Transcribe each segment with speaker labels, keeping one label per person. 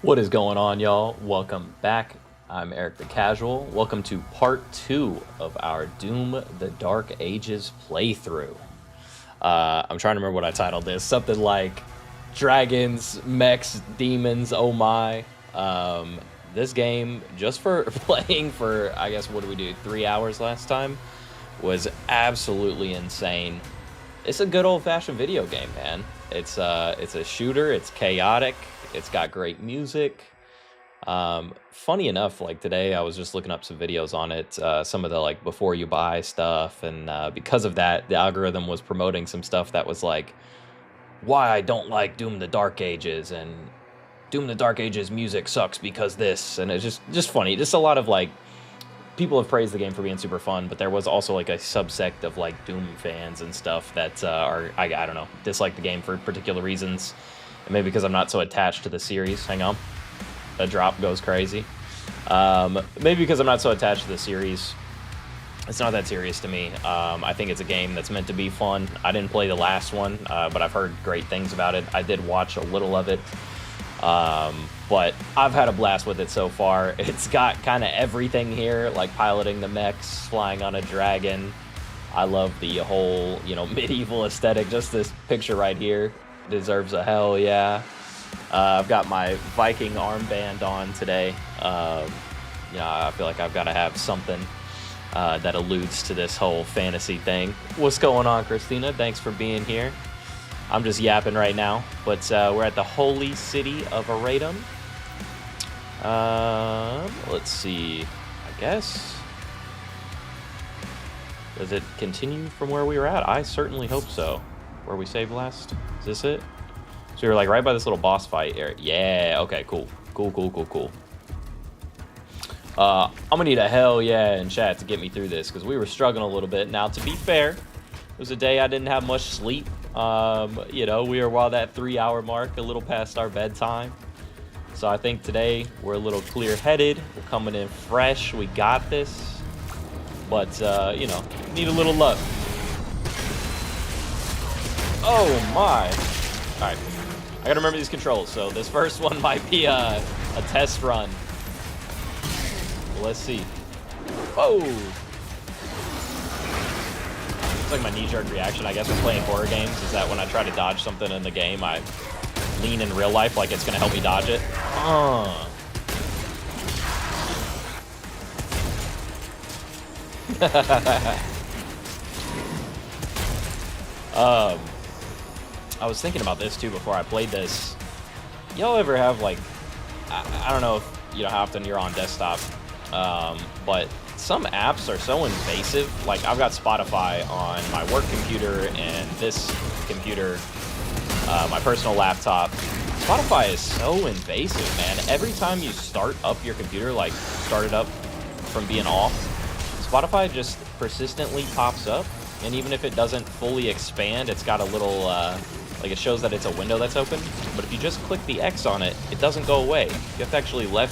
Speaker 1: What is going on, y'all? Welcome back. I'm Eric the Casual. Welcome to part 2 of our Doom the Dark Ages playthrough. I'm trying to remember what I titled this. Something like Dragons, Mechs, Demons, oh my. This game, just for playing for, I guess, what did we do, 3 hours last time, was absolutely insane. It's a good old-fashioned video game, man. It's a shooter. It's chaotic. It's got great music. Funny enough, like today, I was just looking up some videos on it. Some of the like before you buy stuff, and because of that, the algorithm was promoting some stuff that was like, why I don't like Doom the Dark Ages, and Doom the Dark Ages music sucks because this, and it's just funny. Just a lot of like people have praised the game for being super fun, but there was also like a subsect of like Doom fans and stuff that I don't know, dislike the game for particular reasons. And maybe because I'm not so attached to the series. Hang on. A drop goes crazy. Maybe because I'm not so attached to the series. It's not that serious to me. I think it's a game that's meant to be fun. I didn't play the last one, but I've heard great things about it. I did watch a little of it. But I've had a blast with it so far. It's got kind of everything here, like piloting the mechs, flying on a dragon. I love the whole, medieval aesthetic. Just this picture right here deserves a hell yeah. I've got my Viking armband on today. I feel like I've got to have something that alludes to this whole fantasy thing. What's going on, Christina? Thanks for being here. I'm just yapping right now, but we're at the holy city of Ridden. Let's see. I guess. Does it continue from where we were at? I certainly hope so. Where we saved last? Is this it? So we were like right by this little boss fight area. Yeah, okay, cool. Cool. I'm gonna need a hell yeah in chat to get me through this, because we were struggling a little bit. Now, to be fair, it was a day I didn't have much sleep. We were while that 3-hour mark, a little past our bedtime. So I think today we're a little clear-headed. We're coming in fresh. We got this. But, need a little luck. Oh, my. All right. I gotta remember these controls. So this first one might be a test run. Let's see. Oh! It's like my knee-jerk reaction, I guess, when playing horror games, is that when I try to dodge something in the game, I lean in real life like it's gonna help me dodge it. I was thinking about this too before I played this. Y'all ever have like, I don't know if, how often you're on desktop, but some apps are so invasive. Like I've got Spotify on my work computer and this computer, my personal laptop. Spotify is so invasive, man. Every time you start up your computer, like start it up from being off, Spotify just persistently pops up. And even if it doesn't fully expand, it's got a little, like it shows that it's a window that's open. But if you just click the X on it, it doesn't go away. You have to actually right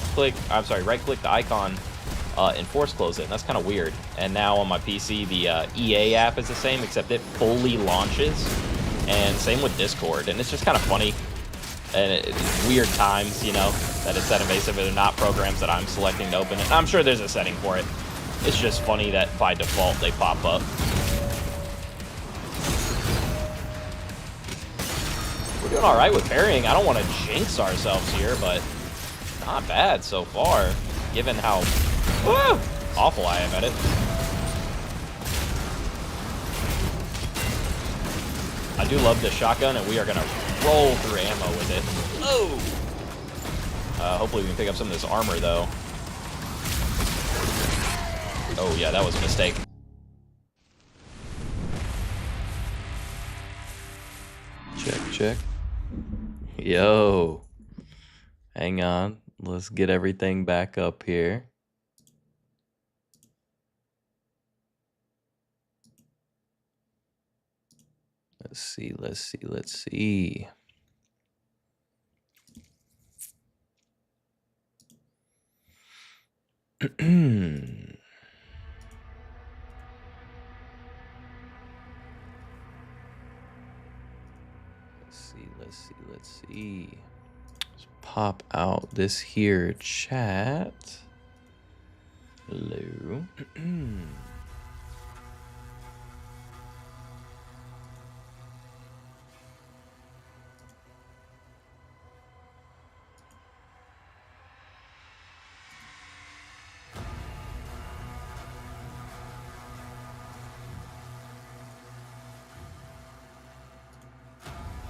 Speaker 1: click the icon and force close it. And that's kind of weird. And now on my PC, the EA app is the same, except it fully launches. And same with Discord. And it's just kind of funny. And it's weird times, that it's that invasive. They're not programs that I'm selecting to open it. I'm sure there's a setting for it. It's just funny that by default they pop up. We're doing all right with parrying. I don't want to jinx ourselves here, but not bad so far, given how awful I am at it. I do love this shotgun, and we are going to roll through ammo with it. Oh! Hopefully we can pick up some of this armor, though. Oh, yeah, that was a mistake. Check. Yo. Hang on. Let's get everything back up here. Let's see. Let's see. pop out this here chat. Hello.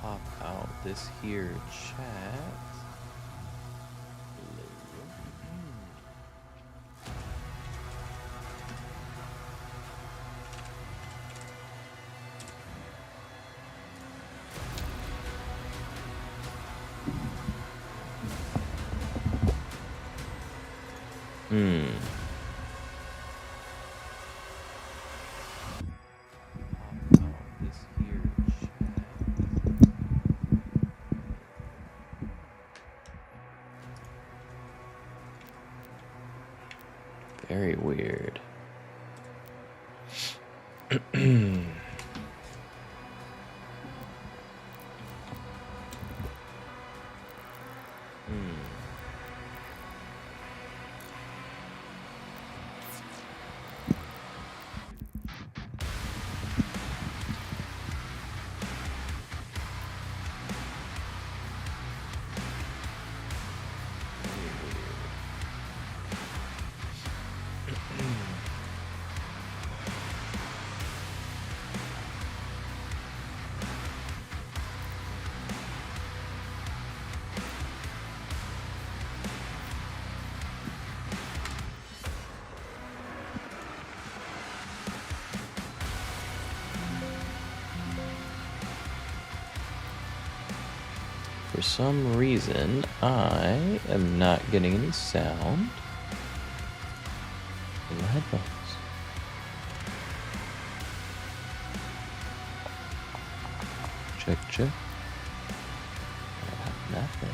Speaker 1: Pop out this here chat. Very weird. For some reason, I am not getting any sound in my headphones. Check, check. I have nothing.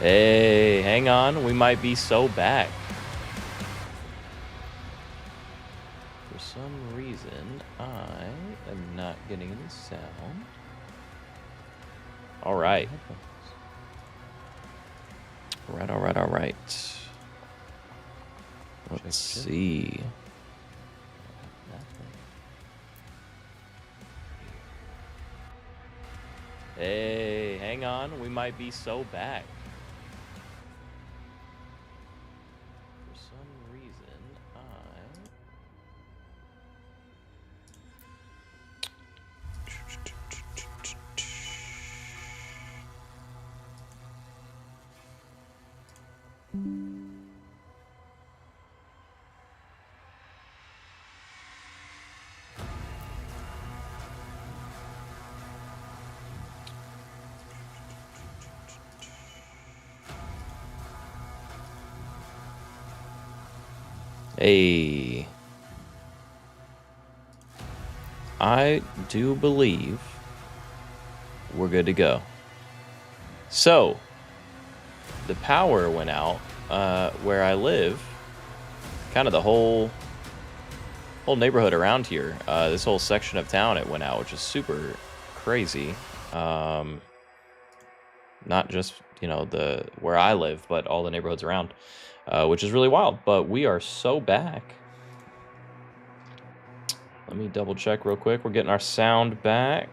Speaker 1: Hey, hang on. We might be so back. For some reason, I am not getting any sound. All right. All right. Let's see. Hey, hang on. We might be so back. For some reason, Hey, I do believe we're good to go. So, the power went out where I live. Kind of the whole neighborhood around here. This whole section of town, it went out, which is super crazy. Not just, where I live, but all the neighborhoods around. Which is really wild, but we are so back. Let me double check real quick. We're getting our sound back.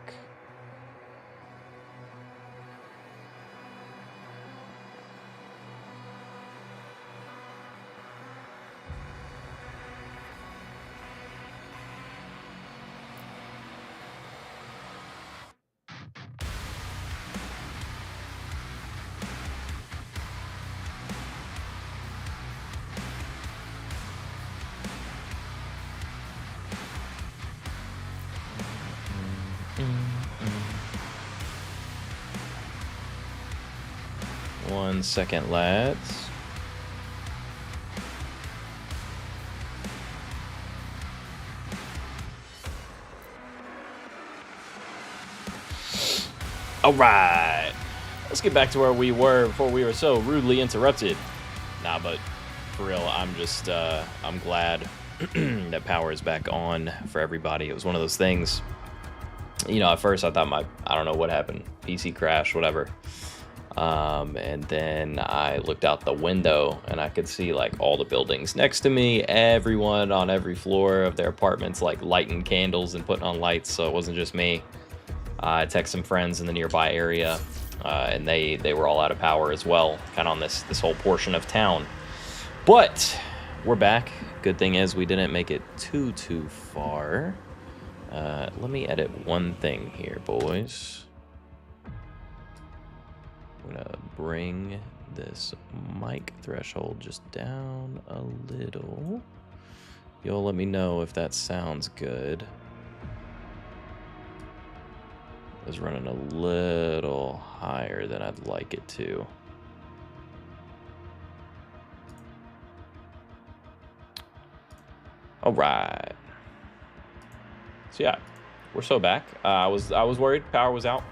Speaker 1: One second, lads. All right, let's get back to where we were before we were so rudely interrupted. Nah, but for real, I'm just, I'm glad that power is back on for everybody. It was one of those things you know, at first I thought I don't know what happened, PC crash, whatever. And then I looked out the window and I could see like all the buildings next to me, everyone on every floor of their apartments like lighting candles and putting on lights, so it wasn't just me. I texted some friends in the nearby area, and they were all out of power as well, kind of on this whole portion of town. But we're back. Good thing is we didn't make it too far. Let me edit one thing here, boys. I'm gonna bring this mic threshold just down a little. You'll let me know if that sounds good. It was running a little higher than I'd like it to. All right. So yeah, we're so back. I was worried power was out.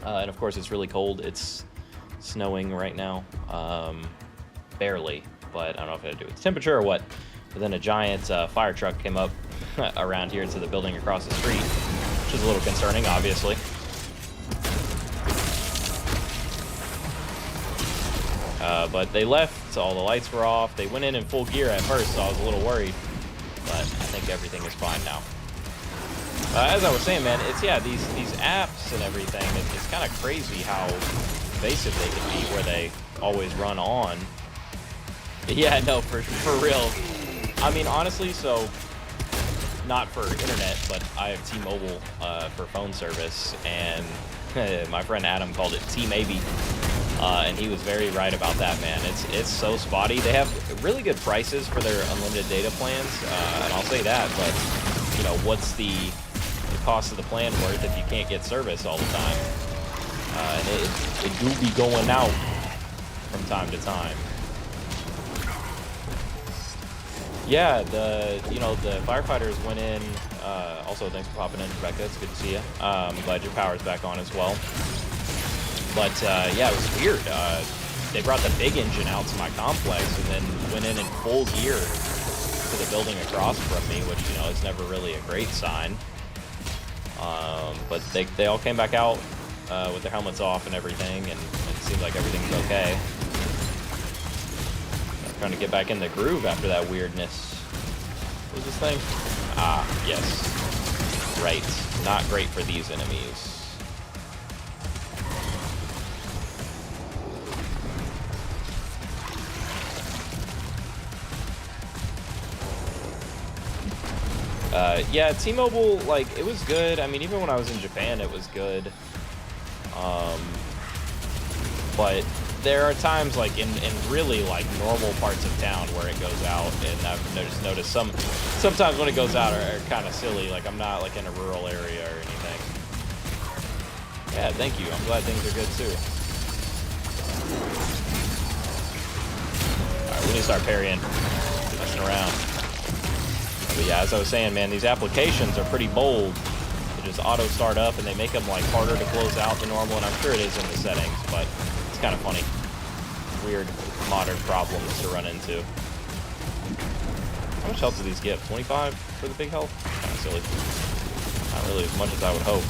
Speaker 1: And of course, it's really cold. It's snowing right now, barely, but I don't know if it had to do with the temperature or what. But then a giant fire truck came up around here to the building across the street, which is a little concerning, obviously. But they left, so all the lights were off. They went in full gear at first, so I was a little worried, but I think everything is fine now. As I was saying, man, it's, yeah, these apps and everything, it's kind of crazy how invasive they can be, where they always run on. Yeah, no, for real. I mean, honestly, so, not for internet, but I have T-Mobile for phone service, and my friend Adam called it T-Maybe, and he was very right about that, man. It's so spotty. They have really good prices for their unlimited data plans, and I'll say that, but, you know, what's the cost of the plan worth if you can't get service all the time? And it do be going out from time to time. Yeah, the firefighters went in. Also, thanks for popping in, Rebecca. It's good to see you. I'm glad your power's back on as well. But yeah, it was weird. They brought the big engine out to my complex and then went in full gear to the building across from me, which, you know, is never really a great sign. But they all came back out with their helmets off and everything, and it seems like everything's okay. I'm trying to get back in the groove after that weirdness. What was this thing? Ah, yes. Right. Not great for these enemies. Yeah, T-Mobile, like, it was good. I mean, even when I was in Japan, it was good. But there are times, like, in really, like, normal parts of town where it goes out, and I've noticed sometimes when it goes out are kind of silly. Like, I'm not, like, in a rural area or anything. Yeah, thank you. I'm glad things are good, too. Alright, we need to start parrying. Messing around. But yeah, as I was saying, man, these applications are pretty bold. They just auto start up and they make them like harder to close out than normal, and I'm sure it is in the settings, but it's kind of funny. Weird modern problems to run into. How much health do these give? 25 for the big health? Kind of silly. Not really as much as I would hope.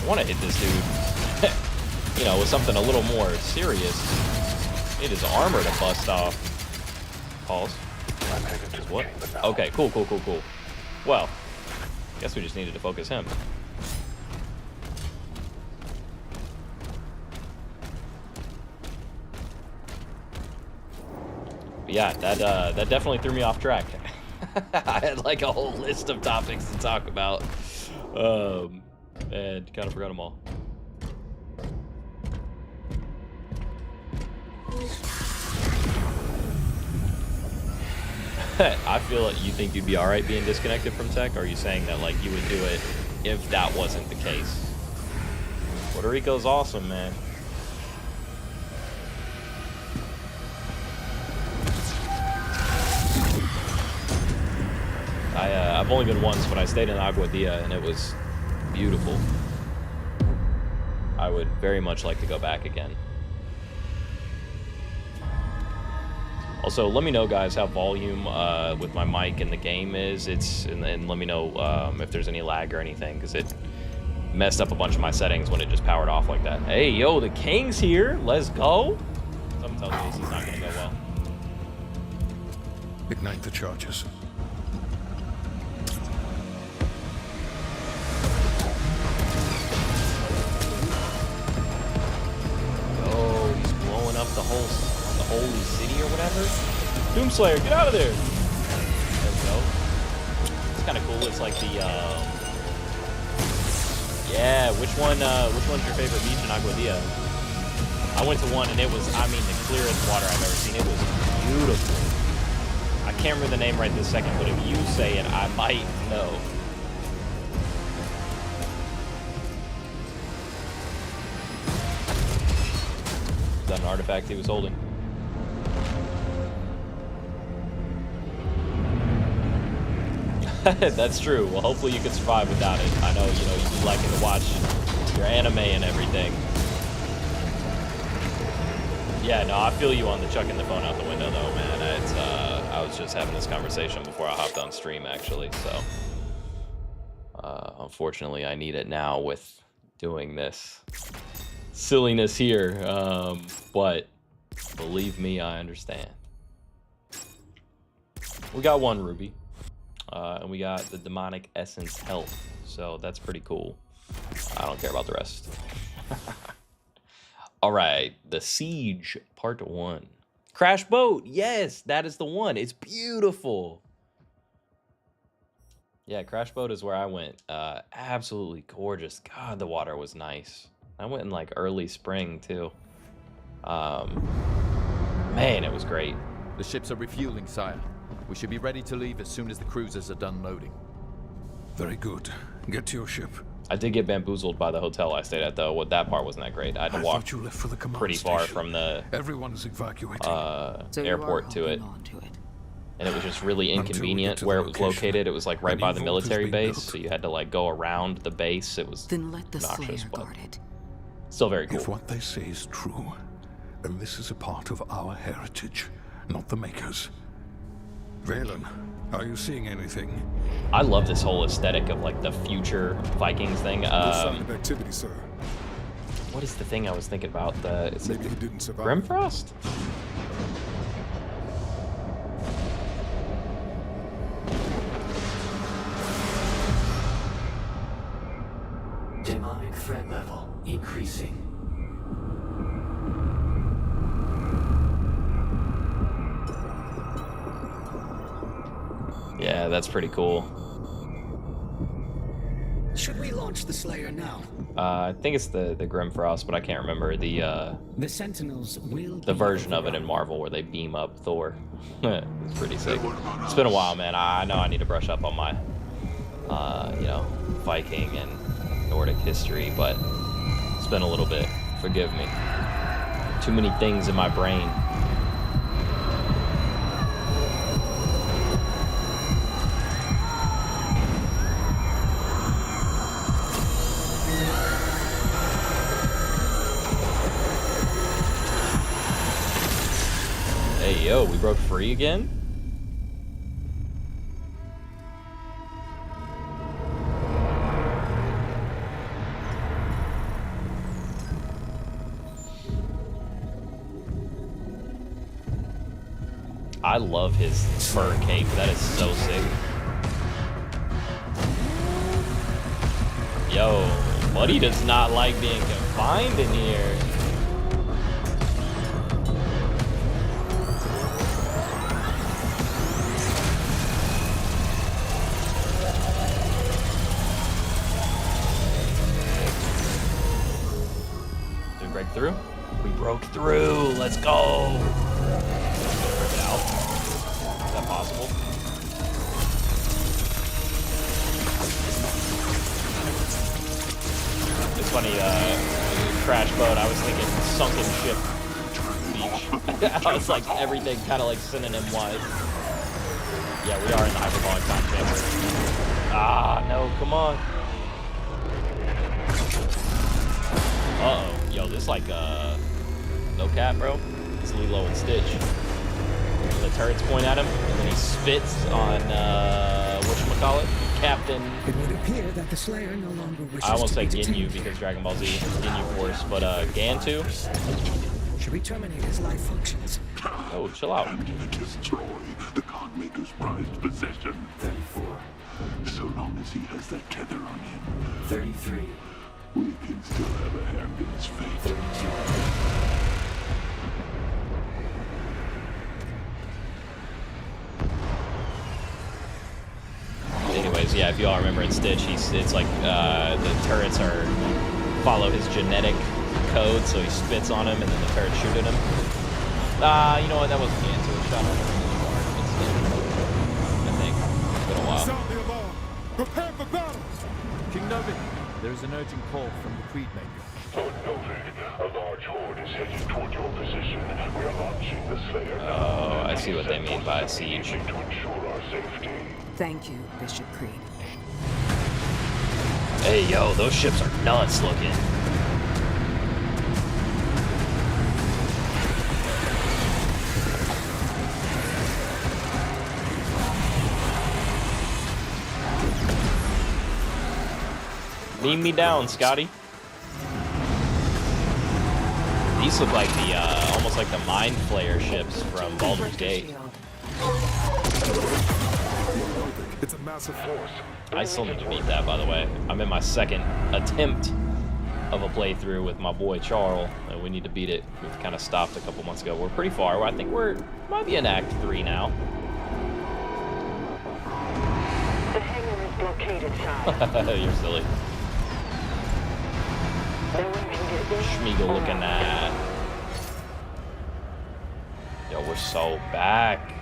Speaker 1: I want to hit this dude. You know, with something a little more serious. Need his armor to bust off. Pause. What? Okay, cool. Well, guess we just needed to focus him. But yeah, that definitely threw me off track. I had like a whole list of topics to talk about, and kind of forgot them all. I feel like you think you'd be alright being disconnected from tech, or are you saying that like you would do it if that wasn't the case? Puerto Rico's awesome, man. I've only been once, but I stayed in Aguadilla and it was beautiful. I would very much like to go back again. Also, let me know, guys, how volume with my mic in the game is. And let me know if there's any lag or anything, because it messed up a bunch of my settings when it just powered off like that. Hey, yo, the king's here. Let's go. Something tells me this is not going to go well.
Speaker 2: Ignite the charges.
Speaker 1: Oh, he's blowing up the holy city or whatever. Doomslayer, get out of there. There we go. It's kind of cool. It's like the yeah, which one's your favorite beach in Aguadilla? I went to one and it was, I mean, the clearest water I've ever seen. It was beautiful. I can't remember the name right this second, but if you say it, I might know. Is that an artifact he was holding? That's true. Well, hopefully you can survive without it. I know, you do liking to watch your anime and everything. Yeah, no, I feel you on the chucking the phone out the window, though, man. It's, I was just having this conversation before I hopped on stream, actually, so. Unfortunately, I need it now with doing this silliness here, but believe me, I understand. We got one ruby. And we got the demonic essence health, so that's pretty cool. I don't care about the rest. All right, the siege part 1. Crash boat, yes, that is the one. It's beautiful. Yeah, crash boat is where I went. Absolutely gorgeous. God, the water was nice. I went in like early spring too. Man, it was great.
Speaker 3: The ships are refueling, sire. We should be ready to leave as soon as the cruisers are done loading.
Speaker 2: Very good. Get to your ship.
Speaker 1: I did get bamboozled by the hotel I stayed at, though. What that part wasn't that great. I had to walk
Speaker 2: you left for the command
Speaker 1: pretty far
Speaker 2: station.
Speaker 1: from the
Speaker 2: Everyone's evacuating.
Speaker 1: airport to it. And it was just really inconvenient where it was
Speaker 2: location.
Speaker 1: located. It was like right
Speaker 2: An
Speaker 1: by the
Speaker 2: e-vault has
Speaker 1: military
Speaker 2: been
Speaker 1: base,
Speaker 2: built.
Speaker 1: so you had to like go around the base. It was
Speaker 4: Then let the
Speaker 1: obnoxious,
Speaker 4: Slayer
Speaker 1: but
Speaker 4: guard it.
Speaker 1: still very cool.
Speaker 2: If what they say is true, then this is a part of our heritage, not the makers. Valen, are you seeing anything?
Speaker 1: I love this whole aesthetic of like the future Vikings thing.
Speaker 5: No sign of activity, sir.
Speaker 1: What is the thing I was thinking about? Is
Speaker 5: Maybe
Speaker 1: it
Speaker 5: he didn't survive.
Speaker 1: Grimfrost?
Speaker 6: Demonic threat level increasing.
Speaker 1: Yeah, that's pretty cool.
Speaker 6: Should we launch the Slayer now?
Speaker 1: I think it's the Grimfrost, but I can't remember the
Speaker 6: Sentinels will
Speaker 1: version of it in Marvel where they beam up Thor. It's pretty sick. It's been a while, man. I know I need to brush up on my, Viking and Nordic history, but it's been a little bit. Forgive me. Too many things in my brain. Hey, yo, we broke free again? I love his fur cape. That is so sick. Yo, Buddy does not like being confined in here. Did we break through? We broke through. Let's go. Rip it out. Is that possible? It's funny, crash boat, I was thinking sunken ship beach. I was like, everything kind of like synonym-wise. Yeah, we are in the hyperbolic time chamber. Ah, no, come on. Uh-oh. Yo, this like, no cap, bro. It's Lilo and Stitch. The turrets point at him, and then he spits on whatchamacallit? Captain.
Speaker 6: It would appear that the Slayer no longer wishes
Speaker 1: I almost
Speaker 6: to
Speaker 1: say
Speaker 6: be
Speaker 1: Ginyu
Speaker 6: detained.
Speaker 1: because Dragon Ball Z, Ginyu Force, but Gantu.
Speaker 6: Should we terminate his life functions?
Speaker 1: Oh, chill out.
Speaker 4: Destroy the Godmaker's prized possession.
Speaker 6: 34.
Speaker 4: So long as he has that tether on him,
Speaker 6: 33.
Speaker 4: we can still have a hand in his fate.
Speaker 1: Anyways, yeah, if you all remember in Stitch, it's like the turrets follow his genetic code, so he spits on him and then the turrets shoot at him. You know what, that wasn't Gantu. It shot him instead. I think. It's been a while.
Speaker 5: Sound the alarm. Prepare for battle.
Speaker 3: King Novi, there is an urgent call from the Creed Maker.
Speaker 4: Lord Novi, a large horde is heading toward your position. We are launching the Slayer now.
Speaker 1: Oh, I see what they mean by siege.
Speaker 4: To ensure our safety.
Speaker 7: Thank you, Bishop Creed.
Speaker 1: Hey, yo, those ships are nuts looking. Beam me down, Scotty. These look like the, almost like the Mind Flayer ships from Baldur's Gate.
Speaker 5: It's a massive force.
Speaker 1: I still need to beat that, by the way. I'm in my second attempt of a playthrough with my boy Charles, and we need to beat it. We've kind of stopped a couple months ago. We're pretty far. I think might be in Act 3 now.
Speaker 8: The hangar is blockaded, sire.
Speaker 1: You're silly.
Speaker 8: No one can get in.
Speaker 1: Schmiegel looking at. Yo, we're so back.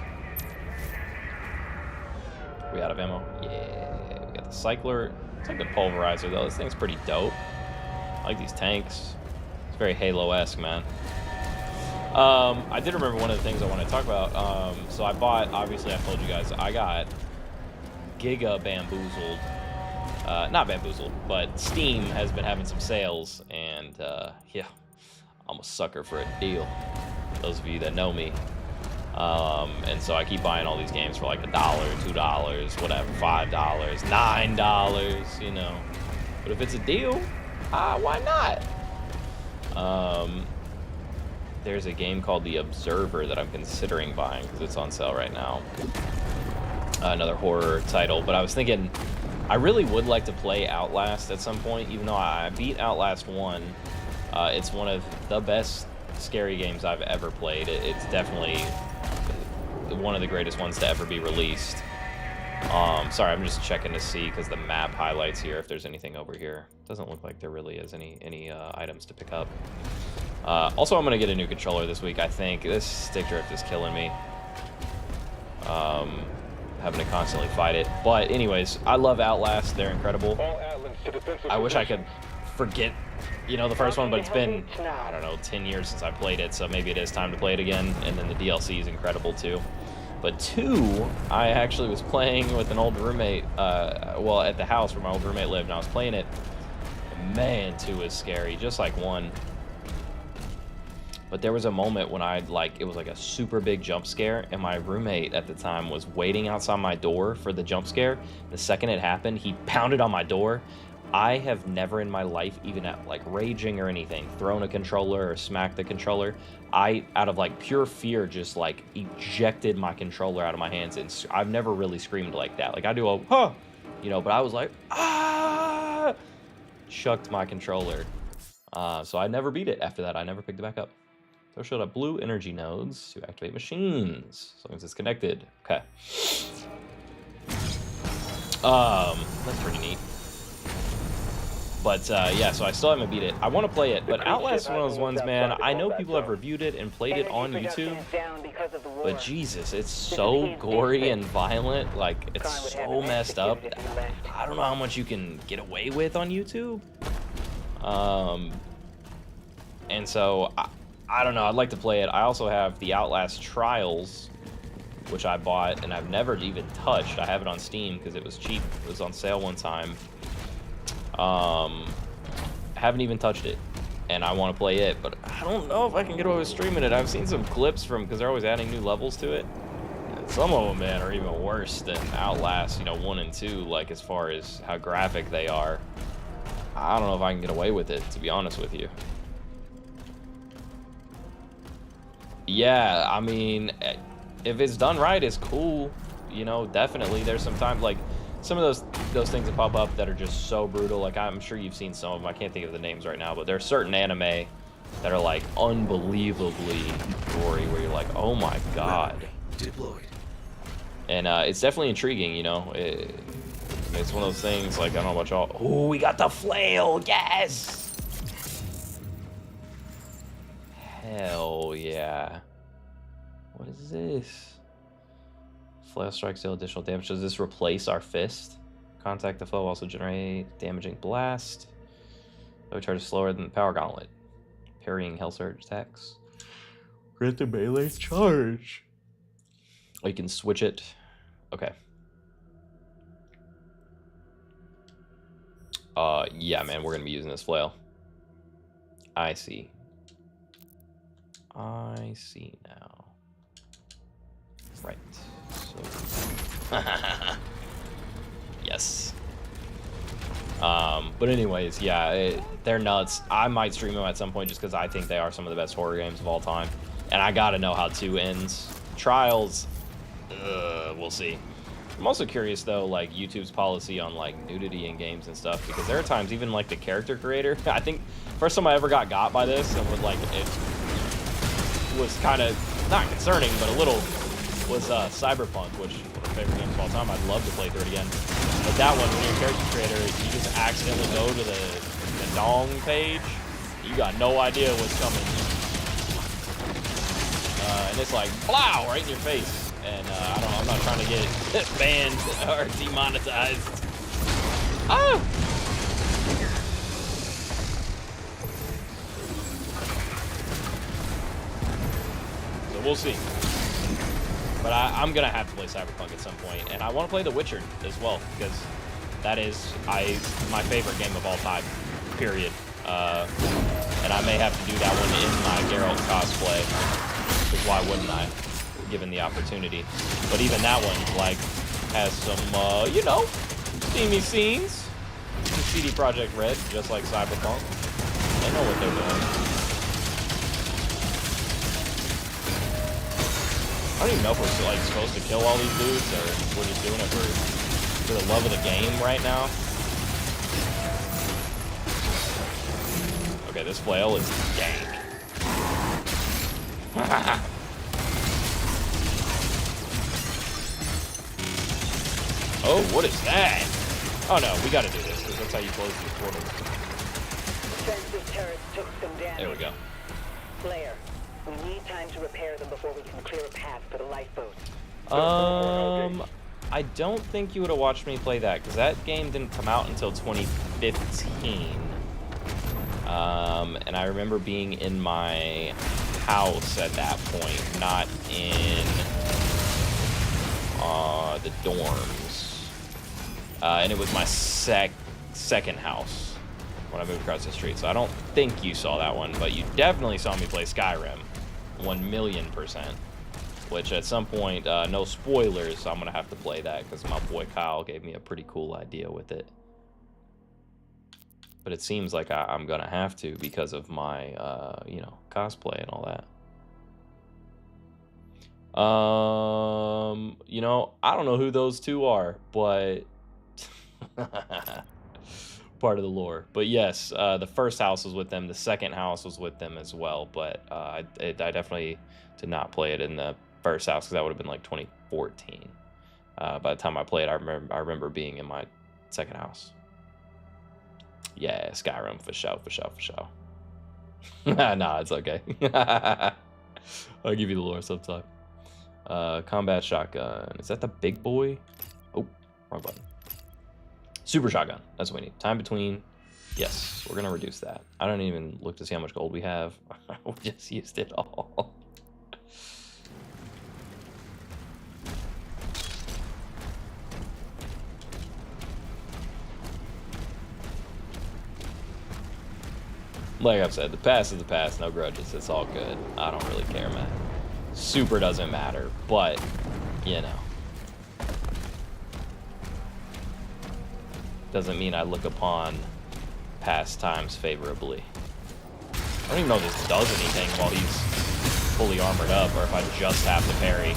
Speaker 1: We out of ammo? Yeah. We got the cycler. It's like the pulverizer though. This thing's pretty dope. I like these tanks. It's very Halo-esque, man. I did remember one of the things I want to talk about. So I bought, obviously I've told you guys, I got Giga Bamboozled. Not Bamboozled, but Steam has been having some sales, and yeah, I'm a sucker for a deal. Those of you that know me. And so I keep buying all these games for like $1, $2, whatever, $5, $9, you know. But if it's a deal, why not? There's a game called The Observer that I'm considering buying because it's on sale right now. Another horror title, but I was thinking I really would like to play Outlast at some point, even though I beat Outlast 1. It's one of the best scary games I've ever played. It's definitely one of the greatest ones to ever be released. Sorry, I'm just checking to see because the map highlights here if there's anything over here. Doesn't look like there really is any items to pick up. Also, I'm gonna get a new controller this week. I think this stick drift is killing me. Having to constantly fight it. But anyways, I love Outlast. They're incredible. I wish I could forget, you know, the first one, but it's been, I don't know, 10 years since I played it, so maybe it is time to play it again. And then the DLC is incredible too. But 2, I actually was playing with an old roommate, well, at the house where my old roommate lived, and I was playing it. And man, 2 is scary, just like 1. But there was a moment when it was like a super big jump scare, and my roommate at the time was waiting outside my door for the jump scare. The second it happened, he pounded on my door. I have never in my life, even at like raging or anything, thrown a controller or smacked the controller. I, out of like pure fear, just like ejected my controller out of my hands, and I've never really screamed like that. Like I do a, huh, you know, but I was like, ah, chucked my controller. So I never beat it after that. I never picked it back up. So showed up blue energy nodes to activate machines, as long as it's connected. Okay. That's pretty neat. But yeah, so I still haven't beat it. I want to play it, but Outlast is one of those ones, man. I know people have reviewed it and played it on YouTube, but Jesus, it's so gory and violent. Like, it's so messed up. I don't know how much you can get away with on YouTube. And so I don't know. I'd like to play it. I also have the Outlast Trials, which I bought and I've never even touched. I have it on Steam because it was cheap. It was on sale one time. I haven't even touched it, and I want to play it, but I don't know if I can get away with streaming it. I've seen some clips from, because they're always adding new levels to it. Some of them, man, are even worse than Outlast, you know, 1 and 2, like, as far as how graphic they are. I don't know if I can get away with it, to be honest with you. Yeah, I mean, if it's done right, it's cool. You know, definitely. There's some time, like, some of those things that pop up that are just so brutal. Like, I'm sure you've seen some of them. I can't think of the names right now, but there are certain anime that are, like, unbelievably gory, where you're like, oh my god.
Speaker 6: Deployed.
Speaker 1: And it's definitely intriguing, you know. It's one of those things, like, I don't know about y'all. Oh, we got the flail, yes! Hell yeah. What is this? Flail strikes deal additional damage. Does this replace our fist? Contact the foe, also generate damaging blast. Though charge is slower than the power gauntlet. Parrying hell surge attacks. Grant the melee charge. Oh, you can switch it. Okay. Yeah, man, we're gonna be using this flail. I see. I see now. Right. So. Yes. But anyways, yeah, they're nuts. I might stream them at some point just because I think they are some of the best horror games of all time. And I gotta know how 2 ends. Trials, we'll see. I'm also curious, though, like, YouTube's policy on, like, nudity in games and stuff, because there are times, even, like, the character creator, I think, first time I ever got by this, and was, like, it was kind of, not concerning, but a little, was Cyberpunk, which is one of my favorite games of all time. I'd love to play through it again. But that one, when you're a character creator, you just accidentally go to the dong page, you got no idea what's coming. And it's like, plow, right in your face. And I'm not trying to get banned or demonetized. Ah! So we'll see. But I'm gonna have to play Cyberpunk at some point, and I want to play The Witcher as well, because that is my favorite game of all time. Period. And I may have to do that one in my Geralt cosplay, because why wouldn't I? Given the opportunity. But even that one, like, has some, you know, steamy scenes. Some CD Projekt Red, just like Cyberpunk. They know what they're doing. I don't even know if we're, like, supposed to kill all these dudes, or we're just doing it for the love of the game right now. Okay, this flail is dank. Oh, what is that? Oh no, we gotta do this, because that's how you close these portals.
Speaker 8: Defensive turrets took some damage.
Speaker 1: There we go.
Speaker 8: Slayer, we need time to repair them before we can clear a path for the lifeboats.
Speaker 1: I don't think you would have watched me play that, because that game didn't come out until 2015. And I remember being in my house at that point, not in the dorms. And it was my second house when I moved across the street, so I don't think you saw that one, but you definitely saw me play Skyrim, 1,000,000%. Which at some point, no spoilers, so I'm gonna have to play that because my boy Kyle gave me a pretty cool idea with it. But it seems like I'm gonna have to because of my, you know, cosplay and all that. You know, I don't know who those two are, but part of the lore. But yes, the first house was with them. The second house was with them as well. But I definitely did not play it in the first house because that would have been like 2014. By the time I played, I remember being in my second house. Yeah, Skyrim for sure. Nah, it's okay. I'll give you the lore sometime. Combat shotgun. Is that the big boy? Oh, wrong button. Super shotgun. That's what we need. Time between. Yes, we're gonna reduce that. I don't even look to see how much gold we have. We just used it all. Like I've said, the past is the past, no grudges, it's all good. I don't really care, man. Super doesn't matter, but, you know. Doesn't mean I look upon past times favorably. I don't even know if this does anything while he's fully armored up, or if I just have to parry.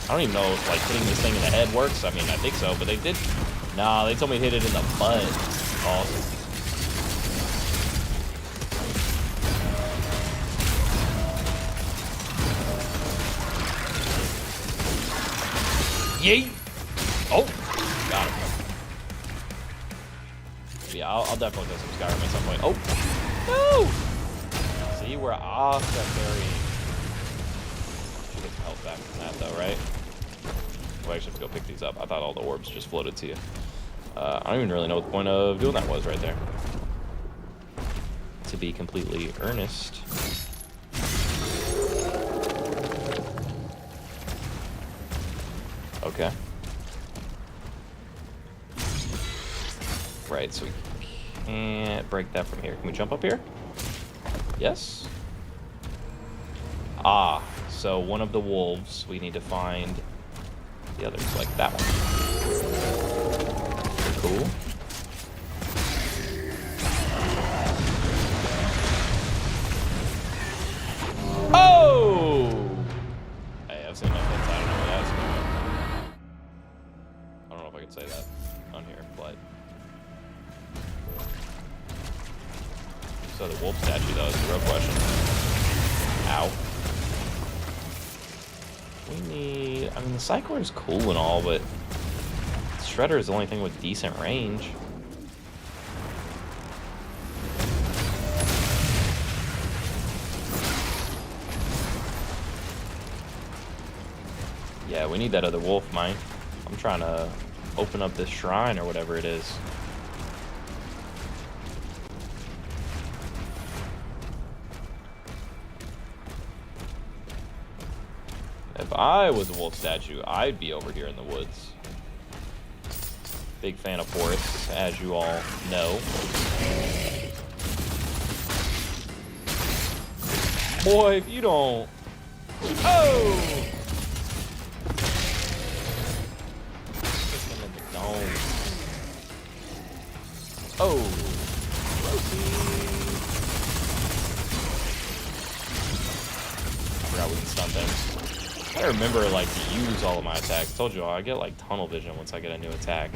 Speaker 1: I don't even know if, like, hitting this thing in the head works. I mean, I think so, but they did... Nah, they told me to hit it in the butt. Awesome. Yeet! Oh! Got him. Yeah, I'll definitely do some Skyrim at some point. Oh! No! See, we're off that very... Should get some health back from that, though, right? Well, I actually have to go pick these up. I thought all the orbs just floated to you. I don't even really know what the point of doing that was right there. To be completely earnest. Okay. Right, so we can't break that from here. Can we jump up here? Yes. Ah, so one of the wolves, we need to find the others, like that one. Cool. Oh! Hey, I've seen enough hits. I don't know what that's going. I don't know if I can say that on here, but... So the wolf statue, though, is the real question. Ow. We need... I mean, the Psychor is cool and all, but... Shredder is the only thing with decent range. Yeah, we need that other wolf, mine. I'm trying to open up this shrine or whatever it is. If I was a wolf statue, I'd be over here in the woods. Big fan of forests, as you all know. Boy, if you don't... Oh! Kick him in the dome. Oh! I forgot we can stun things. I remember, like, to use all of my attacks. I told you all, I get, like, tunnel vision once I get a new attack.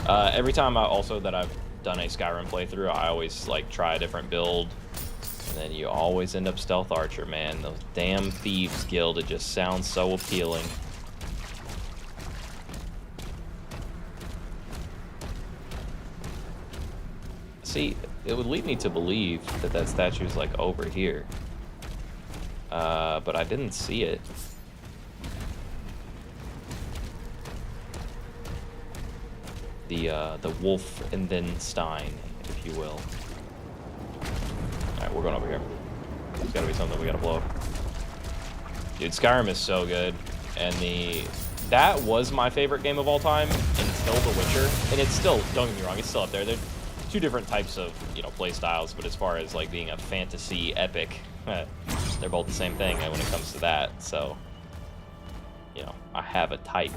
Speaker 1: Every time that I've done a Skyrim playthrough, I always like try a different build, and then you always end up stealth archer, man. Those damn thieves guild, it just sounds so appealing. See, it would lead me to believe that that statue is like over here, but I didn't see it. The wolf and then Stein, if you will. Alright, we're going over here. There's gotta be something we gotta blow up. Dude, Skyrim is so good. And that was my favorite game of all time until The Witcher. And it's still, don't get me wrong, it's still up there. They're two different types of, you know, play styles, but as far as like being a fantasy epic, they're both the same thing when it comes to that. So, you know, I have a type.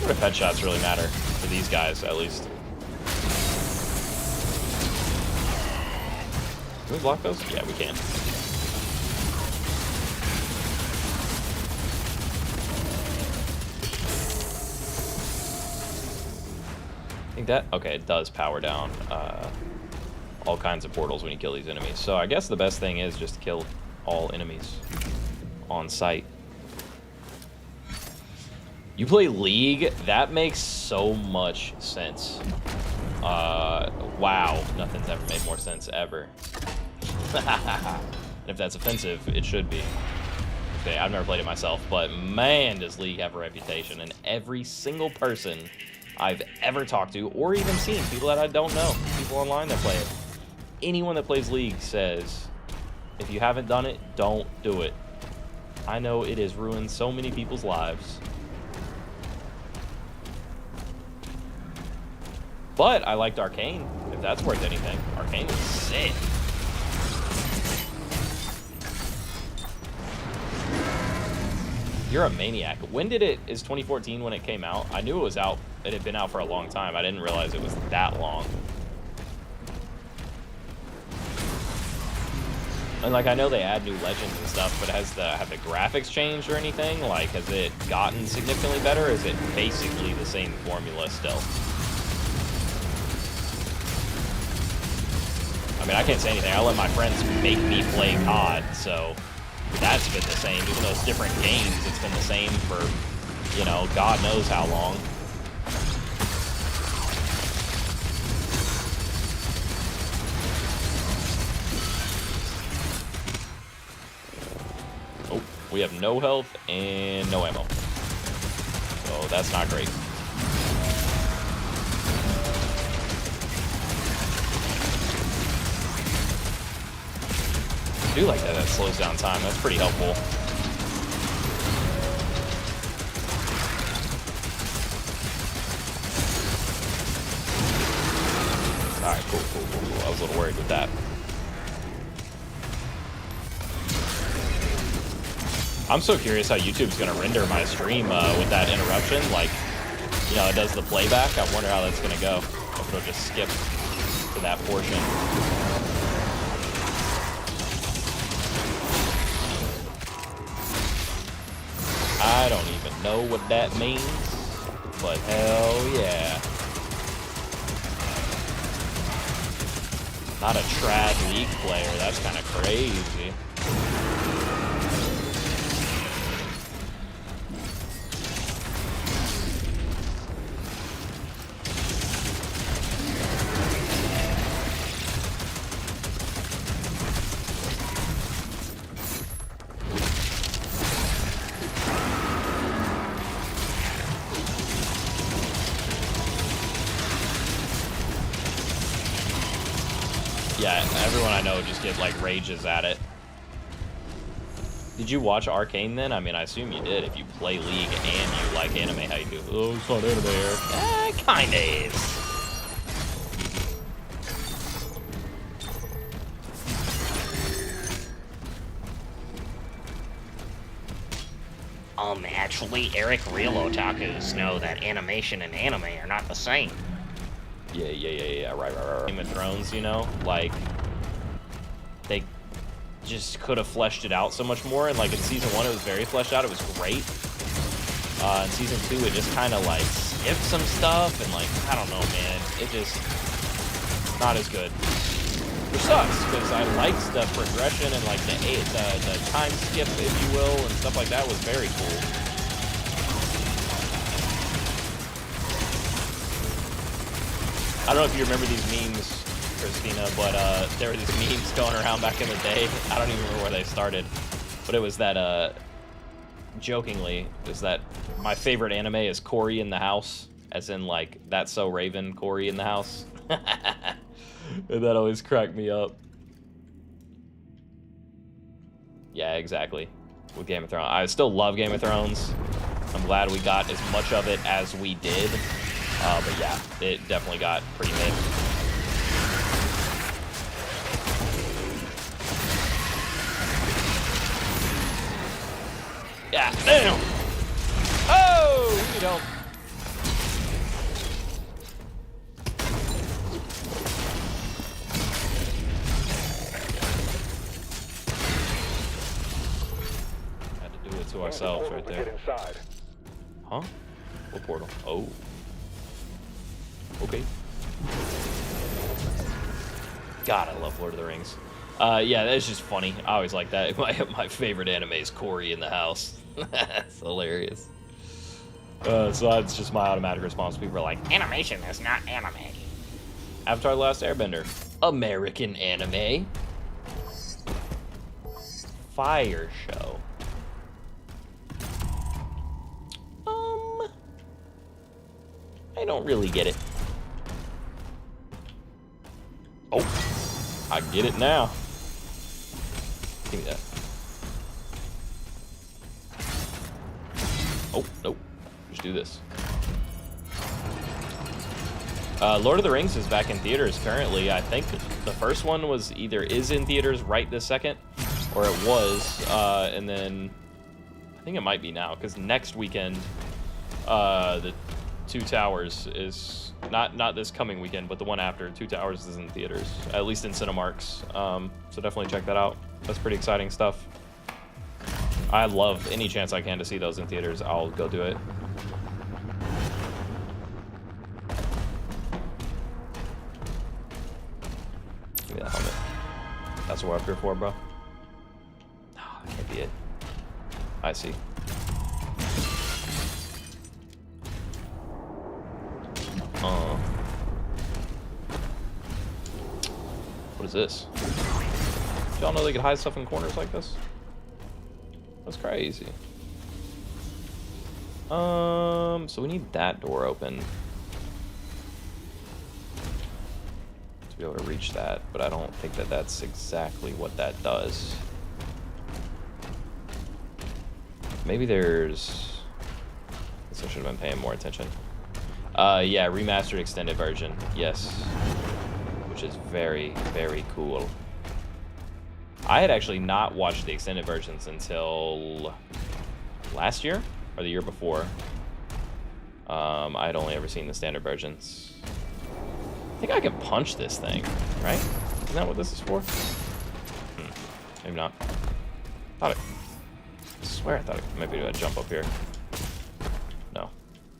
Speaker 1: What if headshots really matter for these guys, at least? Can we block those? Yeah, we can. I think that... Okay, it does power down all kinds of portals when you kill these enemies. So I guess the best thing is just to kill all enemies on sight. You play League? That makes so much sense. Wow, nothing's ever made more sense ever. And if that's offensive, it should be. Okay, I've never played it myself, but man, does League have a reputation. And every single person I've ever talked to, or even seen, people that I don't know, people online that play it, anyone that plays League says If you haven't done it, don't do it. I know it has ruined so many people's lives. But I liked Arcane, if that's worth anything. Arcane was sick. You're a maniac. When did it, is 2014 when it came out? I knew it was out, it had been out for a long time. I didn't realize it was that long. And like, I know they add new legends and stuff, but have the graphics changed or anything? Like, has it gotten significantly better, or is it basically the same formula still? I mean, I can't say anything. I let my friends make me play COD, so that's been the same. Even though it's different games, it's been the same for, you know, God knows how long. Oh, we have no health and no ammo. So that's not great. I do like that slows down time. That's pretty helpful. Alright, cool. I was a little worried with that. I'm so curious how YouTube's gonna render my stream with that interruption. Like, you know, it does the playback. I wonder how that's gonna go. If it'll just skip to that portion. I don't even know what that means, but hell yeah. Not a trad league player, that's kind of crazy. Yeah, everyone I know just get like rages at it. Did you watch Arcane then? I mean, I assume you did if you play League and you like anime. How you do? Oh, it's not anime here. Kinda is.
Speaker 9: Actually, Eric, real otakus know that animation and anime are not the same.
Speaker 1: Yeah, right. Game of Thrones, you know, like, they just could have fleshed it out so much more, and like in season 1 it was very fleshed out, it was great. In season 2 it just kind of like skipped some stuff, and like, I don't know, man, it just, not as good. Which sucks, because I liked the progression and like the time skip, if you will, and stuff like that was very cool. I don't know if you remember these memes, Christina, but there were these memes going around back in the day. I don't even remember where they started, but it was that, jokingly, is that my favorite anime is Cory in the House, as in like, That's So Raven, Cory in the House. And that always cracked me up. Yeah, exactly. With Game of Thrones. I still love Game of Thrones. I'm glad we got as much of it as we did. But yeah, it definitely got pretty mid. Yeah, damn! Oh, you don't. Had to do it to ourselves right there. Huh? What portal? Oh. Okay. God, I love Lord of the Rings. Yeah, that's just funny. I always like that. My favorite anime is Cory in the House. That's hilarious. So that's just my automatic response. People are like,
Speaker 9: Animation is not anime.
Speaker 1: Avatar: The Last Airbender. American anime. Fire show. I don't really get it. Oh, I get it now. Give me that. Oh, nope. Just do this. Lord of the Rings is back in theaters currently. I think the first one was is in theaters right this second, or it was, and then I think it might be now, because next weekend, the Two Towers is not this coming weekend, but the one after. Two Towers is in theaters, at least in Cinemarks. So definitely check that out. That's pretty exciting stuff. I love any chance I can to see those in theaters. I'll go do it. Give me that helmet. That's what we're up here for, bro. No, that can't be it. I see. What is this? Did y'all know they could hide stuff in corners like this? That's crazy. So we need that door open to be able to reach that, but I don't think that that's exactly what that does. Maybe there's... I guess I should have been paying more attention. Yeah, remastered extended version. Yes. Which is very, very cool. I had actually not watched the extended versions until last year or the year before. I had only ever seen the standard versions. I think I can punch this thing, right? Isn't that what this is for? Maybe not. I swear I thought it might be a jump up here. No.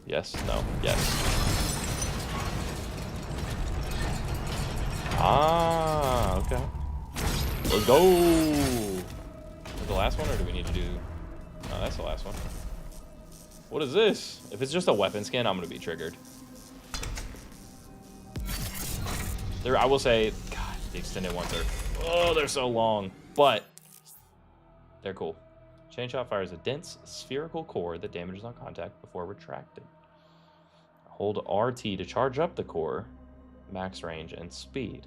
Speaker 1: Yes. No. Yes. Ah, okay. Let's go! Is the last one, or do we need to do... Oh, that's the last one. What is this? If it's just a weapon skin, I'm gonna be triggered. I will say, God, the extended ones are... Oh, they're so long. But, they're cool. Chain shot fires a dense, spherical core that damages on contact before retracted. Hold RT to charge up the core, max range, and speed.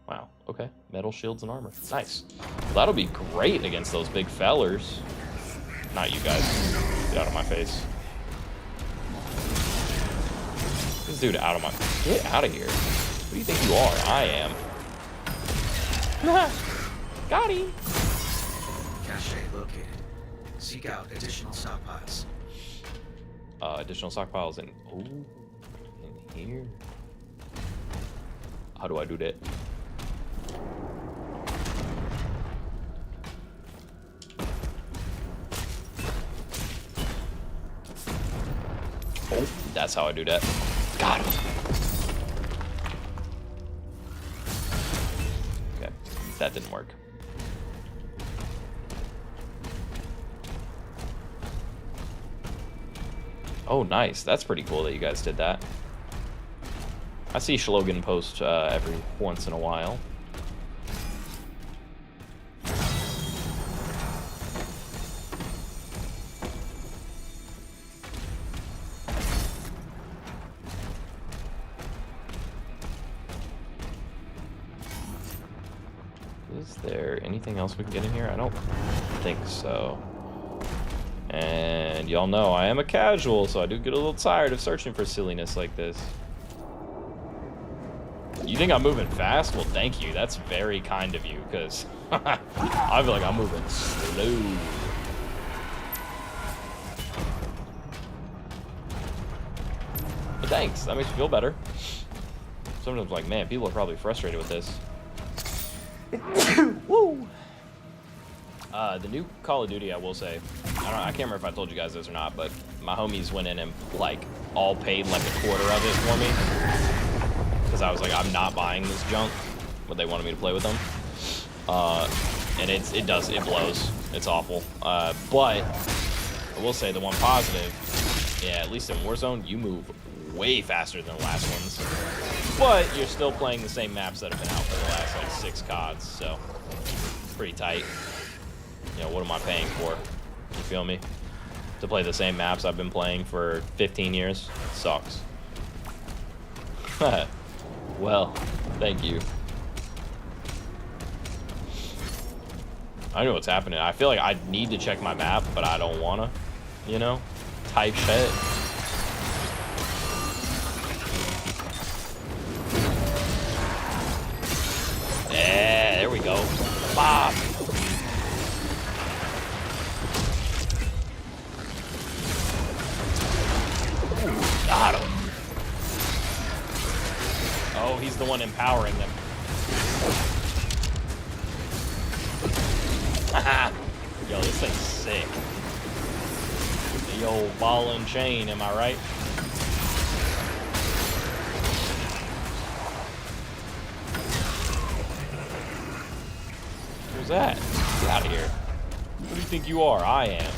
Speaker 1: Wow, okay. Metal shields and armor. Nice. Well, that'll be great against those big fellers. Not you guys. Get out of my face. This dude out of my... Get out of here. Who do you think you are? I am. Got him.
Speaker 6: Cache located. Seek out additional stockpiles.
Speaker 1: Additional stockpiles in... Oh, in here. How do I do that? Oh, that's how I do that. Got him. Okay, that didn't work. Oh, nice. That's pretty cool that you guys did that. I see Schlogan post every once in a while. Is there anything else we can get in here? I don't think so. And y'all know I am a casual, so I do get a little tired of searching for silliness like this. You think I'm moving fast? Well, thank you. That's very kind of you, because I feel like I'm moving slow. But thanks. That makes me feel better. Sometimes I'm like, man, people are probably frustrated with this. Woo! The new Call of Duty, I will say, I can't remember if I told you guys this or not, but my homies went in and like all paid like a quarter of it for me, because I was like, I'm not buying this junk, but they wanted me to play with them. And it blows. It's awful. But I will say the one positive, yeah, at least in Warzone, you move way faster than the last ones, but you're still playing the same maps that have been out for the last like 6 CODs, so it's pretty tight. You know, what am I paying for? You feel me? To play the same maps I've been playing for 15 years? It sucks. Well, thank you. I know what's happening. I feel like I need to check my map, but I don't wanna, you know, type shit. Yeah, there we go. Bob. Got him. Oh, he's the one empowering them. Yo, this thing's sick. The old ball and chain, am I right? Who's that? Get out of here. Who do you think you are? I am.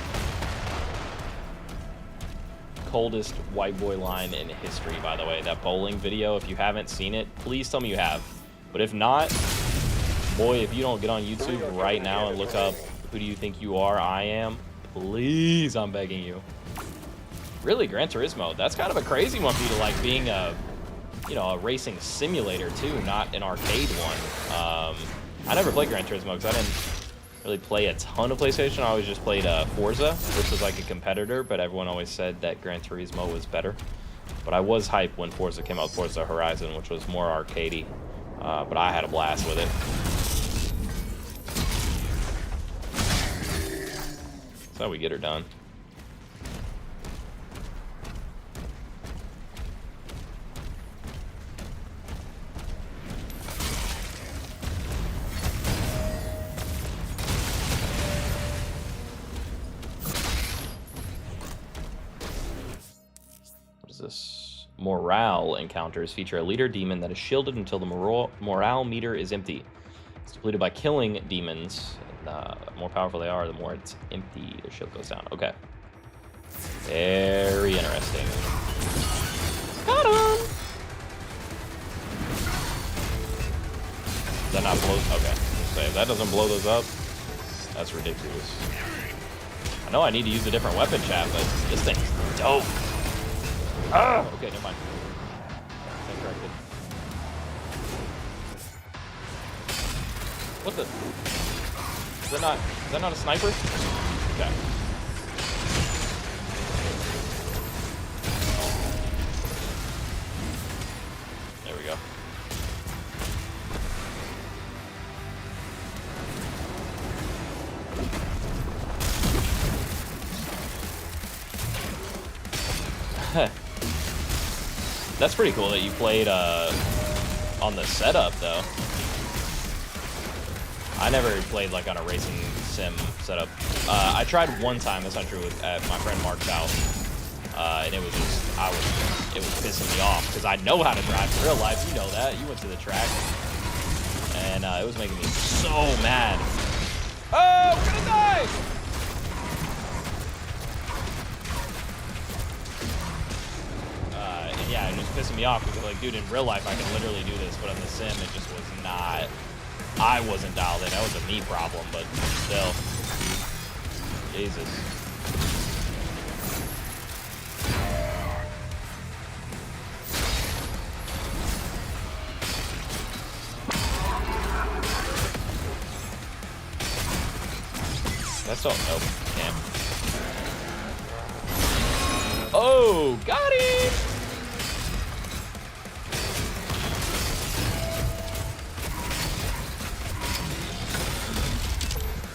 Speaker 1: Coldest white boy line in history, by the way. That bowling video, if you haven't seen it, please tell me you have. But if not, boy, if you don't get on YouTube right now and look up who do you think you are, I am, please, I'm begging you. Really, Gran Turismo, that's kind of a crazy one for you to like, being a, you know, a racing simulator too, not an arcade one. I never played Gran Turismo because I didn't really play a ton of PlayStation. I always just played Forza, which was like a competitor, but everyone always said that Gran Turismo was better. But I was hyped when Forza came out, Forza Horizon, which was more arcadey. But I had a blast with it. That's how we get her done. This morale encounters feature a leader demon that is shielded until the morale meter is empty. It's depleted by killing demons. The more powerful they are, the more it's empty. The shield goes down. Okay. Very interesting. Got him! Does that not blow? Okay. So if that doesn't blow those up, that's ridiculous. I know I need to use a different weapon, chat, but this thing's dope. Ah! Okay, never mind. Stand corrected. What the? Is that not a sniper? Okay. There we go. That's pretty cool that you played on the setup, though. I never played like on a racing sim setup. I tried one time. That's not true. At my friend Mark's house, and it was just it was pissing me off because I know how to drive in real life. You know that. You went to the track, and it was making me so mad. Oh, we're gonna die! And yeah, it was pissing me off because like, dude, in real life I can literally do this, but on the sim it just was not. I wasn't dialed in. That was a me problem, but still. Jesus. That's all. Nope. Can't. Oh, got him!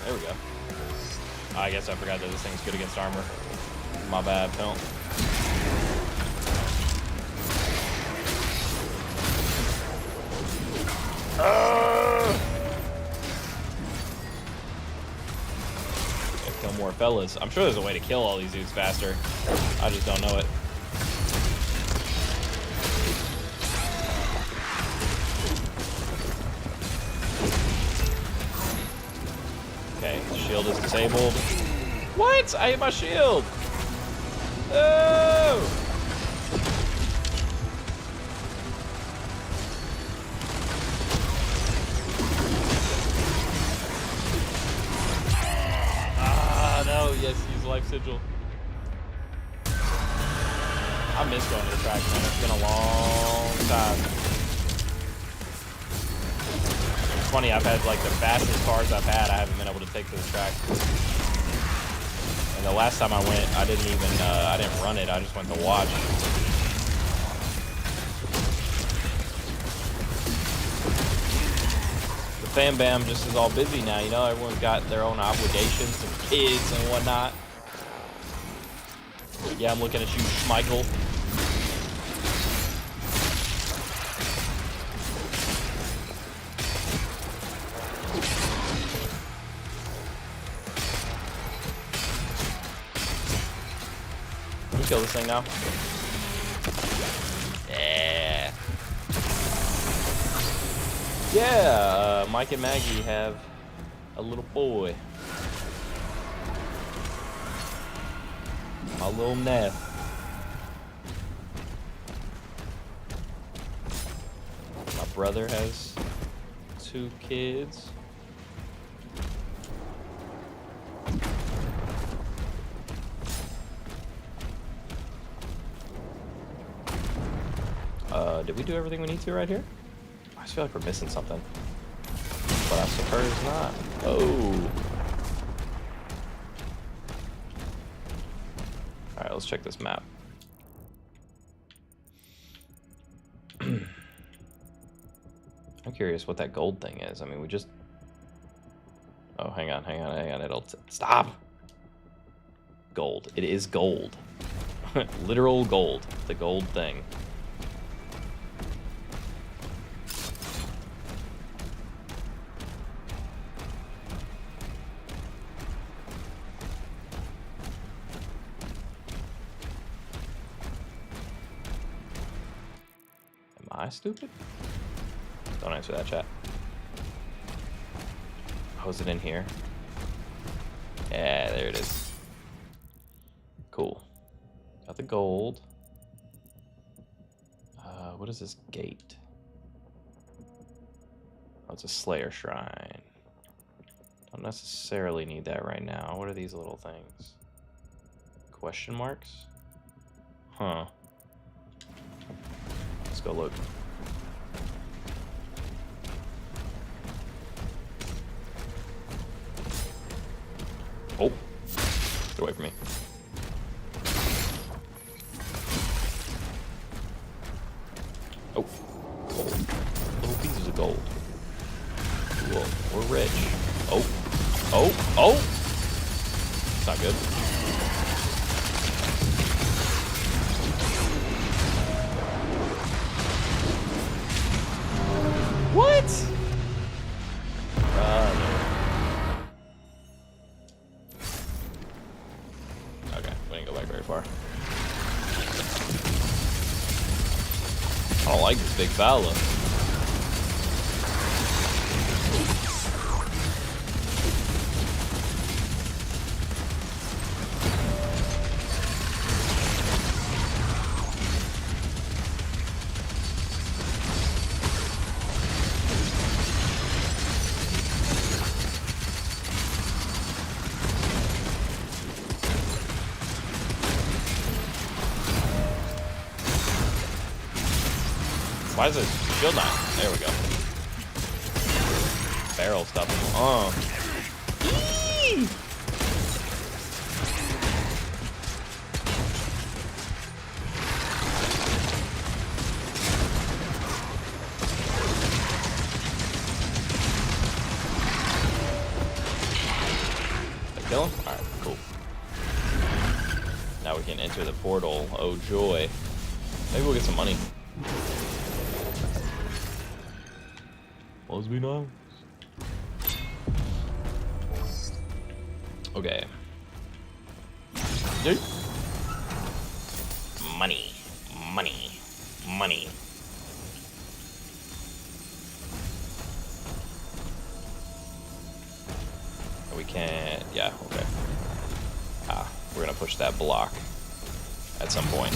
Speaker 1: There we go. I guess I forgot that this thing's good against armor. My bad, don't. Gotta kill more fellas. I'm sure there's a way to kill all these dudes faster. I just don't know it. Okay, the shield is disabled. What? I hit my shield. Oh! Ah, no. Yes, use life sigil. I miss going to the track, man. It's been a long time. funny. I've had like the fastest cars I've had. I haven't been able to take to the track. And the last time I went, I didn't even I didn't run it. I just went to watch. The fam bam just is all busy now. You know, everyone's got their own obligations and kids and whatnot. Yeah, I'm looking at you, Schmeichel. Kill this thing now. Yeah. Yeah, Mike and Maggie have a little boy. A little Neff. My brother has 2 kids. Did we do everything we need to right here? I just feel like we're missing something. But I suppose not. Oh. Alright, let's check this map. I'm curious what that gold thing is. I mean, we just... Oh, hang on. It'll... Stop! Gold. It is gold. Literal gold. The gold thing. Am I stupid? Don't answer that, chat. Oh, is it in here? Yeah, there it is. Cool. Got the gold. What is this gate? Oh, it's a Slayer Shrine. Don't necessarily need that right now. What are these little things? Question marks? Huh. Let's go look. Oh, get away from me. Oh, gold. Little pieces of gold. Cool, we're rich. Oh! It's not good. What? Okay, we didn't go back very far. I don't like this big fella. Why is it shield not? There we go. Barrel stuff. Eee! Did I kill him? Alright, cool. Now we can enter the portal. Oh joy. Maybe we'll get some money. Must be nice. Okay. Money. We can't. Yeah. Okay. We're gonna push that block at some point.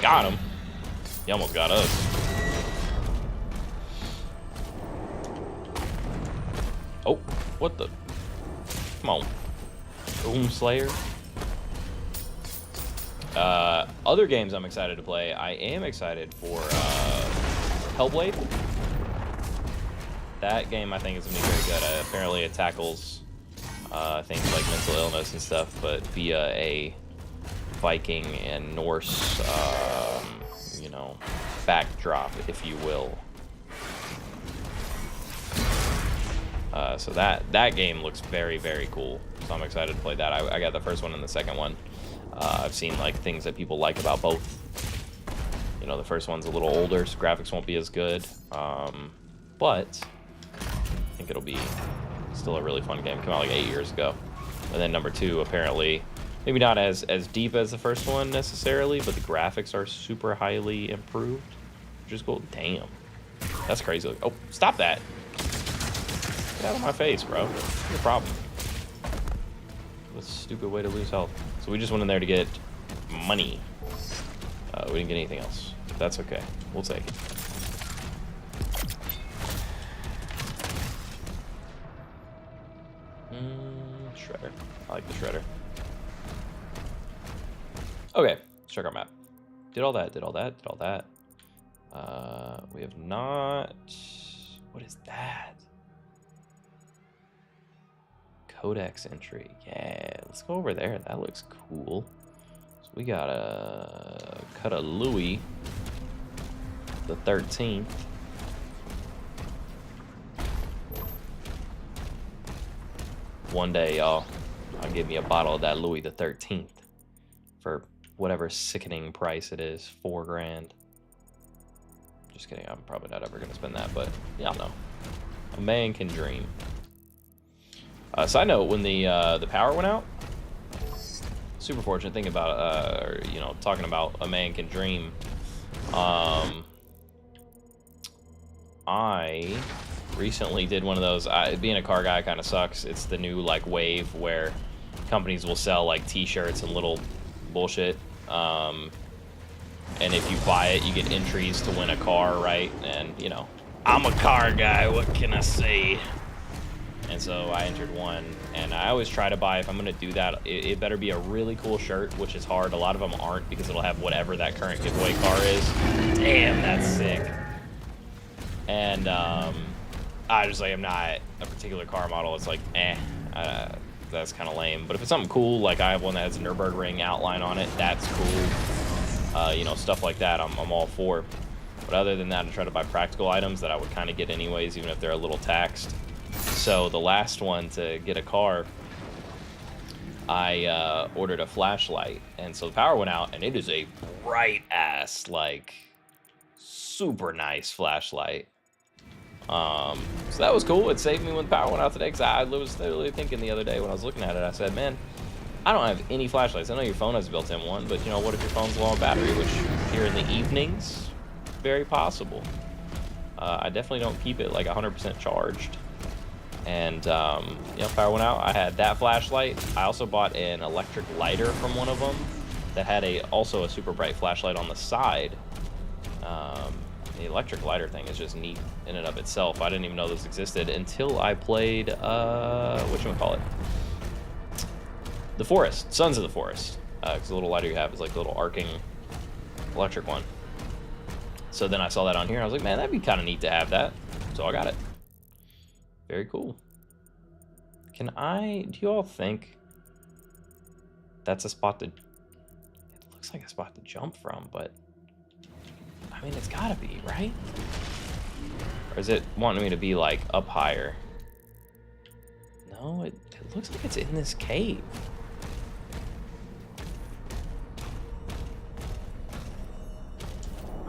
Speaker 1: Got him. He almost got us. Oh, what the? Come on. Boom Slayer. Other games I'm excited to play. I am excited for Hellblade. That game I think is going to be very good. Apparently it tackles things like mental illness and stuff, but via a Viking and Norse, you know, backdrop, if you will. So that game looks very, very cool. So I'm excited to play that. I got the first one and the second one. I've seen like things that people like about both. You know, the first one's a little older, so graphics won't be as good. But I think it'll be still a really fun game. Came out like 8 years ago. And then number 2, apparently, maybe not as deep as the first one necessarily, but the graphics are super highly improved. Which is cool. Damn. That's crazy. Oh, stop that. Get out of my face, bro. What's your problem? What a stupid way to lose health. So we just went in there to get money. We didn't get anything else. That's okay. We'll take it. Shredder. I like the shredder. Okay, let's check our map. Did all that, did all that, did all that. We have not... What is that? Codex entry. Yeah, let's go over there. That looks cool. So we got a cut a Louis the 13th. One day, y'all, I'll give me a bottle of that Louis the 13th for whatever sickening price it is, $4 grand. Just kidding. I'm probably not ever gonna spend that, but y'all know, a man can dream. Side note: when the power went out, super fortunate thing about you know, talking about a man can dream. I recently did one of those. Being a car guy kind of sucks. It's the new like wave where companies will sell like T-shirts and little bullshit. And if you buy it, you get entries to win a car, right? And you know, I'm a car guy. What can I say? And so I entered one, and I always try to buy, if I'm going to do that, it better be a really cool shirt, which is hard. A lot of them aren't, because it'll have whatever that current giveaway car is. Damn, that's sick. And I just like, I'm not a particular car model. It's like, that's kind of lame. But if it's something cool, like I have one that has a Nürburgring outline on it, that's cool. You know, stuff like that, I'm all for. But other than that, I try to buy practical items that I would kind of get anyways, even if they're a little taxed. So the last one to get a car, I ordered a flashlight, and so the power went out, and it is a bright ass, like, super nice flashlight. So that was cool. It saved me when the power went out today, because I was literally thinking the other day when I was looking at it, I said, man, I don't have any flashlights. I know your phone has a built-in one, but you know, what if your phone's low on battery, which here in the evenings, very possible. I definitely don't keep it like 100% charged. And, you know, power went out. I had that flashlight. I also bought an electric lighter from one of them that had also a super bright flashlight on the side. The electric lighter thing is just neat in and of itself. I didn't even know this existed until I played, whatchamacallit? The Forest, Sons of the Forest. Because the little lighter you have is like the little arcing electric one. So then I saw that on here, and I was like, man, that'd be kind of neat to have that. So I got it. Very cool. Do you all think that's a spot it looks like a spot to jump from, but I mean, it's gotta be, right? Or is it wanting me to be like up higher? No, it looks like it's in this cave.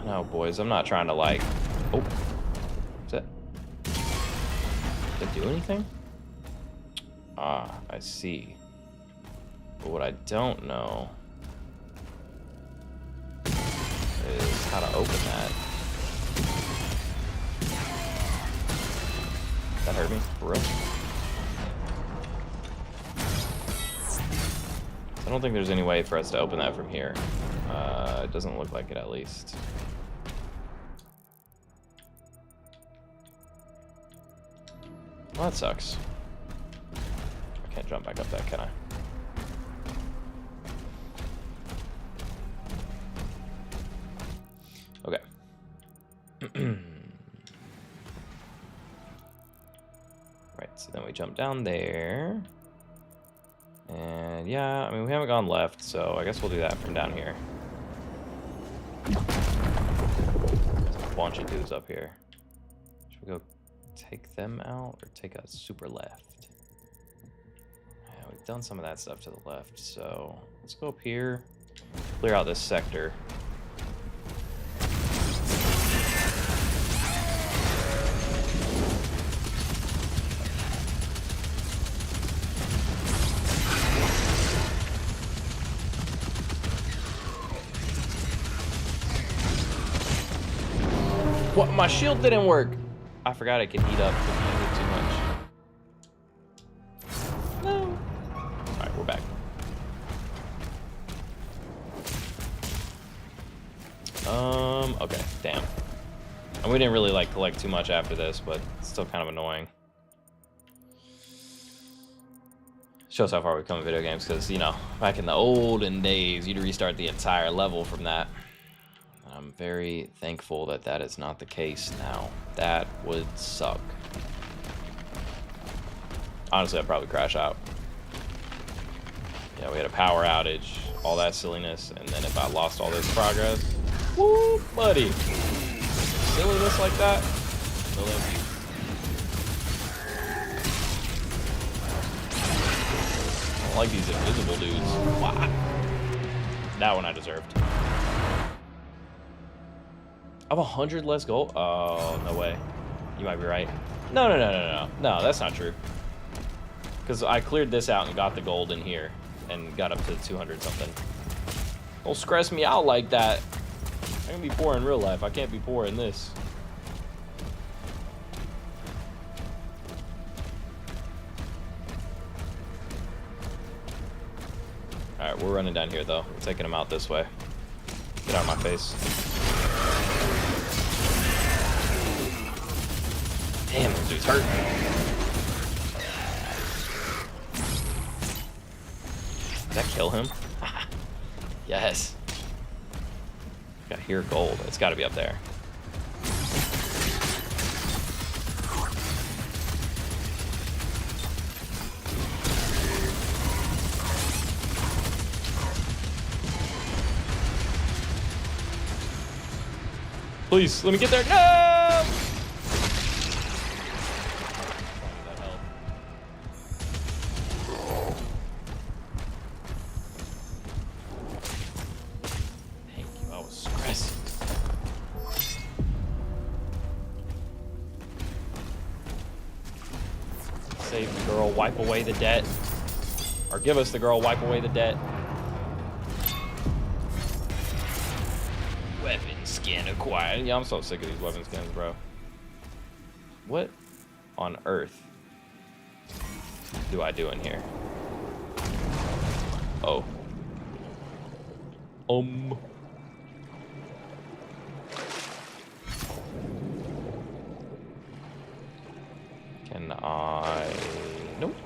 Speaker 1: I know, boys, I'm not trying to like, oh, what's that? Did it do anything? Ah, I see. But what I don't know is how to open that. That hurt me, for real. I don't think there's any way for us to open that from here. It doesn't look like it, at least. Well, that sucks. I can't jump back up that, can I? Right, so then we jump down there. And yeah, I mean, we haven't gone left, so I guess we'll do that from down here. There's a bunch of dudes up here. Should we go take them out or take a super left? Yeah, we've done some of that stuff to the left, so let's go up here, clear out this sector. What? My shield didn't work. I forgot it could heat up if you use it too much. No. Alright, we're back. Okay, damn. And we didn't really like collect too much after this, but it's still kind of annoying. Shows how far we've come in video games, because, you know, back in the olden days, you'd restart the entire level from that. I'm very thankful that that is not the case now. That would suck. Honestly, I'd probably crash out. Yeah, we had a power outage, all that silliness, and then if I lost all this progress, woo, buddy. Silliness like that? No thank you. I don't like these invisible dudes. Wow. That one I deserved. I have 100 less gold? Oh, no way. You might be right. No, that's not true. Because I cleared this out and got the gold in here and got up to 200 something. Don't stress me out like that. I can be poor in real life. I can't be poor in this. Alright, we're running down here though. We're taking them out this way. Get out of my face. Damn, this dude's hurt. Did that kill him? Yes. Got here gold. It's got to be up there. Please, let me get there. No! Save the girl, wipe away the debt. Or give us the girl, wipe away the debt. Weapon skin acquired. Yeah, I'm so sick of these weapon skins, bro. What on earth do I do in here? Oh. Can I... Nope.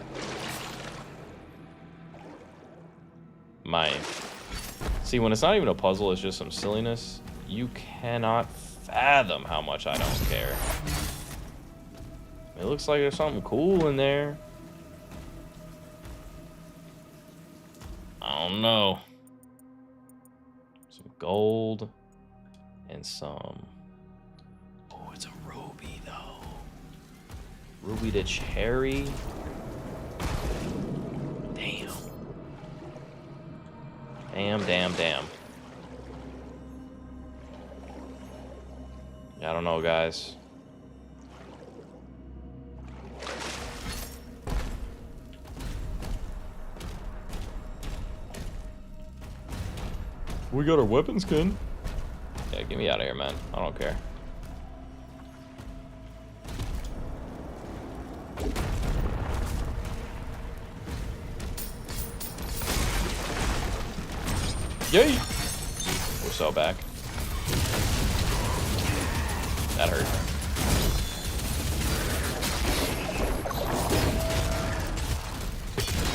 Speaker 1: See, when it's not even a puzzle, it's just some silliness, you cannot fathom how much I don't care. It looks like there's something cool in there. I don't know. Some gold and some... Oh, it's a ruby, though. Ruby to cherry. Damn. Damn. I don't know, guys. We got our weapon skin. Yeah, get me out of here, man. I don't care. Yay! We're so back. That hurt.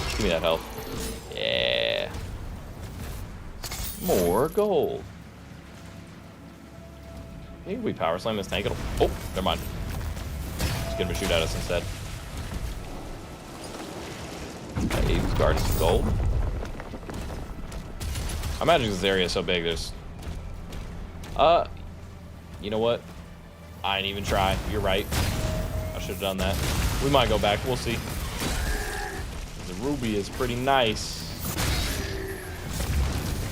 Speaker 1: Give me that health. Yeah. More gold. Maybe we power slam this tank. Oh, never mind. Just get him to shoot at us instead. He's guarding some gold. I imagine this area is so big, there's... You know what? I didn't even try. You're right. I should have done that. We might go back. We'll see. The ruby is pretty nice.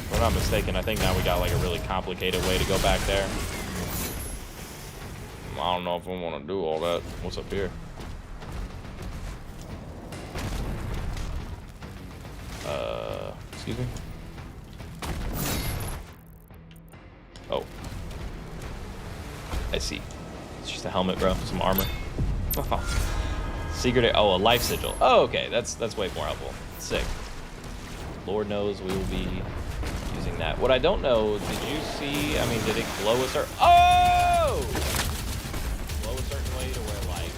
Speaker 1: If I'm not mistaken, I think now we got like a really complicated way to go back there. I don't know if I want to do all that. What's up here? Excuse me? Oh. I see. It's just a helmet, bro. Some armor. Secret. Oh, a life sigil. Oh, okay. That's way more helpful. Sick. Lord knows we will be using that. What I don't know, did you see? I mean, did it glow a certain? Oh! Glow a certain way to where like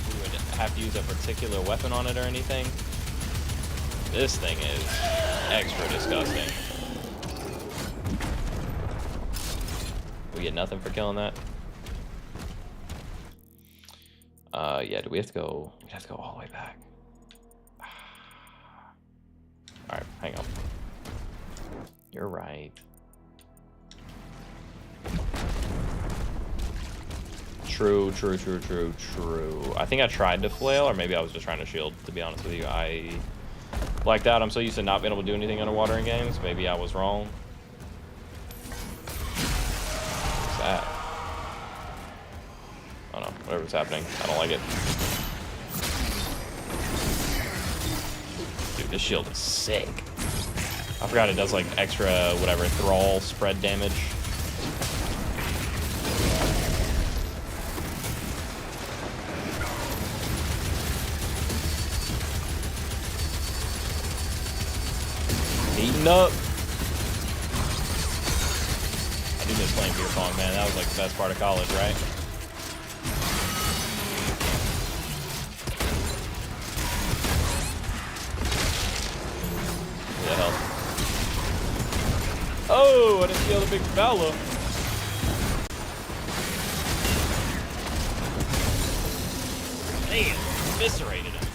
Speaker 1: we would have to use a particular weapon on it or anything. This thing is extra disgusting. We get nothing for killing that. Yeah, do we have to go? We have to go all the way back. Alright, hang on. You're right. True. I think I tried to flail, or maybe I was just trying to shield, to be honest with you. I like that. I'm so used to not being able to do anything underwater in games. Maybe I was wrong. What's that? Oh no, whatever's happening. I don't like it. Dude, this shield is sick. I forgot it does like extra, whatever, thrall spread damage. Heating up. I do miss playing beer pong, man. That was like the best part of college, right? What the hell? Oh, I didn't see all the big fella. Damn, eviscerated him.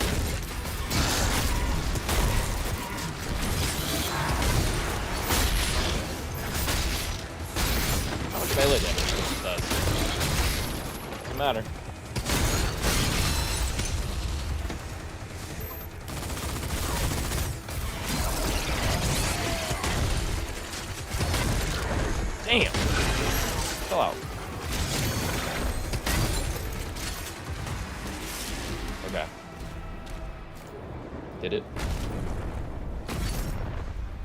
Speaker 1: How much melee damage does? Doesn't matter. Damn! Chill out. Okay. Did it?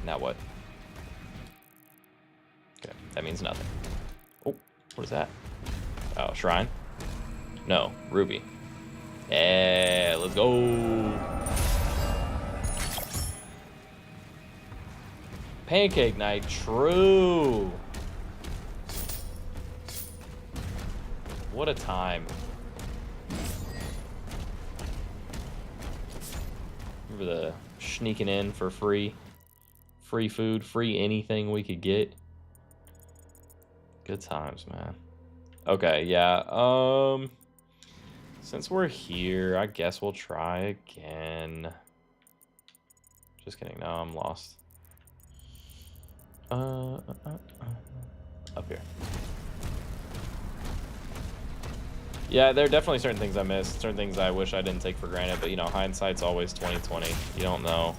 Speaker 1: Now what? Okay, that means nothing. Oh, what is that? Oh, shrine? No, ruby. Yeah, let's go! Pancake night, true! What a time. Remember the sneaking in for free food, free anything we could get. Good times, man. Okay, yeah. Since we're here, I guess we'll try again. Just kidding. No, I'm lost. Up here. Yeah, there are definitely certain things I missed, certain things I wish I didn't take for granted, but you know, hindsight's always 20/20. You don't know.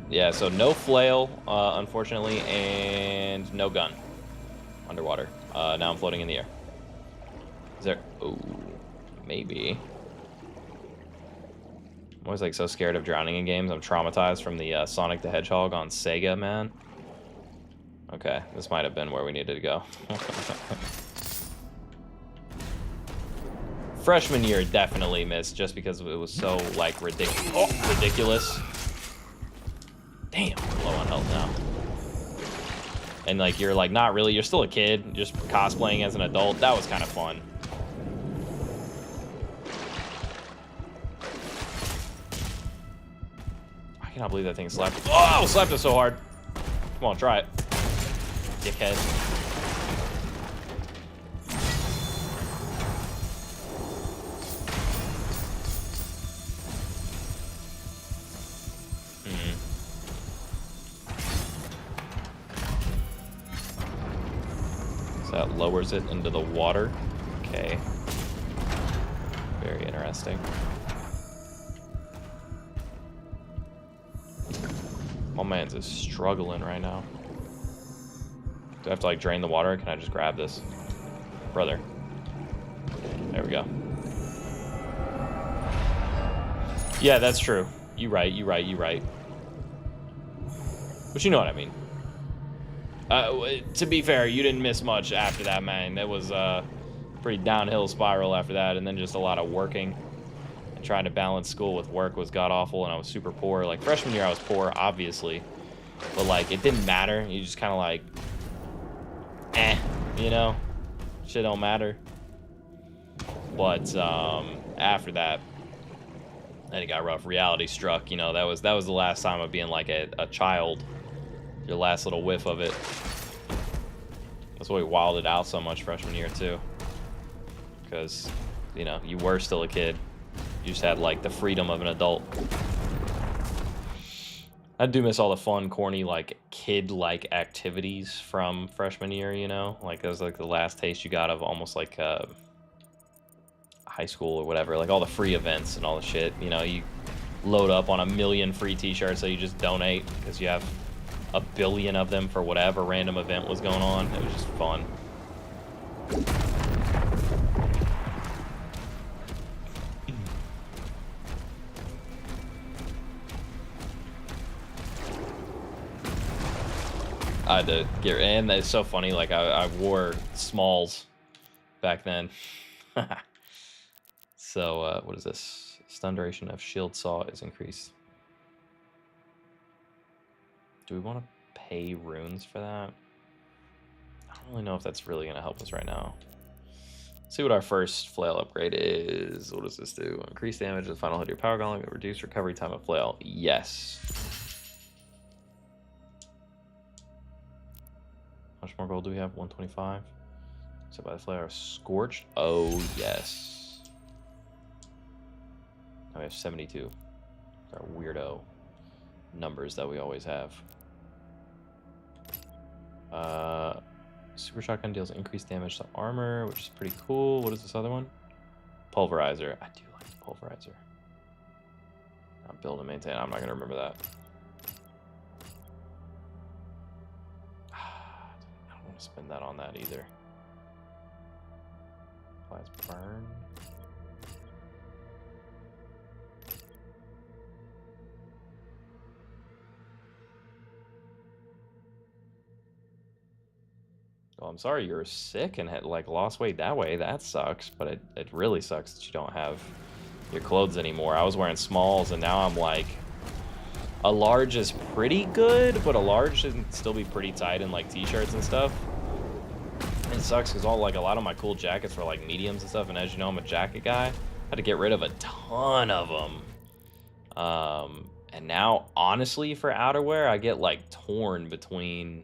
Speaker 1: Yeah, so no flail, unfortunately, and no gun underwater. Now I'm floating in the air. Is there? Oh, maybe. I'm always like so scared of drowning in games. I'm traumatized from the Sonic the Hedgehog on Sega, man. Okay, this might have been where we needed to go. Freshman year definitely missed just because it was so like ridiculous. Damn, we're low on health now. And like you're like not really, you're still a kid, just cosplaying as an adult. That was kind of fun. cannot believe that thing slapped. Oh, slapped us so hard. Come on, try it. Dickhead. So that lowers it into the water. Okay. Very interesting. My man's is struggling right now. Do I have to like drain the water? Or can I just grab this? Brother. There we go. Yeah, that's true. You right. But you know what I mean. To be fair, you didn't miss much after that, man. It was a pretty downhill spiral after that, and then just a lot of working. And trying to balance school with work was god-awful, and I was super poor. Like, freshman year, I was poor, obviously. But, like, it didn't matter. You just kind of, like, you know? Shit don't matter. But, after that, then it got rough. Reality struck, you know? That was the last time of being, like, a child. Your last little whiff of it. That's why we wilded out so much freshman year, too. Because, you know, you were still a kid. You just had, like, the freedom of an adult. I do miss all the fun, corny, like, kid-like activities from freshman year, you know? Like, that was, like, the last taste you got of almost, like, high school or whatever. Like, all the free events and all the shit. You know, you load up on 1 million free t-shirts that you just donate because you have 1 billion of them for whatever random event was going on. It was just fun. I had to get, and it's so funny, like, I wore smalls back then. So, what is this? Stun duration of shield saw is increased. Do we want to pay runes for that? I don't really know if that's really going to help us right now. Let's see what our first flail upgrade is. What does this do? Increase damage of the final hit of your power gauntlet, reduce recovery time of flail. Yes. How much more gold do we have? 125. So by the flare, scorched. Oh yes. Now we have 72. It's our weirdo numbers that we always have. Super shotgun deals increased damage to armor, which is pretty cool. What is this other one? Pulverizer. I do like the pulverizer. Build and maintain. I'm not gonna remember that. I don't want to spend that on that either. Applies burn. Well, I'm sorry you're sick and had like lost weight that way. That sucks, but it really sucks that you don't have your clothes anymore. I was wearing smalls and now I'm like, a large is pretty good, but a large should still be pretty tight in like t-shirts and stuff. It sucks because all like a lot of my cool jackets were like mediums and stuff, and as you know, I'm a jacket guy. I had to get rid of a ton of them. And now honestly for outerwear, I get like torn between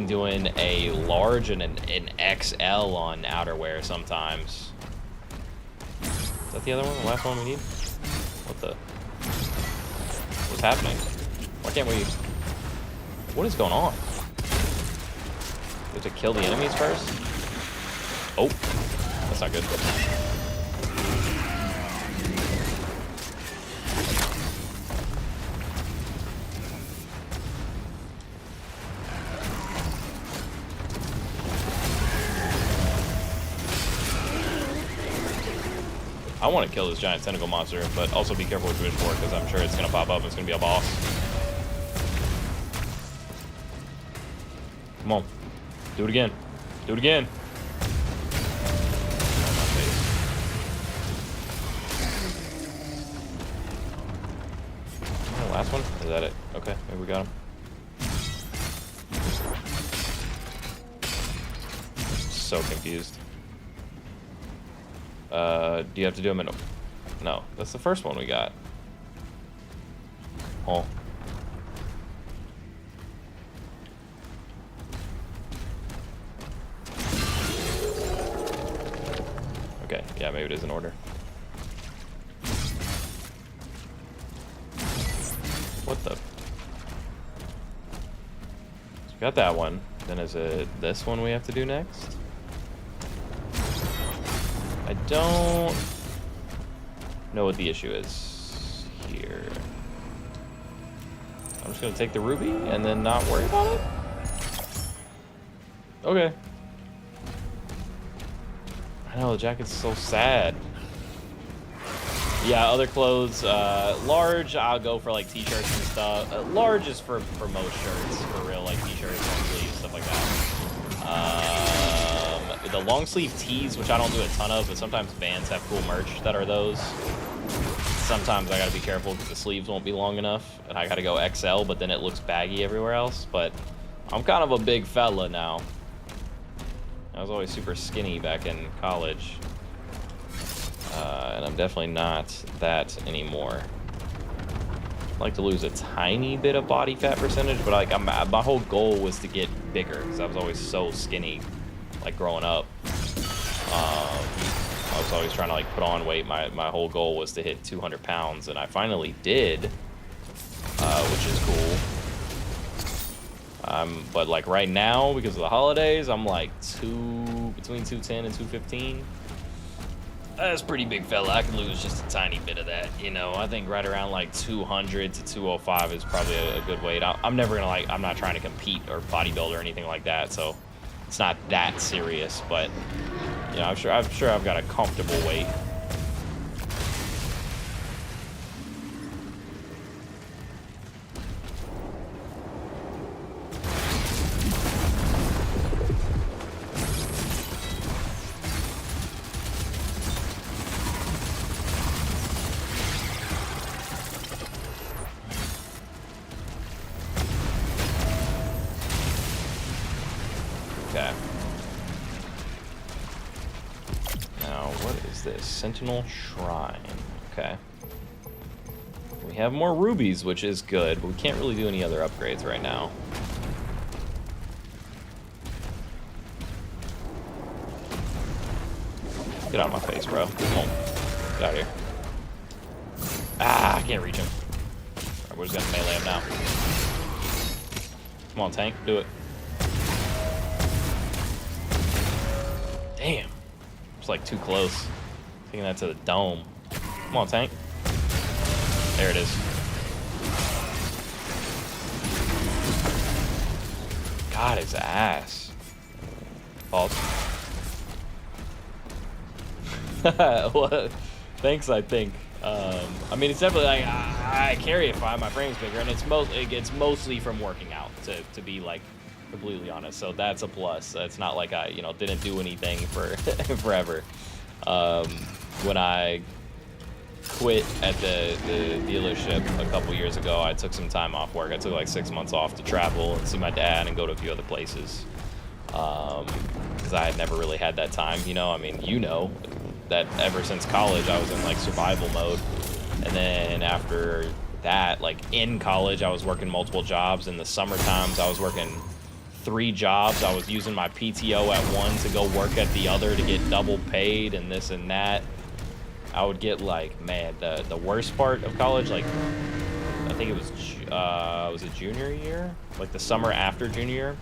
Speaker 1: doing a large and an XL on outerwear sometimes. Is that the other one? The last one we need? What's happening? Why can't we? What is going on? We have to kill the enemies first? Oh, that's not good. I want to kill this giant tentacle monster, but also be careful what you wish for, because I'm sure it's going to pop up and it's going to be a boss. Come on. Do it again. Do it again. Oh, last one? Is that it? Okay, maybe we got him. So confused. Do you have to do them in No, that's the first one we got. Oh. Okay, yeah, maybe it is in order. What the? So we got that one. Then is it this one we have to do next? I don't know what the issue is here. I'm just gonna take the ruby and then not worry about it. Okay. I know, the jacket's so sad. Yeah, other clothes. Large, I'll go for like t-shirts and stuff. Large is for most shirts, for real, like t-shirts, long sleeves, stuff like that. The long sleeve tees, which I don't do a ton of, but sometimes bands have cool merch that are those. Sometimes I gotta be careful because the sleeves won't be long enough, and I gotta go XL, but then it looks baggy everywhere else. But I'm kind of a big fella now. I was always super skinny back in college. And I'm definitely not that anymore. I'd like to lose a tiny bit of body fat percentage, but like my whole goal was to get bigger because I was always so skinny, like growing up. I was always trying to like put on weight. My whole goal was to hit 200 pounds, and I finally did, which is cool. But like right now, because of the holidays, I'm like between 210 and 215. That's a pretty big fella. I can lose just a tiny bit of that, you know. I think right around like 200 to 205 is probably a good weight. I'm never gonna I'm not trying to compete or bodybuild or anything like that, so it's not that serious. But you know, I'm sure I've got a comfortable weight. Okay. Now, what is this? Sentinel Shrine. Okay. We have more rubies, which is good, but we can't really do any other upgrades right now. Get out of my face, bro. Come on. Get out of here. Ah, I can't reach him. Alright, we're just gonna melee him now. Come on, tank. Do it. Damn. It's like too close. Taking that to the dome. Come on, tank. There it is. God, his ass. False. Well, thanks, I think. I mean, it's definitely like I carry it fine. My frame's bigger, and it's mostly from working out. To be like completely honest, so that's a plus. It's not like I didn't do anything for forever. When I quit at the dealership a couple years ago, I took some time off work. I took like 6 months off to travel and see my dad and go to a few other places, because I had never really had that time. I mean, that ever since college I was in like survival mode, and then after that, like in college, I was working multiple jobs. In the summer times, I was working 3 jobs. I was using my PTO at one to go work at the other to get double paid and this and that. I would get like, man, the worst part of college, like I think it was it junior year, like the summer after junior year,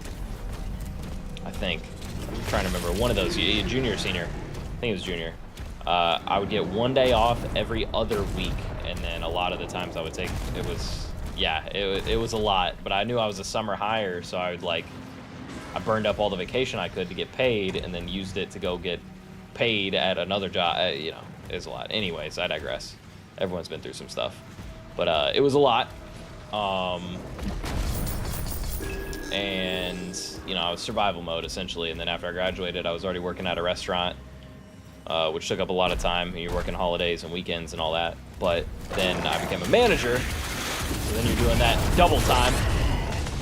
Speaker 1: I think. I'm trying to remember, one of those, junior or senior, I think it was junior. I would get 1 day off every other week, and then a lot of the times I would take, it was a lot, but I knew I was a summer hire, so I burned up all the vacation I could to get paid, and then used it to go get paid at another job. It was a lot. Anyways, I digress. Everyone's been through some stuff, but it was a lot. And I was survival mode essentially, and then after I graduated, I was already working at a restaurant, which took up a lot of time. You're working holidays and weekends and all that. But then I became a manager, so then you're doing that double time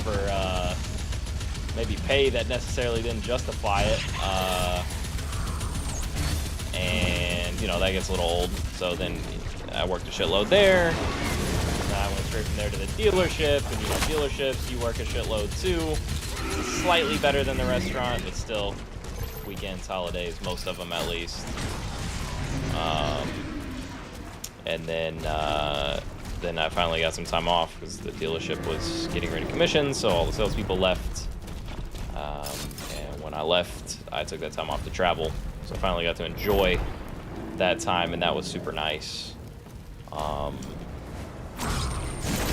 Speaker 1: for maybe pay that necessarily didn't justify it, and that gets a little old. So then I worked a shitload there. And I went straight from there to the dealership, and you know, dealerships, you work a shitload too. Slightly better than the restaurant, but still, weekends, holidays, most of them at least. And then I finally got some time off because the dealership was getting rid of commissions, so all the salespeople left. And when I left, I took that time off to travel, so I finally got to enjoy that time, and that was super nice.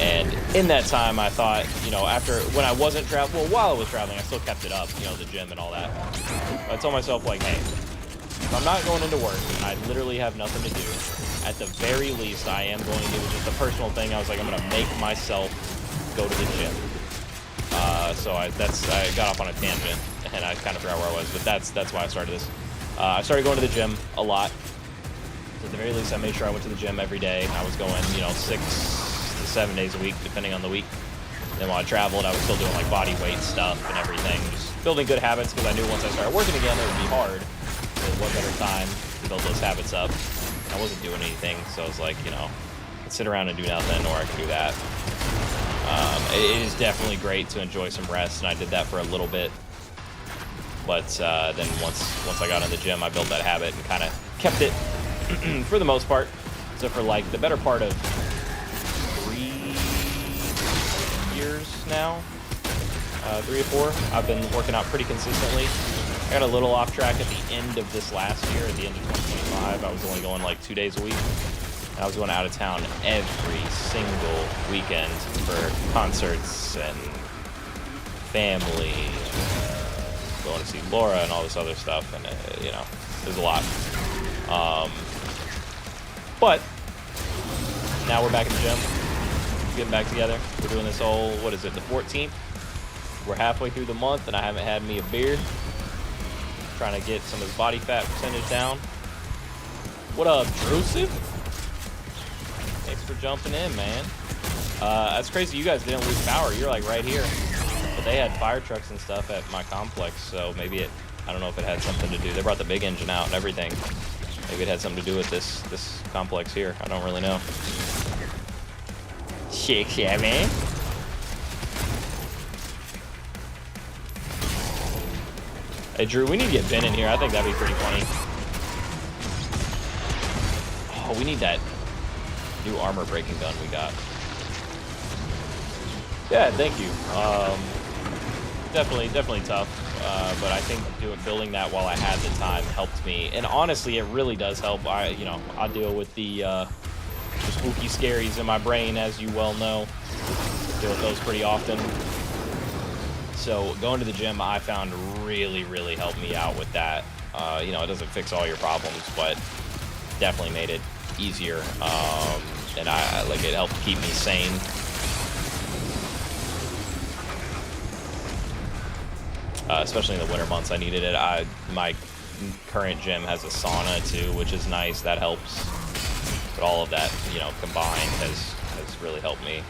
Speaker 1: And in that time, I thought, you know, when I wasn't traveling, well, while I was traveling, I still kept it up, you know, the gym and all that. But I told myself, like, hey, if I'm not going into work and I literally have nothing to do, at the very least, I am going to, it was just a personal thing. I was like, I'm going to make myself go to the gym. So I got off on a tangent, and I kind of forgot where I was, but that's why I started this. I started going to the gym a lot. So at the very least, I made sure I went to the gym every day. I was going, you know, 6 to 7 days a week, depending on the week. And then while I traveled, I was still doing like body weight stuff and everything, just building good habits, because I knew once I started working again, it would be hard. So what better time to build those habits up? I wasn't doing anything, so I was like, you know, I can sit around and do nothing, or I can do that. It is definitely great to enjoy some rest, and I did that for a little bit. But then once I got in the gym, I built that habit and kind of kept it for the most part. So for like the better part of 3 years now, 3 or 4, I've been working out pretty consistently. I got a little off track at the end of this last year, at the end of 2025. I was only going like 2 days a week. And I was going out of town every single weekend for concerts and family, going to see Laura and all this other stuff. And, you know, there's a lot. But now we're back in the gym, getting back together. We're doing this whole, what is it, the 14th? We're halfway through the month, and I haven't had me a beer. Trying to get some of his body fat percentage down. What up, Drusive? Thanks for jumping in, man. That's crazy. You guys didn't lose power. You're like right here. But they had fire trucks and stuff at my complex, so maybe I don't know if it had something to do. They brought the big engine out and everything. Maybe it had something to do with this complex here. I don't really know. 6, 7. Hey, Drew, we need to get Ben in here. I think that'd be pretty funny. Oh, we need that new armor breaking gun we got. Yeah, thank you. Definitely tough. But I think building that while I had the time helped me. And honestly, it really does help. I deal with the spooky scaries in my brain, as you well know. Deal with those pretty often. So going to the gym, I found really helped me out with that. You know, it doesn't fix all your problems, but definitely made it easier. And I like it helped keep me sane. Especially in the winter months, I needed it. My current gym has a sauna too, which is nice. That helps. But all of that, you know, combined has really helped me.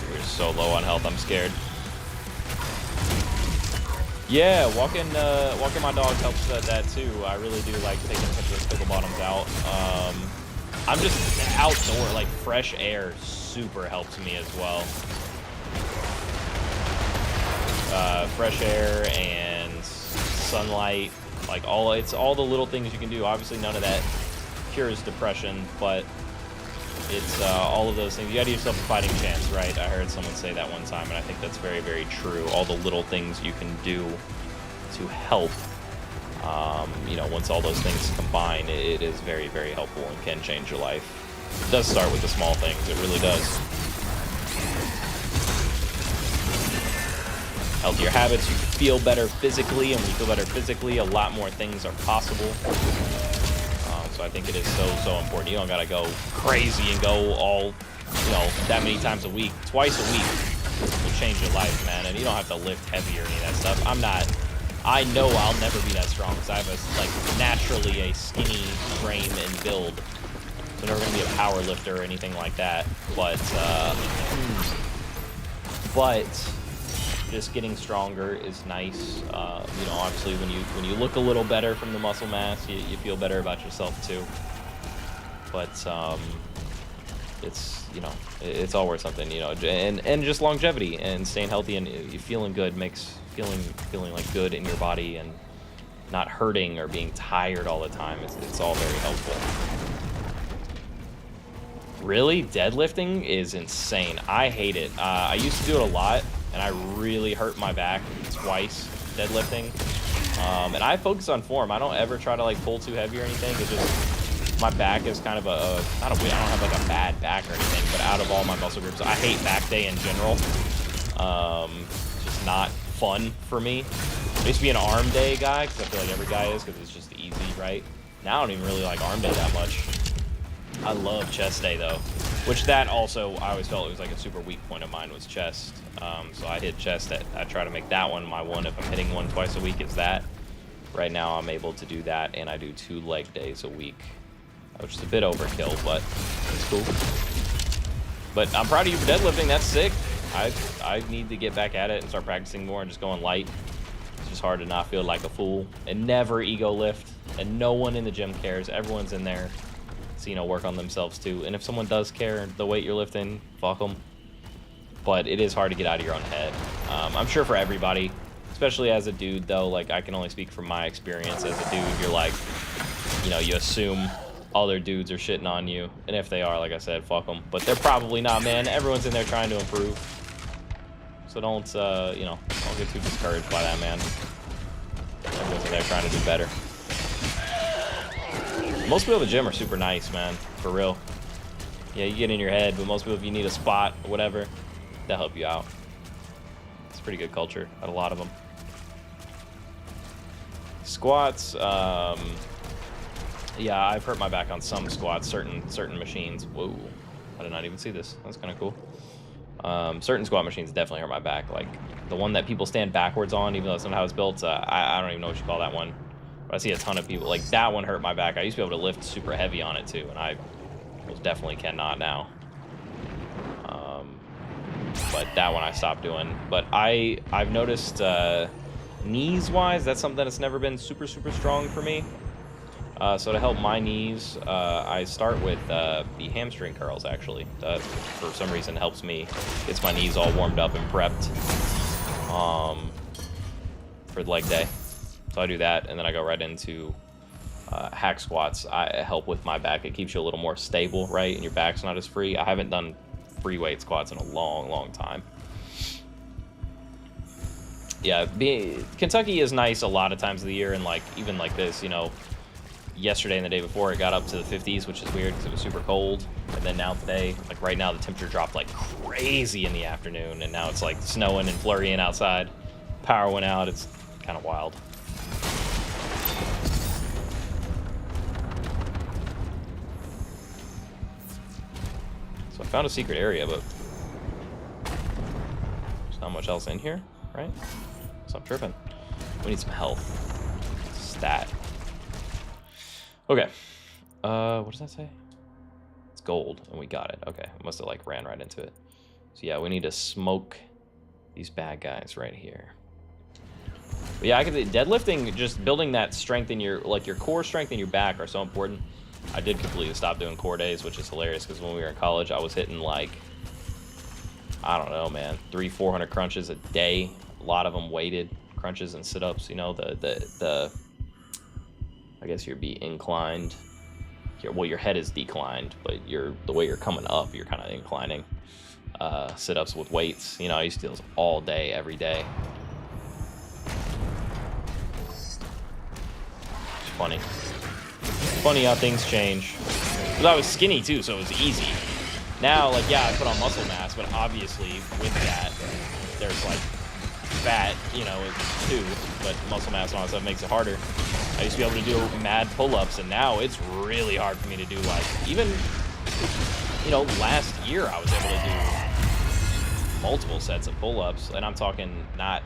Speaker 1: We're so low on health, I'm scared. Yeah, walking my dog helps that too. I really do like taking some of those pickle bottoms out. I'm just outdoor, like fresh air super helps me as well. Fresh air and sunlight, like it's all the little things you can do. Obviously none of that cures depression, but it's all of those things. You gotta give yourself a fighting chance, right? I heard someone say that one time, and I think that's very true. All the little things you can do to help, you know, once all those things combine, it is very helpful and can change your life. It does start with the small things, it really does. Healthier habits, you feel better physically, and when you feel better physically, a lot more things are possible. So I think it is so important. You don't gotta go crazy and go all, you know, that many times a week. Twice a week will change your life, man. And you don't have to lift heavy or any of that stuff. I'm not I know I'll never be that strong because I have naturally a skinny frame and build. So I'm never gonna be a power lifter or anything like that. But just getting stronger is nice. You know, obviously when you look a little better from the muscle mass, you feel better about yourself too. But it's, you know, it's all worth something, you know, and just longevity and staying healthy and you feeling good makes feeling like good in your body and not hurting or being tired all the time. It's all very helpful. Really, deadlifting is insane. I hate it. I used to do it a lot, and I really hurt my back twice deadlifting. And I focus on form. I don't ever try to like pull too heavy or anything. It's just my back is kind of not a way. I don't have like a bad back or anything, but out of all my muscle groups, I hate back day in general. It's just not fun for me. I used to be an arm day guy because I feel like every guy is because it's just easy, right? Now I don't even really like arm day that much. I love chest day though, which that also I always felt it was like a super weak point of mine was chest. So I hit chest. I try to make that one my one. If I'm hitting one twice a week, is that. Right now I'm able to do that, and I do 2 leg days a week, which is a bit overkill, but it's cool. But I'm proud of you for deadlifting. That's sick. I need to get back at it and start practicing more and just going light. It's just hard to not feel like a fool and never ego lift. And no one in the gym cares. Everyone's in there to, you know, work on themselves too. And if someone does care the weight you're lifting, fuck them. But it is hard to get out of your own head. I'm sure for everybody, especially as a dude though, like I can only speak from my experience as a dude. You're like, you know, you assume other dudes are shitting on you, and if they are, like I said, fuck them. But they're probably not, man. Everyone's in there trying to improve. So don't, you know, don't get too discouraged by that, man. Everyone's in there trying to do better. Most people at the gym are super nice, man. For real. Yeah, you get in your head, but most people, if you need a spot or whatever, they'll help you out. It's a pretty good culture at a lot of them. Squats, yeah, I've hurt my back on some squats, certain machines. Whoa, I did not even see this. That's kind of cool. Certain squat machines definitely hurt my back. Like the one that people stand backwards on, even though that's not how it's built. I don't even know what you call that one. But I see a ton of people. Like that one hurt my back. I used to be able to lift super heavy on it too, and I most definitely cannot now. But that one I stopped doing. But I've noticed knees-wise, that's something that's never been super strong for me. So to help my knees, I start with the hamstring curls, actually. That, for some reason, helps me. Gets my knees all warmed up and prepped for leg day. So I do that, and then I go right into hack squats. I help with my back. It keeps you a little more stable, right? And your back's not as free. I haven't done free weight squats in a long time. Yeah, Kentucky is nice a lot of times of the year, and like even like this, you know, yesterday and the day before it got up to the 50s, which is weird because it was super cold. And then now today, like right now, the temperature dropped like crazy in the afternoon, and now it's like snowing and flurrying outside. Power went out. It's kind of wild. So I found a secret area, but there's not much else in here, right? So I'm tripping. We need some health. Stat. Okay. What does that say? It's gold, and we got it. Okay, I must have like ran right into it. So yeah, we need to smoke these bad guys right here. But yeah, I could deadlifting, just building that strength in your like your core strength and your back are so important. I did completely stop doing core days, which is hilarious because when we were in college, I was hitting like, I don't know, man, 300-400 crunches a day. A lot of them weighted crunches and sit-ups. You know, the I guess you'd be inclined. Well, your head is declined, but the way you're coming up, you're kind of inclining. Sit-ups with weights. You know, I used to do those all day, every day. It's funny. Funny how things change. Because I was skinny too, so it was easy. Now, like, yeah, I put on muscle mass, but obviously with that, there's like fat, you know, too. But muscle mass and all that stuff makes it harder. I used to be able to do mad pull-ups, and now it's really hard for me to do, like, even, you know, last year I was able to do multiple sets of pull-ups, and I'm talking not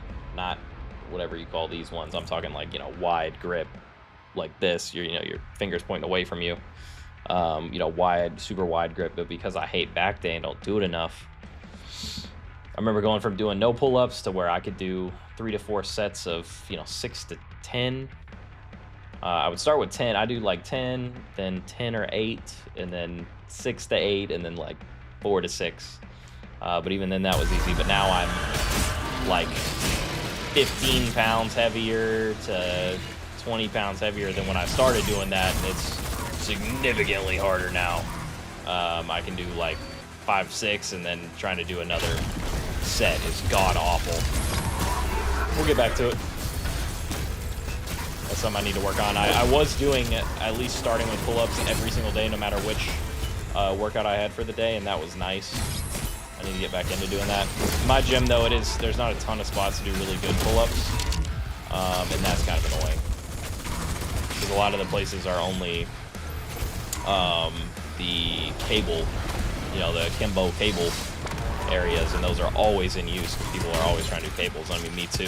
Speaker 1: whatever you call these ones. I'm talking like, you know, wide grip like this. Your fingers pointing away from you. You know, wide, super wide grip. But because I hate back day and don't do it enough, I remember going from doing no pull-ups to where I could do 3 to 4 sets of, you know, 6 to 10. I would start with 10. I do like 10, then 10 or 8, and then 6 to 8, and then like 4 to 6. But even then that was easy. But now I'm like 15 pounds heavier to 20 pounds heavier than when I started doing that, and it's significantly harder now. I can do like 5, 6, and then trying to do another set is god awful. We'll get back to it. That's something I need to work on. I was doing at least starting with pull-ups every single day, no matter which workout I had for the day, and that was nice. I need to get back into doing that. My gym, though, there's not a ton of spots to do really good pull-ups, and that's kind of annoying. Because a lot of the places are only the cable, you know, the Kimbo cable areas, and those are always in use because people are always trying to do cables. I mean, me too.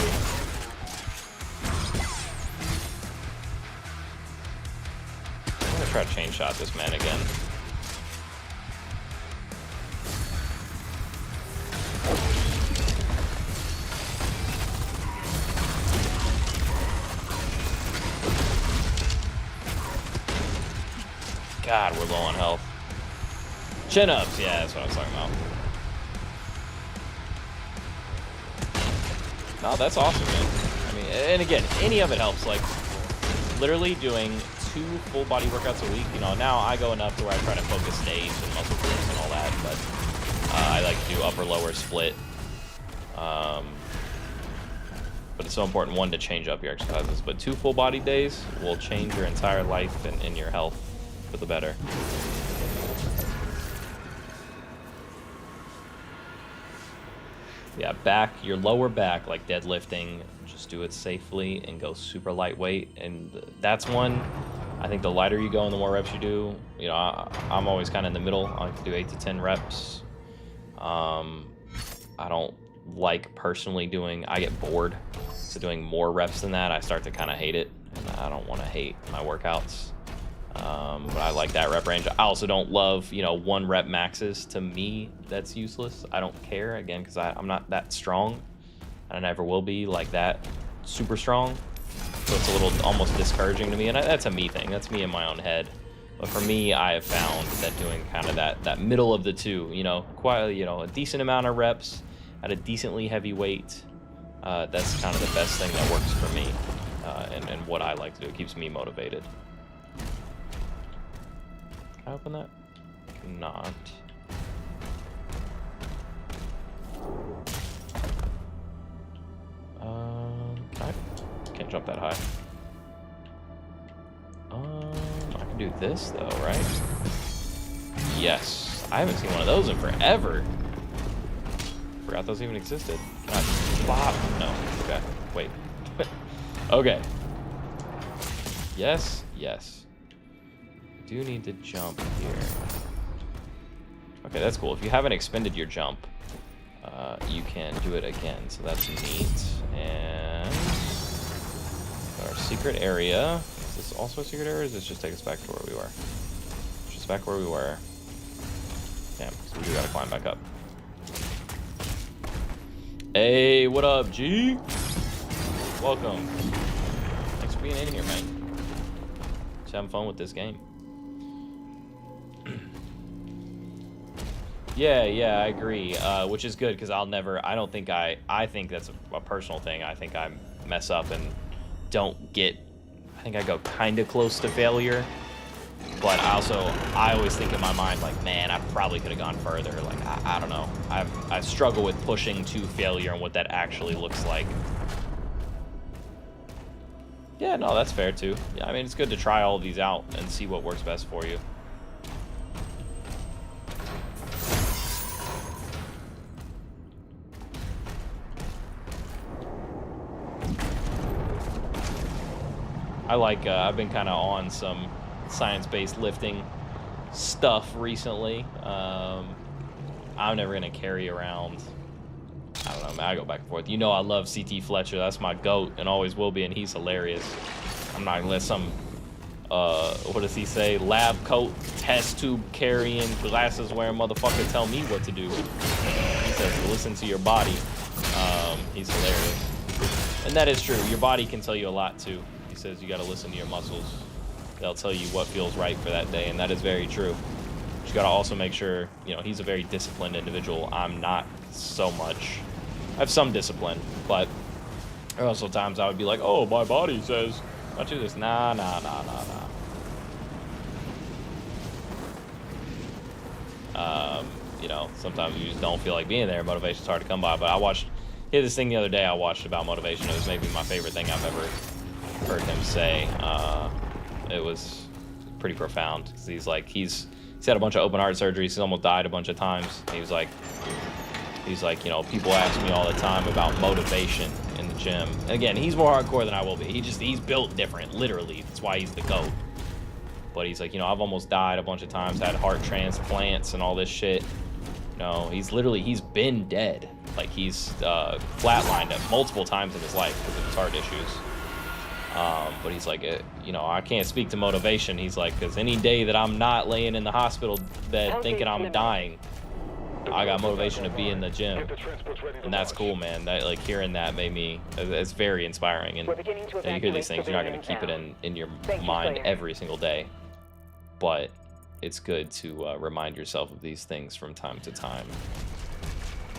Speaker 1: I'm gonna try to chain shot this man again. God, we're low on health. Chin-ups, yeah, that's what I was talking about. No, that's awesome, man. I mean, and again, any of it helps. Like, literally doing 2 full body workouts a week. You know, now I go enough to where I try to focus stage and muscle groups and all that, but I like to do upper-lower split. But it's so important, one, to change up your exercises, but 2 full body days will change your entire life and your health for the better. Yeah, back, your lower back, like deadlifting, just do it safely and go super lightweight. And that's one, I think the lighter you go and the more reps you do, you know, I'm always kind of in the middle. I like to do 8 to 10 reps. I don't like personally I get bored. So doing more reps than that, I start to kind of hate it. And I don't want to hate my workouts. But I like that rep range. I also don't love, you know, 1 rep maxes. To me, that's useless. I don't care, again, because I'm not that strong. And I never will be like that super strong. So it's a little almost discouraging to me. And that's a me thing. That's me in my own head. But for me, I have found that doing kind of that middle of the two, you know, quite, you know, a decent amount of reps at a decently heavy weight, that's kind of the best thing that works for me, and what I like to do. It keeps me motivated. Can I open that? Not. Can't jump that high. I can do this though, right? Yes. I haven't seen one of those in forever. Forgot those even existed. Can I flop? No. Okay. Wait. Okay. Yes. Yes. Do need to jump here. Okay, that's cool. If you haven't expended your jump, you can do it again. So that's neat. And our secret area. Is this also a secret area? Or does this just take us back to where we were? Just back where we were. Damn, so we do gotta climb back up. Hey, what up, G? Welcome. Thanks for being in here, man. Just having fun with this game. Yeah, I agree. Which is good, because I think that's a personal thing. I think I mess up and don't get, I think I go kind of close to failure. But I always think in my mind, like, man, I probably could have gone further. Like, I don't know. I struggle with pushing to failure and what that actually looks like. Yeah, no, that's fair too. Yeah, I mean, it's good to try all of these out and see what works best for you. I've been kind of on some science-based lifting stuff recently. I'm never gonna carry around I don't know, man. I go back and forth. You know, I love CT Fletcher. That's my GOAT and always will be, and he's hilarious. I'm not gonna let some, what does he say? Lab coat, test tube carrying, glasses wearing motherfucker tell me what to do. He says, listen to your body. He's hilarious. And that is true. Your body can tell you a lot too. He says you gotta listen to your muscles. They'll tell you what feels right for that day, and that is very true. But you gotta also make sure, you know, he's a very disciplined individual. I'm not so much. I have some discipline, but there are also times I would be like, oh, my body says not do this. Nah. You know, sometimes you just don't feel like being there. Motivation's hard to come by. But I watched, he had this thing the other day I watched about motivation. It was maybe my favorite thing I've ever heard him say. It was pretty profound. He's like, he's had a bunch of open heart surgeries. He's almost died a bunch of times. And he's like, you know, people ask me all the time about motivation in the gym. And again, he's more hardcore than I will be. He's built different, literally. That's why he's the GOAT. But he's like, you know, I've almost died a bunch of times, had heart transplants and all this shit. You know, he's been dead. Like, he's flatlined up multiple times in his life because of his heart issues. But he's like, you know, I can't speak to motivation. He's like, because any day that I'm not laying in the hospital bed thinking I'm dying, I got motivation to be in the gym. And that's cool, man. That, like, hearing that made me, it's very inspiring. And you hear these things, you're not going to keep it in your mind every single day. But it's good to remind yourself of these things from time to time,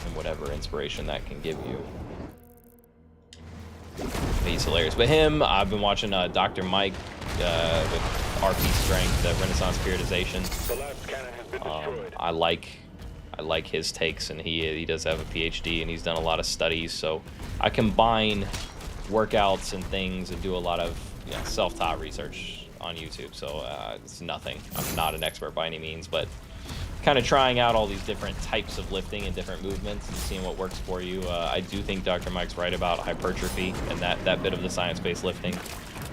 Speaker 1: and whatever inspiration that can give you. He's hilarious. But him, I've been watching Dr. Mike with RP Strength, Renaissance Periodization. I like his takes, and he does have a PhD, and he's done a lot of studies. So I combine workouts and things and do a lot of self-taught research on YouTube. So it's nothing. I'm not an expert by any means, but kind of trying out all these different types of lifting and different movements and seeing what works for you. I do think Dr. Mike's right about hypertrophy, and that bit of the science-based lifting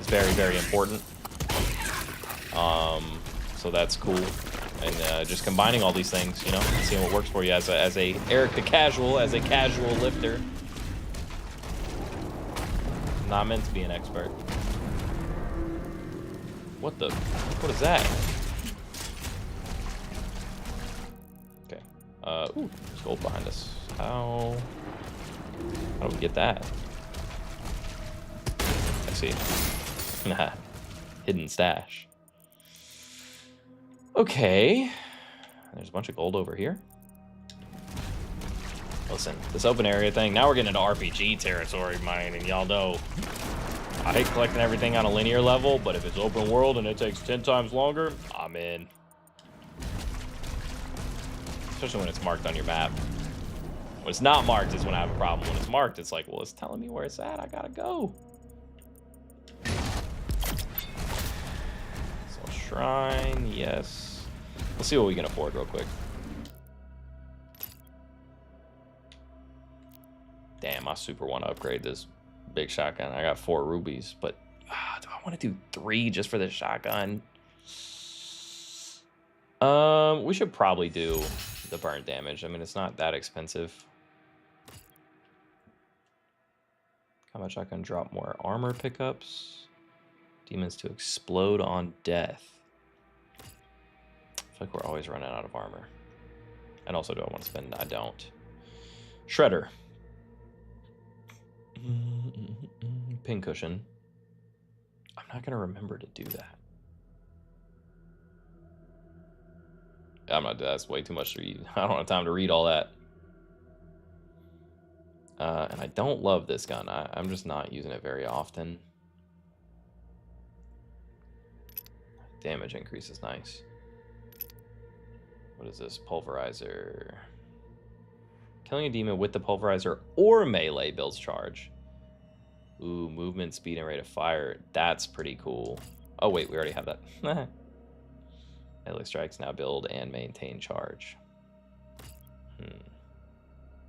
Speaker 1: is very, very important. So that's cool. And just combining all these things, you know, and seeing what works for you as a Eric the Casual, as a casual lifter. Not meant to be an expert. What is that? Okay. Ooh, there's gold behind us. How do we get that? I see. Nah. Hidden stash. Okay. There's a bunch of gold over here. Listen, this open area thing, now we're getting into RPG territory, man, and y'all know I hate collecting everything on a linear level, but if it's open world and it takes 10 times longer, I'm in. Especially when it's marked on your map. When it's not marked is when I have a problem. When it's marked, it's like, well, it's telling me where it's at. I gotta go. So shrine, yes. Let's see what we can afford real quick. Damn, I super want to upgrade this big shotgun. I got 4 rubies, but do I want to do 3 just for the shotgun? We should probably do the burn damage. I mean, it's not that expensive. Combat shotgun drop more armor pickups. Demons to explode on death. I feel like we're always running out of armor. And also, do I want to spend? I don't. Shredder. Pincushion. I'm not gonna remember to do that. I'm not. That's way too much to read. I don't have time to read all that. And I don't love this gun. I'm just not using it very often. Damage increase is nice. What is this? Pulverizer. Killing a demon with the pulverizer or melee builds charge. Ooh, movement, speed, and rate of fire. That's pretty cool. Oh, wait, we already have that. Melee strikes now build and maintain charge.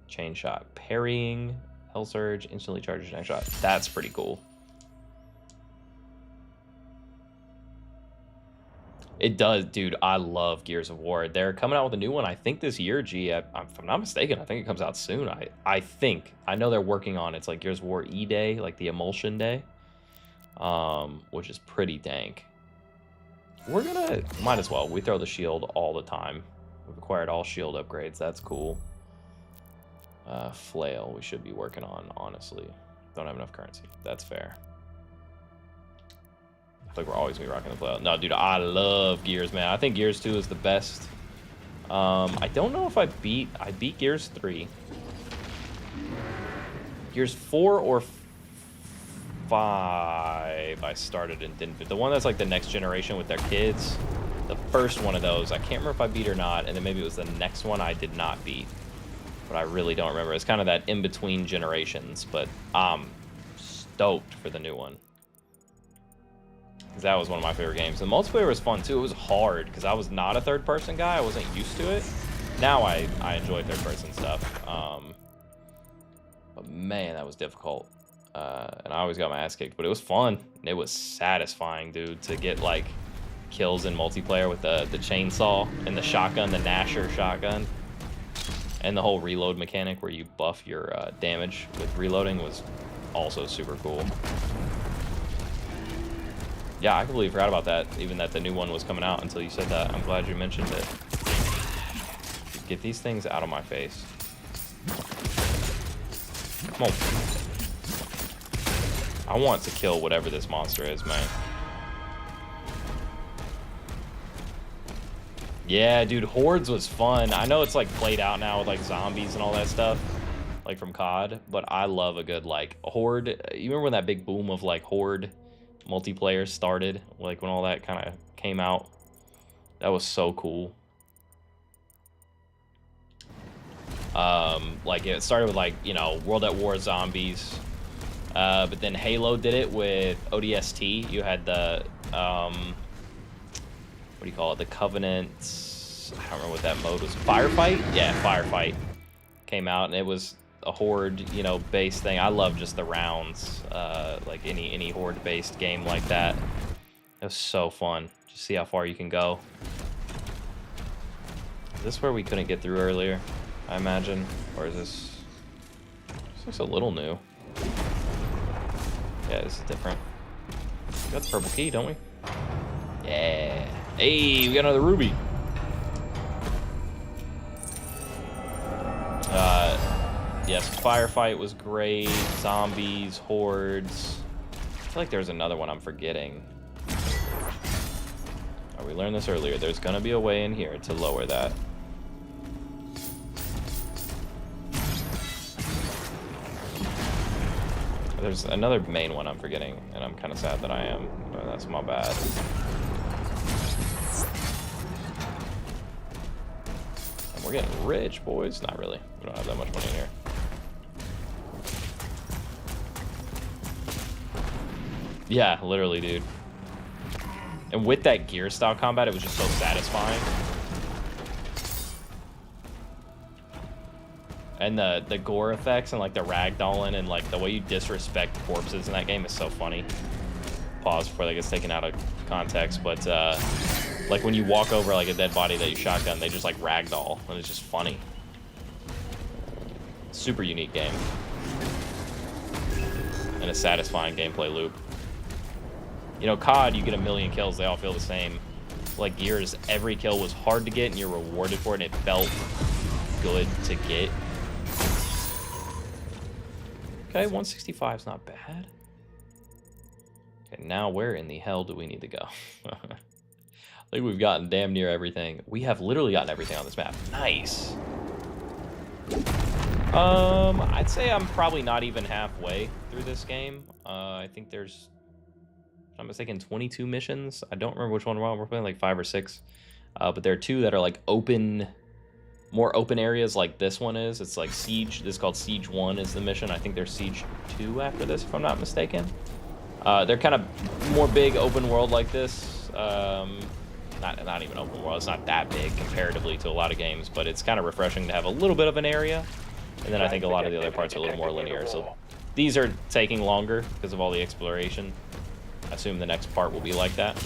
Speaker 1: Chain shot. Parrying. Hell surge. Instantly charges next shot. That's pretty cool. It does, dude. I love Gears of War. They're coming out with a new one, I think, this year, G. If I'm not mistaken, I think it comes out soon. I think. I know they're working on it. It's like Gears of War E-Day, like the Emulsion Day, which is pretty dank. We're gonna... Might as well. We throw the shield all the time. We've acquired all shield upgrades. That's cool. Flail we should be working on, honestly. Don't have enough currency. That's fair. Like we're always gonna be rocking the flail. No, dude, I love Gears, man. I think Gears 2 is the best. I don't know if I beat Gears 3. Gears 4 or 5 I started and didn't. But the one that's like the next generation with their kids, the first one of those, I can't remember if I beat or not, and then maybe it was the next one I did not beat. But I really don't remember. It's kind of that in-between generations, but I'm stoked for the new one. That was one of my favorite games. The multiplayer was fun too. It was hard because I was not a third-person guy. I wasn't used to it. Now I enjoy third-person stuff. But man, that was difficult. And I always got my ass kicked, but it was fun. It was satisfying, dude, to get like kills in multiplayer with the chainsaw and the shotgun, the Nasher shotgun, and the whole reload mechanic where you buff your damage with reloading was also super cool. Yeah, I completely forgot about that, even that the new one was coming out until you said that. I'm glad you mentioned it. Get these things out of my face. Come on. I want to kill whatever this monster is, man. Yeah, dude, Hordes was fun. I know it's like played out now with like zombies and all that stuff, like from COD, but I love a good like Horde. You remember when that big boom of like Horde multiplayer started, like when all that kind of came out? That was so cool. Like it started with like, you know, World at War zombies, but then Halo did it with ODST. You had the what do you call it, the Covenant, I don't remember what that mode was. Firefight? Yeah, Firefight came out, and it was a Horde, you know, based thing. I love just the rounds, like any Horde based game like that. It was so fun. Just see how far you can go. Is this where we couldn't get through earlier, I imagine? Or is this looks a little new. Yeah, this is different. We got the purple key, don't we? Yeah. Hey, we got another ruby. Yes, Firefight was great. Zombies, Hordes. I feel like there's another one I'm forgetting. Oh, we learned this earlier. There's gonna be a way in here to lower that. There's another main one I'm forgetting, and I'm kind of sad that I am. But that's my bad. And we're getting rich, boys. Not really. We don't have that much money in here. Yeah, literally, dude. And with that gear style combat, it was just so satisfying. And the gore effects and like the ragdolling and like the way you disrespect corpses in that game is so funny. Pause before that gets taken out of context, but like when you walk over like a dead body that you shotgun, they just like ragdoll, and it's just funny. Super unique game. And a satisfying gameplay loop. You know, COD, you get a million kills, they all feel the same. Like Gears, every kill was hard to get and you're rewarded for it, and it felt good to get. Okay, 165 is not bad. Okay, now where in the hell do we need to go? I think we've gotten damn near everything. We have literally gotten everything on this map. Nice. I'd say I'm probably not even halfway through this game. I think there's, if I'm mistaken, 22 missions. I don't remember which one we're playing, like 5 or 6. But there are 2 that are like open, more open areas like this one is. It's like Siege. This is called Siege 1 is the mission. I think there's Siege 2 after this, if I'm not mistaken. They're kind of more big open world like this. Not even open world. It's not that big comparatively to a lot of games, but it's kind of refreshing to have a little bit of an area. And then I think a lot of the other parts are a little more linear. So these are taking longer because of all the exploration. I assume the next part will be like that.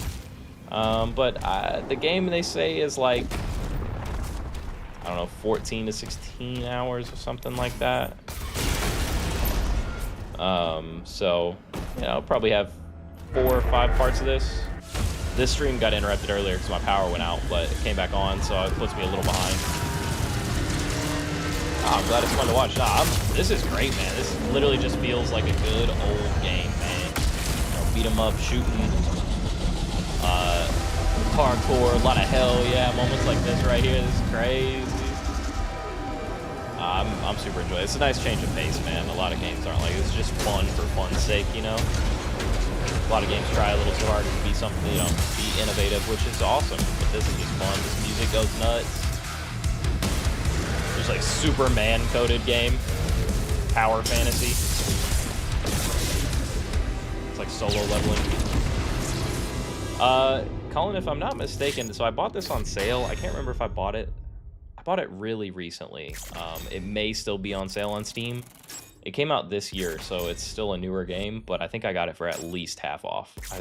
Speaker 1: But the game, they say, is like, I don't know, 14 to 16 hours or something like that. So, you know, I'll probably have 4 or 5 parts of this. This stream got interrupted earlier because my power went out, but it came back on, so it puts me a little behind. Oh, I'm glad it's fun to watch. Nah, this is great, man. This literally just feels like a good old game, man. You know, beat 'em up, shooting, hardcore, a lot of hell, yeah, moments like this right here. This is crazy. I'm super enjoying it. It's a nice change of pace, man. A lot of games aren't like this. It's just fun for fun's sake, you know. A lot of games try a little too hard to be something, you know, be innovative, which is awesome. But this is just fun. This music goes nuts. There's like Superman coded game, power fantasy. It's like solo leveling. Colin, if I'm not mistaken, so I bought this on sale. I can't remember if I bought it. I bought it really recently. It may still be on sale on Steam. It came out this year, so it's still a newer game, but I think I got it for at least half off. I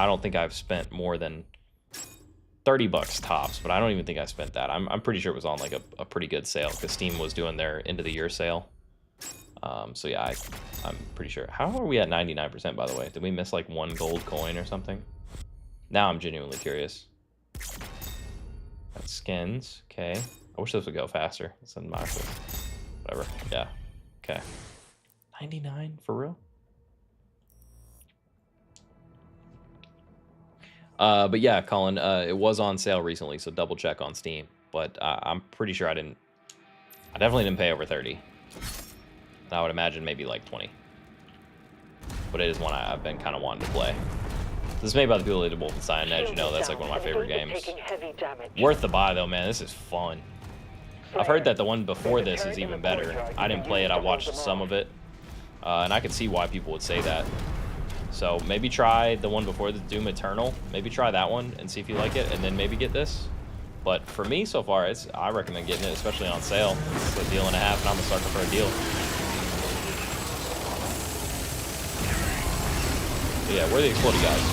Speaker 1: don't think I've spent more than 30 bucks tops, but I don't even think I spent that. I'm pretty sure it was on like a pretty good sale because Steam was doing their end of the year sale. So yeah, I'm pretty sure. How are we at 99%, by the way? Did we miss like 1 gold coin or something? Now I'm genuinely curious. That's skins, okay. I wish this would go faster. It's in my whatever. Yeah. Okay. 99 for real? But yeah, Colin, it was on sale recently, so double check on Steam. But I'm pretty sure I definitely didn't pay over 30. I would imagine maybe like 20. But it is one I've been kind of wanting to play. This is made by the people that did Wolfenstein Edge. You know, that's like one of my favorite games. Worth the buy though, man. This is fun. I've heard that the one before this is even better. I didn't play it. I watched some of it. And I could see why people would say that. So maybe try the one before, the Doom Eternal. Maybe try that one and see if you like it, and then maybe get this. But for me, so far, I recommend getting it, especially on sale. It's a deal and a half, and I'm a sucker for a deal. But yeah, we're the exploding guys.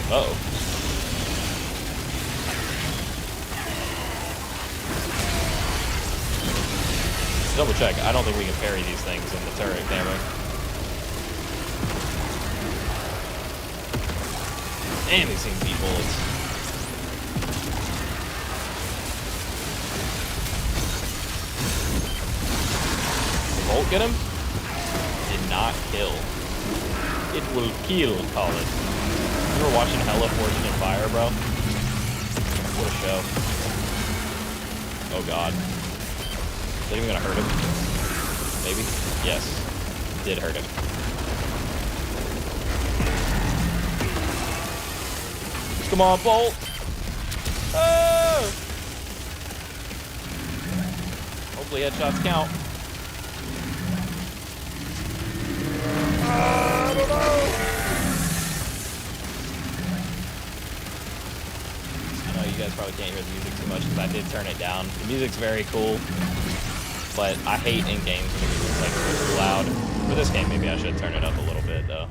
Speaker 1: Uh-oh. Double check. I don't think we can parry these things in the turret, can we? Damn, these things beat bullets. Bolt get him? Did not kill. It will kill, Colin. You were watching Hella Forged in Fire, bro? What a show. Oh god. Is that even gonna hurt him? Maybe? Yes. Did hurt him. Come on, Bolt! Oh! Hopefully headshots count. I don't know! I know you guys probably can't hear the music too much because I did turn it down. The music's very cool. But I hate in games when the music's like super loud. For this game, maybe I should turn it up a little bit, though.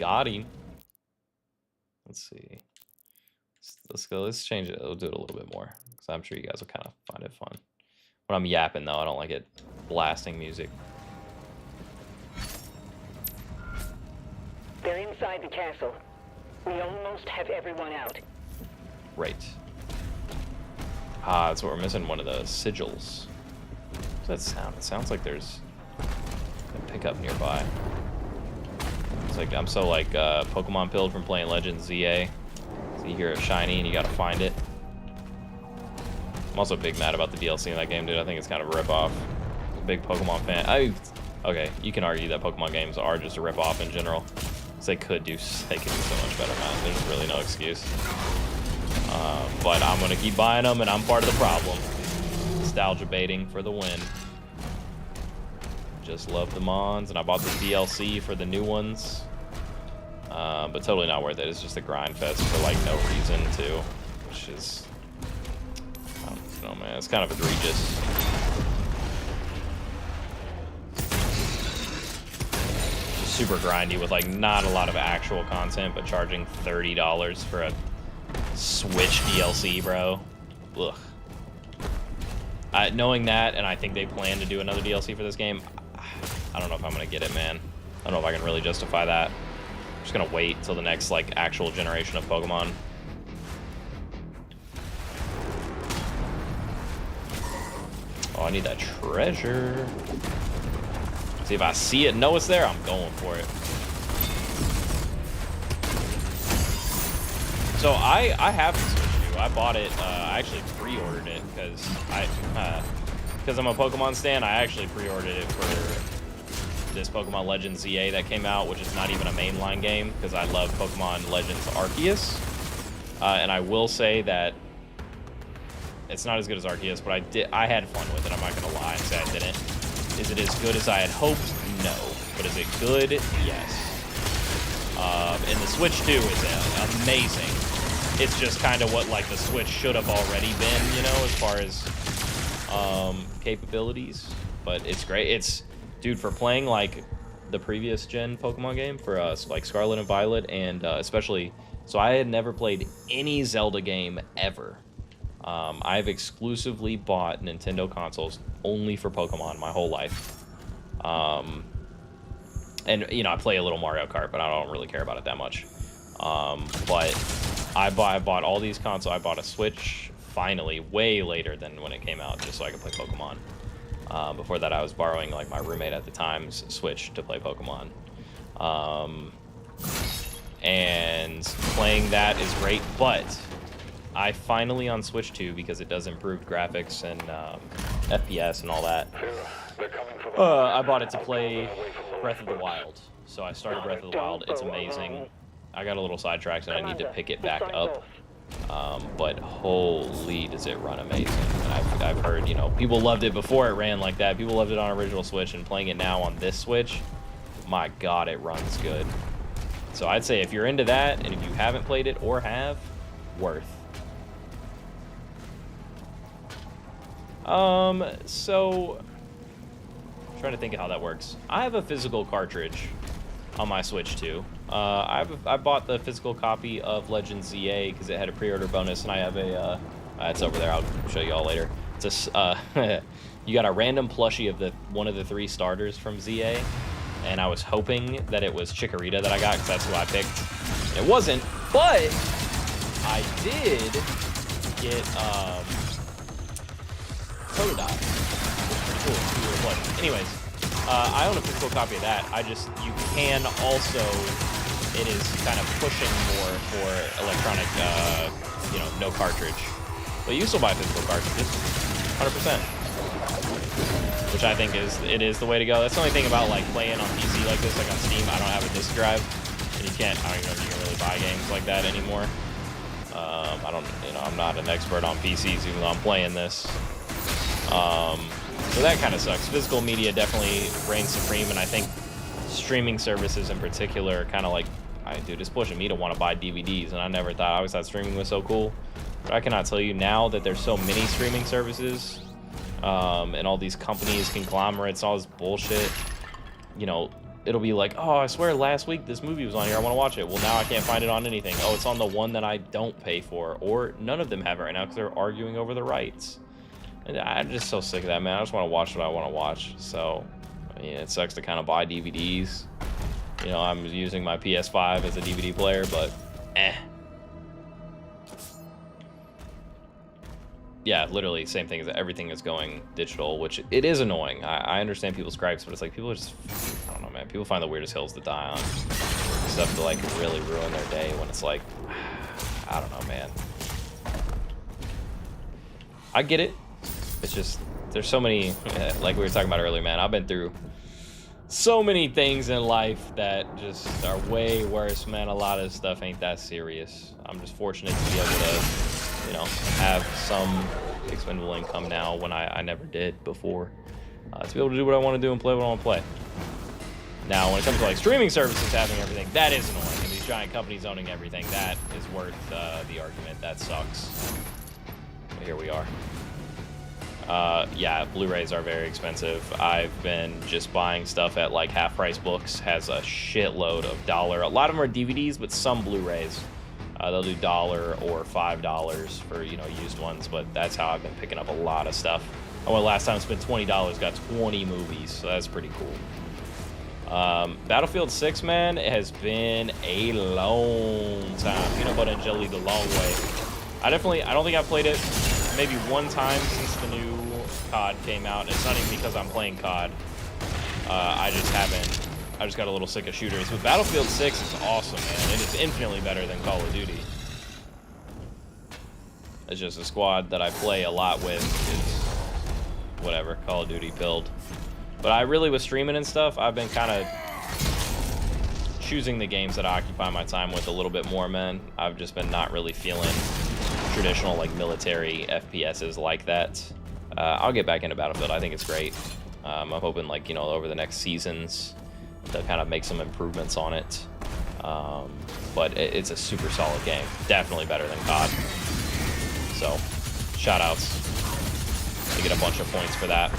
Speaker 1: Got him. Let's see. Let's go. Let's change it. We'll do it a little bit more because I'm sure you guys will kind of find it fun. When I'm yapping, though, I don't like it blasting music.
Speaker 8: They're inside the castle. We almost have everyone out.
Speaker 1: Right. Ah, that's what we're missing. One of the sigils. What does that sound? It sounds like there's a pickup nearby. It's like I'm so like Pokemon pilled from playing Legends ZA. So you hear a shiny and you gotta find it. I'm also big mad about the DLC in that game, dude. I think it's kind of a ripoff. I'm a big Pokemon fan. Okay, you can argue that Pokemon games are just a ripoff in general. Because they could do so much better, man. There's really no excuse. But I'm gonna keep buying them, and I'm part of the problem. Nostalgia baiting for the win. Just love the Mons, and I bought the DLC for the new ones. But totally not worth it. It's just a grind fest for like no reason to, which is I don't know, man. It's kind of egregious. Super grindy with like not a lot of actual content, but charging $30 for a Switch DLC, bro. Ugh. Knowing that, and I think they plan to do another DLC for this game, I don't know if I'm gonna get it, man. I don't know if I can really justify that. I'm just gonna wait till the next like actual generation of Pokemon. Oh, I need that treasure. See, if I see it, know it's there, I'm going for it. So I have the Switch 2. I bought it. I actually pre-ordered it because I'm a Pokemon stan. I actually pre-ordered it for this Pokemon Legends ZA that came out, which is not even a mainline game because I love Pokemon Legends Arceus. And I will say that it's not as good as Arceus, but I had fun with it. I'm not gonna lie and say I didn't. Is it as good as I had hoped? No. But is it good? Yes. And the Switch 2 is amazing. It's just kind of what like the Switch should have already been, you know, as far as capabilities. But it's great. It's, dude, for playing like the previous gen Pokemon game for us, like Scarlet and Violet, and especially, so I had never played any Zelda game ever. I've exclusively bought Nintendo consoles only for Pokemon my whole life. And, you know, I play a little Mario Kart, but I don't really care about it that much. But I bought all these consoles. I bought a Switch, finally, way later than when it came out, just so I could play Pokemon. Before that, I was borrowing, like, my roommate at the time's Switch to play Pokemon. And playing that is great, but I finally on Switch 2, because it does improved graphics and FPS and all that, I bought it to play Breath of the Wild. So I started Breath of the Wild. It's amazing. I got a little sidetracked and I need to pick it back up. But holy, does it run amazing. And I've heard, you know, people loved it before it ran like that. People loved it on original Switch, and playing it now on this Switch, my God, it runs good. So I'd say if you're into that, and if you haven't played it or have, worth. So trying to think of how that works. I have a physical cartridge on my Switch 2. I bought the physical copy of Legends ZA because it had a pre-order bonus, and I have a it's over there. I'll show you all later. It's a you got a random plushie of one of the 3 starters from ZA, and I was hoping that it was Chikorita that I got because that's who I picked. It wasn't, but I did get Totodile. Cool. Anyways, I own a physical copy of that. You can also, it is kind of pushing more for electronic, you know, no cartridge. But you still buy physical cartridges, 100%. Which I think it is the way to go. That's the only thing about like playing on PC like this, like on Steam. I don't have a disc drive, and I don't even know if you can really buy games like that anymore. I'm not an expert on PCs, even though I'm playing this. So that kind of sucks. Physical media definitely reigns supreme, and I think streaming services in particular are kind of like, dude, it's pushing me to want to buy DVDs, and I always thought streaming was so cool. But I cannot tell you now that there's so many streaming services, and all these companies, conglomerates, all this bullshit, you know, it'll be like, oh, I swear last week this movie was on here, I want to watch it. Well, now I can't find it on anything. Oh, it's on the one that I don't pay for, or none of them have it right now because they're arguing over the rights. And I'm just so sick of that, man. I just want to watch what I want to watch. So, I mean, it sucks to kind of buy DVDs. You know, I'm using my PS5 as a DVD player, but yeah, literally same thing as everything is going digital, which it is annoying. I understand people's gripes, but it's like people are just, I don't know, man. People find the weirdest hills to die on. Stuff to like really ruin their day when it's like, I don't know, man. I get it. It's just, there's so many, like we were talking about earlier, man, I've been through so many things in life that just are way worse, man. A lot of stuff ain't that serious. I'm just fortunate to be able to, you know, have some expendable income now when I never did before. To be able to do what I want to do and play what I want to play. Now, when it comes to like streaming services having everything, that is annoying. And these giant companies owning everything, that is worth the argument. That sucks. But here we are. Yeah, Blu-rays are very expensive. I've been just buying stuff at like Half Price Books, has a shitload of $1. A lot of them are DVDs, but some Blu-rays. They'll do $1 or $5 for, you know, used ones, but that's how I've been picking up a lot of stuff. I went last time, spent $20, got 20 movies, so that's pretty cool. Battlefield 6, man, it has been a long time. Peanut butter and jelly the long way. I don't think I've played it maybe one time since the new COD came out. It's not even because I'm playing COD. I just got a little sick of shooters. But Battlefield 6 is awesome, man. It is infinitely better than Call of Duty. It's just a squad that I play a lot with is whatever, Call of Duty build. But I really, with streaming and stuff, I've been kind of choosing the games that I occupy my time with a little bit more, man. I've just been not really feeling traditional, like, military FPSs like that. I'll get back into Battlefield. I think it's great. I'm hoping, like, you know, over the next seasons to kind of make some improvements on it. But it's a super solid game. Definitely better than COD. So, shout outs. I get a bunch of points for that.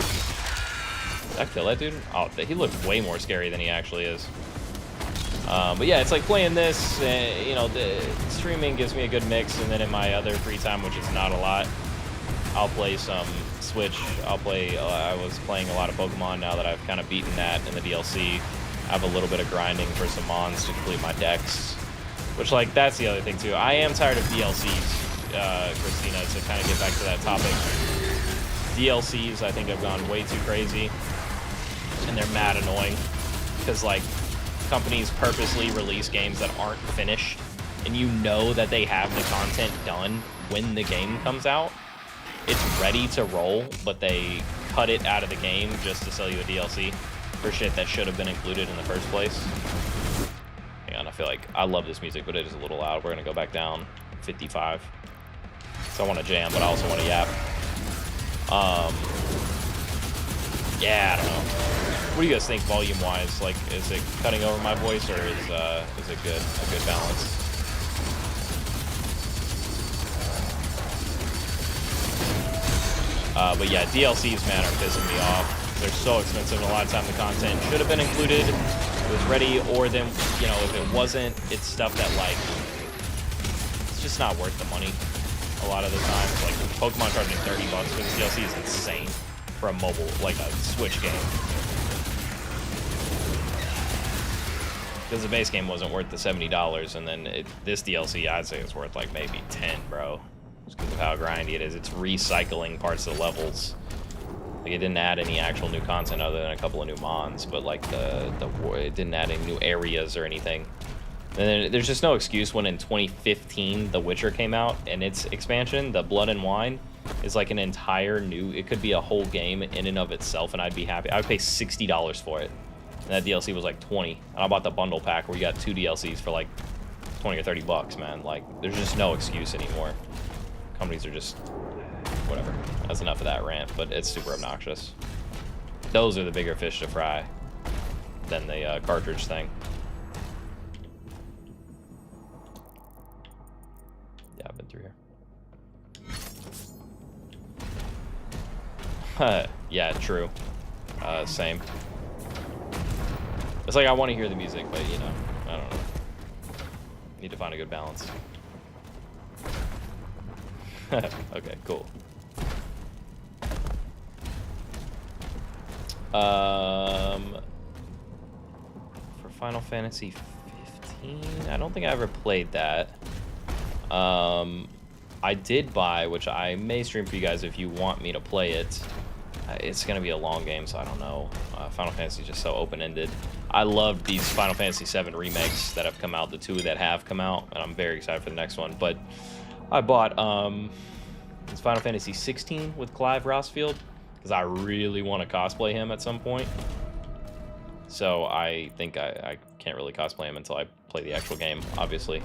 Speaker 1: Did I kill that dude? Oh, he looked way more scary than he actually is. But yeah, it's like playing this, you know, the streaming gives me a good mix, and then in my other free time, which is not a lot, I'll play some Switch. I was playing a lot of Pokemon now that I've kind of beaten that in the DLC. I have a little bit of grinding for some mons to complete my decks, which, like, that's the other thing too. I am tired of DLCs, Christina, to kind of get back to that topic. DLCs, I think, have gone way too crazy, and they're mad annoying, because, like, companies purposely release games that aren't finished, and you know that they have the content done when the game comes out. It's ready to roll, but they cut it out of the game just to sell you a DLC for shit that should have been included in the first place. Hang on, I feel like I love this music, but it is a little loud. We're gonna go back down 55. So I want to jam, but I also want to yap. Yeah, I don't know. What do you guys think volume-wise? Like, is it cutting over my voice, or is it good? A good balance? But yeah, DLCs, man, are pissing me off. They're so expensive, and a lot of time the content should have been included, it was ready, or then, you know, if it wasn't, it's stuff that, like, it's just not worth the money a lot of the time. Like, Pokemon charging $30 for this DLC is insane for a mobile, like a Switch game. Because the base game wasn't worth the $70, and then this DLC, I'd say, is worth like maybe 10, bro. Just because of how grindy it is. It's recycling parts of the levels. Like, it didn't add any actual new content other than a couple of new mons, but like it didn't add any new areas or anything. And then there's just no excuse when in 2015 The Witcher came out, and its expansion, the Blood and Wine, is like an entire new, it could be a whole game in and of itself, and I'd be happy. I would pay $60 for it. And that DLC was like 20. And I bought the bundle pack where you got 2 DLCs for like 20 or 30 bucks, man. Like, there's just no excuse anymore. Companies are just, whatever. That's enough of that rant, but it's super obnoxious. Those are the bigger fish to fry than the cartridge thing. Yeah, I've been through here. Yeah, true. Same. It's like I want to hear the music, but, you know, I don't know. Need to find a good balance. Okay, cool. For Final Fantasy 15, I don't think I ever played that. I did buy, which I may stream for you guys if you want me to play it. It's gonna be a long game, so I don't know. Final Fantasy is just so open-ended. I love these Final Fantasy 7 remakes that have come out, the 2 that have come out, and I'm very excited for the next one. But I bought it's Final Fantasy 16 with Clive Rossfield, because I really want to cosplay him at some point. So I think I can't really cosplay him until I play the actual game, obviously.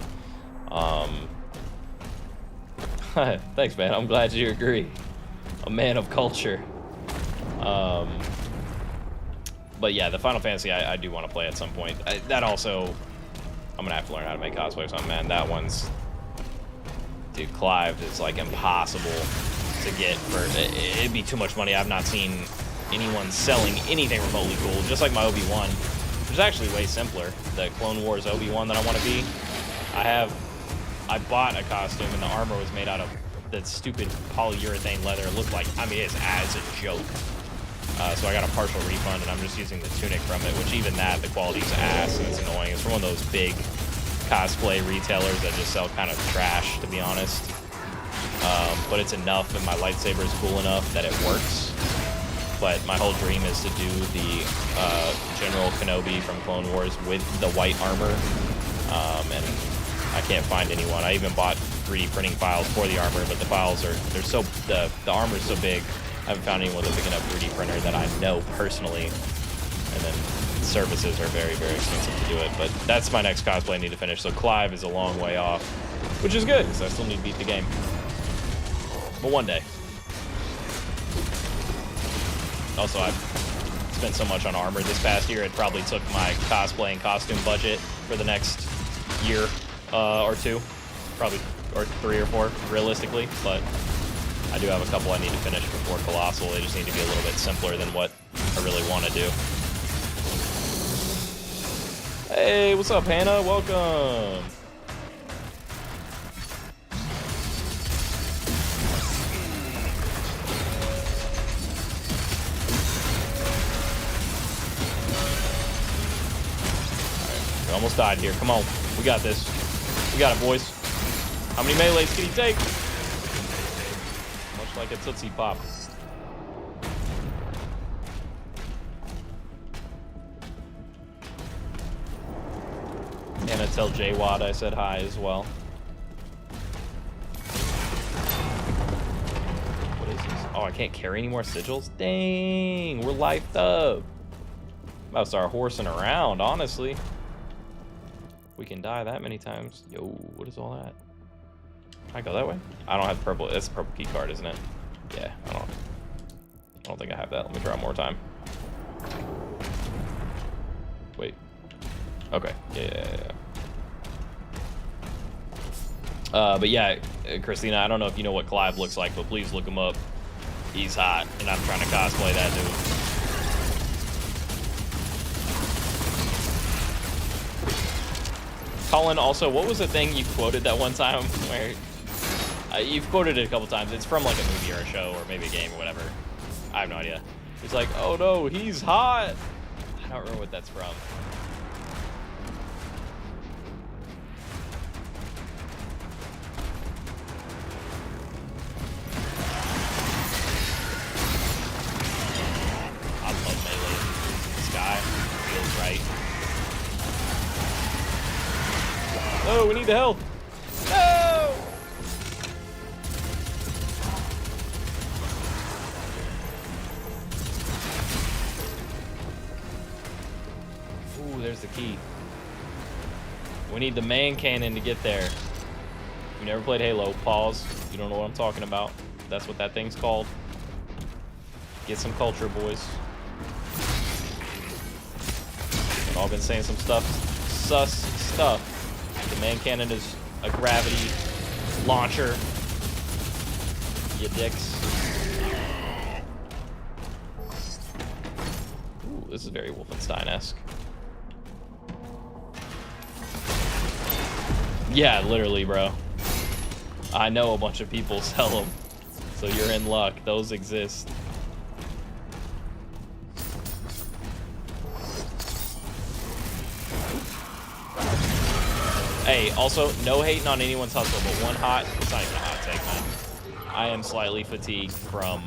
Speaker 1: Thanks, man. I'm glad you agree. A man of culture. But yeah, the Final Fantasy I do want to play at some point. That also, I'm gonna have to learn how to make cosplay or something, man. That one's, dude, Clive is like impossible to get for it'd be too much money. I've not seen anyone selling anything remotely cool, just like my Obi-Wan, which is actually way simpler. The Clone Wars Obi-Wan that I want to be. I bought a costume and the armor was made out of that stupid polyurethane leather. It looked like, I mean, it's a joke. So I got a partial refund and I'm just using the tunic from it, which even that, the quality's ass and it's annoying. It's from one of those big cosplay retailers that just sell kind of trash, to be honest. But it's enough and my lightsaber is cool enough that it works. But my whole dream is to do the General Kenobi from Clone Wars with the white armor. And I can't find anyone. I even bought 3D printing files for the armor, but the files are, the armor is so big, I haven't found anyone with a big enough 3D printer that I know personally. And then services are very, very expensive to do it. But that's my next cosplay I need to finish. So Clive is a long way off, which is good, because I still need to beat the game. But one day. Also, I've spent so much on armor this past year, it probably took my cosplay and costume budget for the next year or two. Probably, or 3 or 4, realistically. But I do have a couple I need to finish before Colossal. They just need to be a little bit simpler than what I really want to do. Hey, what's up, Hannah? Welcome. We almost died here. Come on. We got this. We got it, boys. How many melees can he take? Much like a Tootsie Pop. And I tell J-Wad I said hi as well. What is this? Oh, I can't carry any more sigils? Dang, we're lifed up. I'm about to start horsing around, honestly. We can die that many times. Yo, what is all that? Can I go that way? I don't have the purple. That's the purple key card, isn't it? Yeah, I don't think I have that. Let me try one more time. Wait. Okay. Yeah. But yeah, Christina, I don't know if you know what Clive looks like, but please look him up. He's hot, and I'm trying to cosplay that dude. Colin, also, what was the thing you quoted that one time where you've quoted it a couple times? It's from like a movie or a show or maybe a game or whatever. I have no idea. It's like, oh no, he's hot. I don't remember what that's from. I love melee. This guy feels right. Oh, we need the help. No! Ooh, there's the key. We need the main cannon to get there. If you never played Halo, pause. You don't know what I'm talking about. That's what that thing's called. Get some culture, boys. We've all been saying some sus stuff. The main cannon is a gravity launcher. You dicks. Ooh, this is very Wolfenstein-esque. Yeah, literally, bro. I know a bunch of people sell them, so you're in luck. Those exist. Hey, also, no hating on anyone's hustle, but one hot, it's not even a hot take, man. I am slightly fatigued from,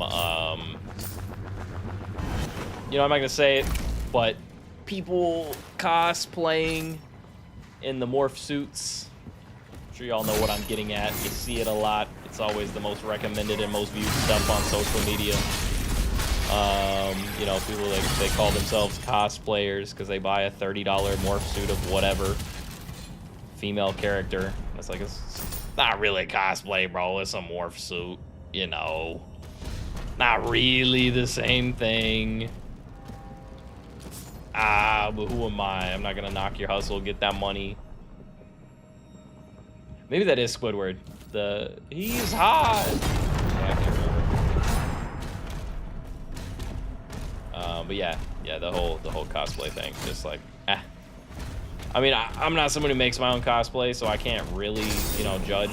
Speaker 1: you know, I'm not gonna say it, but people cosplaying in the morph suits. I'm sure y'all know what I'm getting at. You see it a lot. It's always the most recommended and most viewed stuff on social media. You know, people they call themselves cosplayers because they buy a $30 morph suit of whatever female character. It's like, it's not really cosplay, bro. It's a morph suit, you know. Not really the same thing. But who am I? I'm not gonna knock your hustle, get that money. Maybe that is Squidward. He's hot. Yeah, I can't remember. But yeah, the whole cosplay thing, just like, I mean, I'm not someone who makes my own cosplay, so I can't really, you know, judge.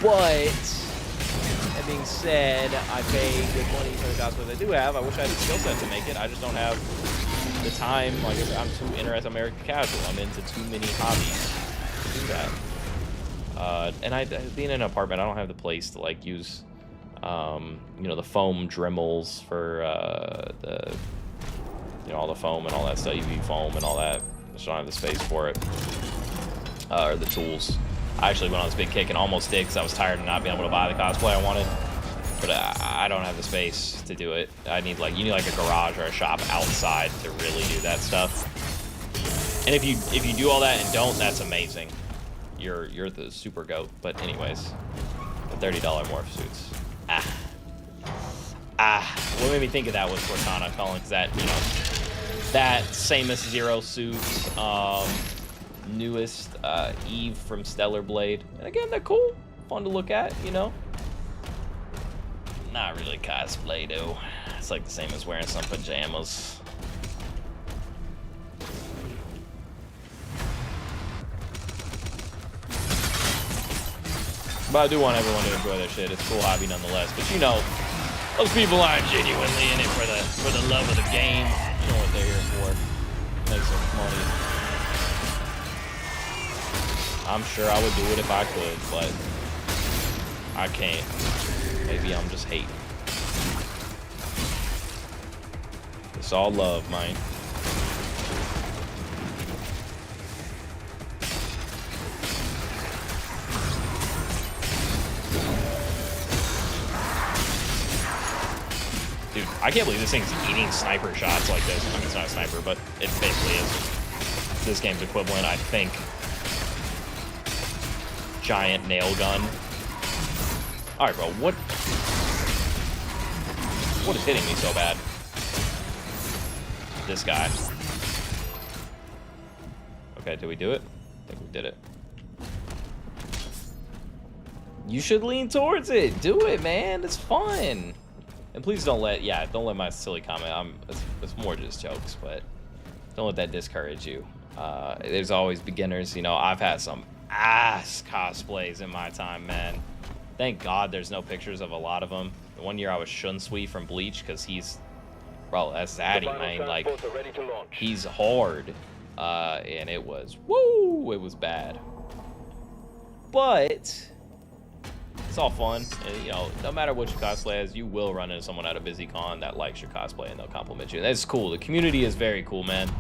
Speaker 1: But that being said, I pay good money for the cosplays I do have. I wish I had the skill set to make it. I just don't have the time. Like, I'm too interested. I'm American casual. I'm into too many hobbies to do that. And being in an apartment, I don't have the place to like use, you know, the foam Dremels for the, you know, all the foam and all that stuff, UV foam and all that. I just don't have the space for it, or the tools. I actually went on this big kick and almost did because I was tired of not being able to buy the cosplay I wanted. But I don't have the space to do it. I need like, you need like a garage or a shop outside to really do that stuff. And if you do all that and don't, that's amazing. You're the super goat. But anyways, the $30 morph suits. What made me think of that was Cortana calling, because that, you know, that Samus Zero suit, newest Eve from Stellar Blade. And again, they're cool, fun to look at, you know. Not really cosplay though. It's like the same as wearing some pajamas. But I do want everyone to enjoy their shit. It's a cool hobby nonetheless. But you know, those people aren't genuinely in it for the love of the game. You know what they're here for. Make some money. I'm sure I would do it if I could, but I can't. Maybe I'm just hating. It's all love, man. Dude, I can't believe this thing's eating sniper shots like this. I mean, it's not a sniper, but it basically is. This game's equivalent, I think. Giant nail gun. Alright, bro, what is hitting me so bad? This guy. Okay, did we do it? I think we did it. You should lean towards it. Do it, man. It's fun. And please don't let my silly comment. It's more just jokes, but don't let that discourage you. There's always beginners. You know, I've had some ass cosplays in my time, man. Thank God there's no pictures of a lot of them. The one year I was Shunsui from Bleach, because he's, bro, that's Zaddy, man. Like, he's hard. And it was, woo, it was bad. But it's all fun. And, you know, no matter what you cosplay as, you will run into someone at a busy con that likes your cosplay and they'll compliment you. And that's cool. The community is very cool, man.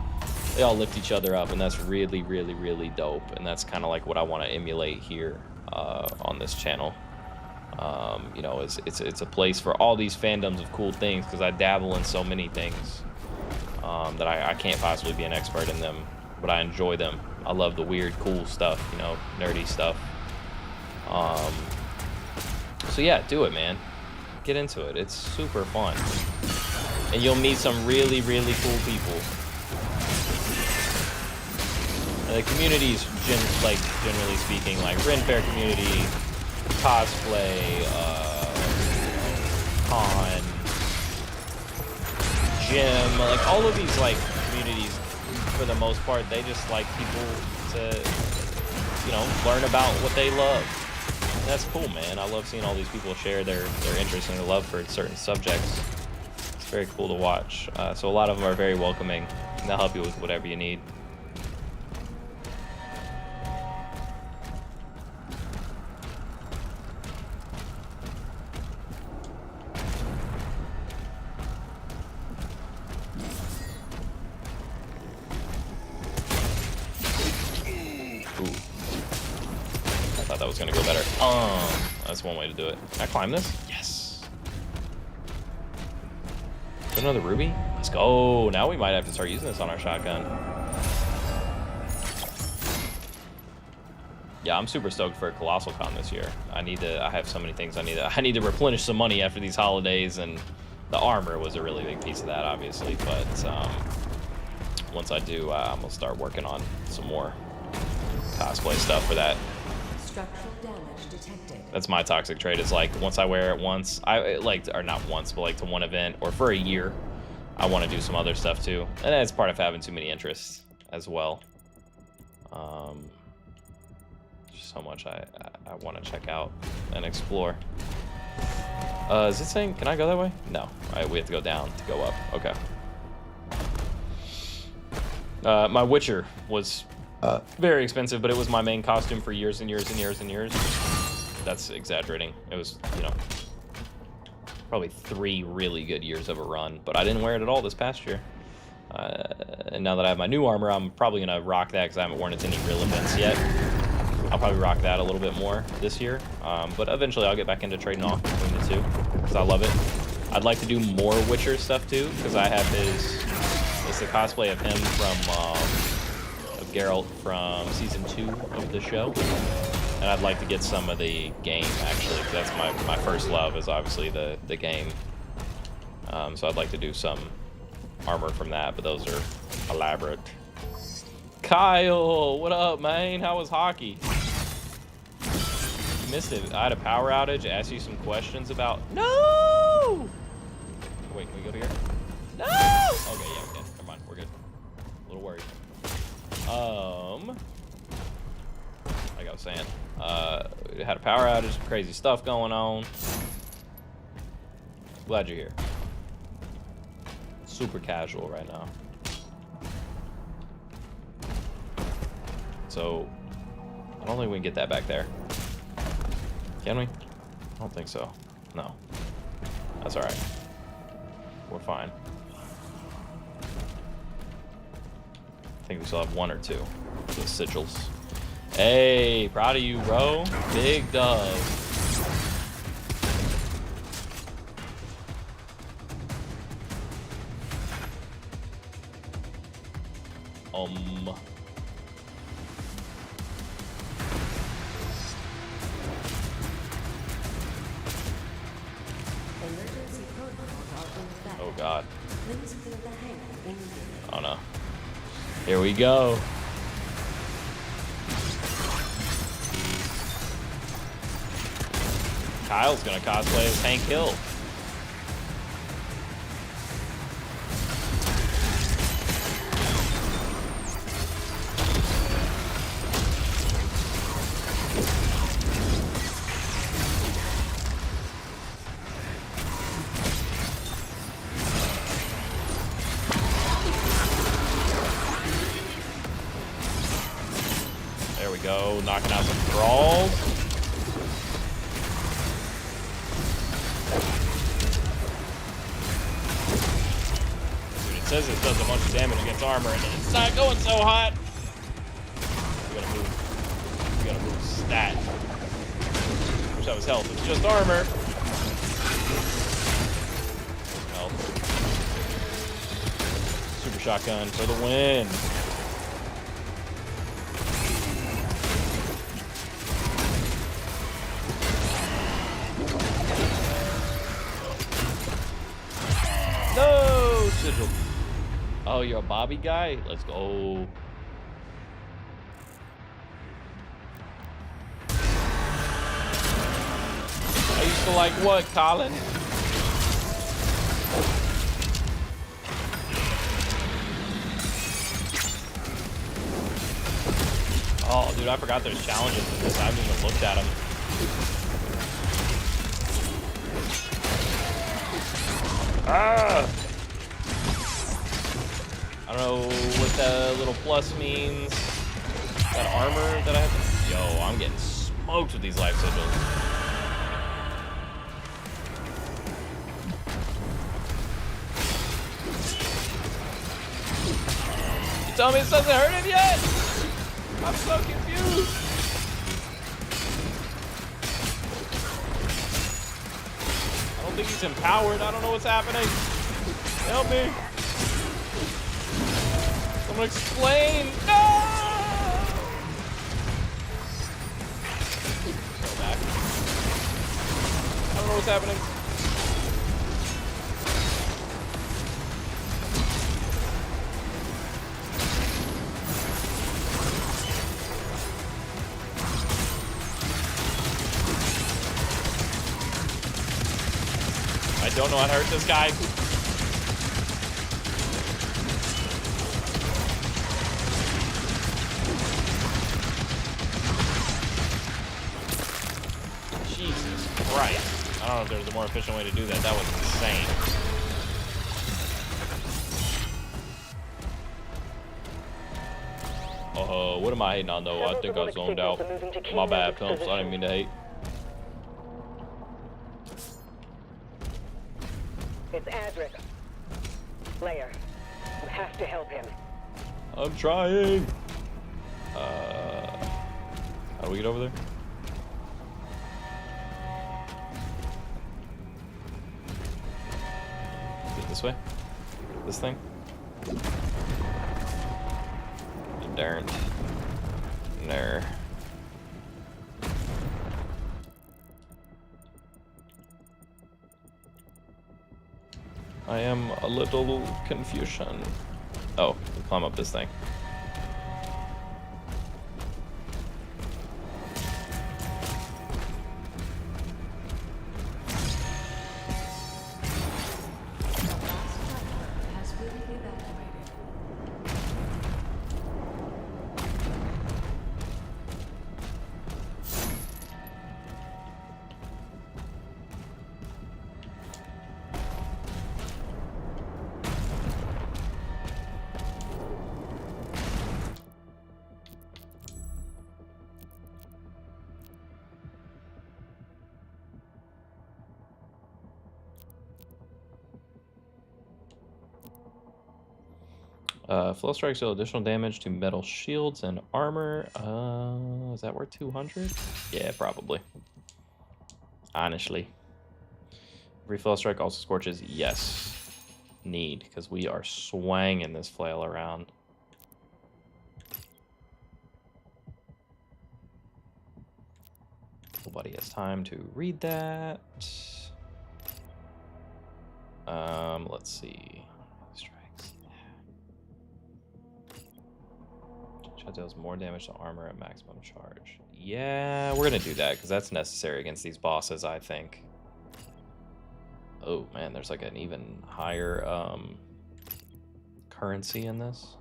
Speaker 1: They all lift each other up, and that's really, really, really dope. And that's kind of like what I want to emulate here on this channel. You know, it's a place for all these fandoms of cool things, because I dabble in so many things that I can't possibly be an expert in them, but I enjoy them. I love the weird, cool stuff, you know, nerdy stuff. So yeah, do it, man. Get into it. It's super fun, and you'll meet some really, really cool people. And the community's generally speaking, like Ren Fair community, cosplay, con, gym, like all of these like communities, for the most part, they just like people to, you know, learn about what they love. And that's cool, man. I love seeing all these people share their interest and their love for certain subjects. It's very cool to watch. So a lot of them are very welcoming, and they'll help you with whatever you need. Was gonna go better. That's one way to do it. Can I climb this? Yes. Is there another ruby? Let's go. Now we might have to start using this on our shotgun. Yeah, I'm super stoked for a Colossal Con this year. I have so many things I need to replenish some money after these holidays, and the armor was a really big piece of that, obviously. But once I do, I'm gonna start working on some more cosplay stuff for that.
Speaker 7: Structural damage detected.
Speaker 1: That's my toxic trait, is like once I wear it once, or not once, but like to one event or for a year, I want to do some other stuff too, and that's part of having too many interests as well. Just so much I want to check out and explore. Is it saying, can I go that way? No. All right, we have to go down to go up. Okay. My Witcher was very expensive, but it was my main costume for years and years and years and years. That's exaggerating. It was, you know, probably 3 really good years of a run, but I didn't wear it at all this past year. And now that I have my new armor, I'm probably gonna rock that because I haven't worn it to any real events yet. I'll probably rock that a little bit more this year, but eventually I'll get back into trading off between the two because I love it. I'd like to do more Witcher stuff too because I have it's the cosplay of him from of Geralt from season 2 of the show, and I'd like to get some of the game actually because that's my first love is obviously the game. So I'd like to do some armor from that, but those are elaborate. Kyle, what up, man? How was hockey? You missed it. I had a power outage. Asked you some questions about. No. Wait, can we go here? No. Okay, yeah, okay. Never mind. We're good. A little worried. Like I was saying, we had a power outage. Some crazy stuff going on. Glad you're here. Super casual right now. So, I don't think we can get that back there. Can we? I don't think so. No. That's alright. We're fine. I think we still have 1 or 2. The sigils. Hey, proud of you, bro. Big dub.
Speaker 7: Emergency protocols are in effect.
Speaker 1: Oh god.
Speaker 7: Please clear the hangar immediately.
Speaker 1: Oh no. Here we go. Kyle's gonna cosplay as Hank Hill. There we go, knocking out some thralls. Dude, it says it does a bunch of damage against armor, and it's not going so hot. We gotta move stat. Wish that was health. It's just armor. Health. Super shotgun for the win. No sigil. Oh, you're a Bobby guy? Let's go. I used to like what, Colin? Oh, dude, I forgot there's challenges in this. I haven't even looked at them. Ah! I don't know what the little plus means. That armor that I have to... Yo, I'm getting smoked with these life sigils. You tell me this doesn't hurt him yet? I'm so confused. I don't think he's empowered. I don't know what's happening. Help me. Someone explain. No! Go back. I don't know what's happening. I don't know how to hurt this guy. Christ. I don't know if there's a more efficient way to do that. That was insane. What am I hating on though? I think I zoned out. My bad, Pumps. I didn't mean to hate.
Speaker 8: It's Adric. Leia, you have to help him.
Speaker 1: I'm trying. How do we get over there? Is it this way? This thing? Darn. No. I am a little confusion. Oh, we climb up this thing.
Speaker 7: Has really evacuated.
Speaker 1: Flow strikes deal additional damage to metal shields and armor. Is that worth 200? Yeah, probably. Honestly. Every flow strike also scorches. Yes. Need, because we are swanging this flail around. Nobody has time to read that. Let's see. Shot deals more damage to armor at maximum charge. Yeah, we're gonna do that because that's necessary against these bosses, I think. Oh man, there's like an even higher currency in this.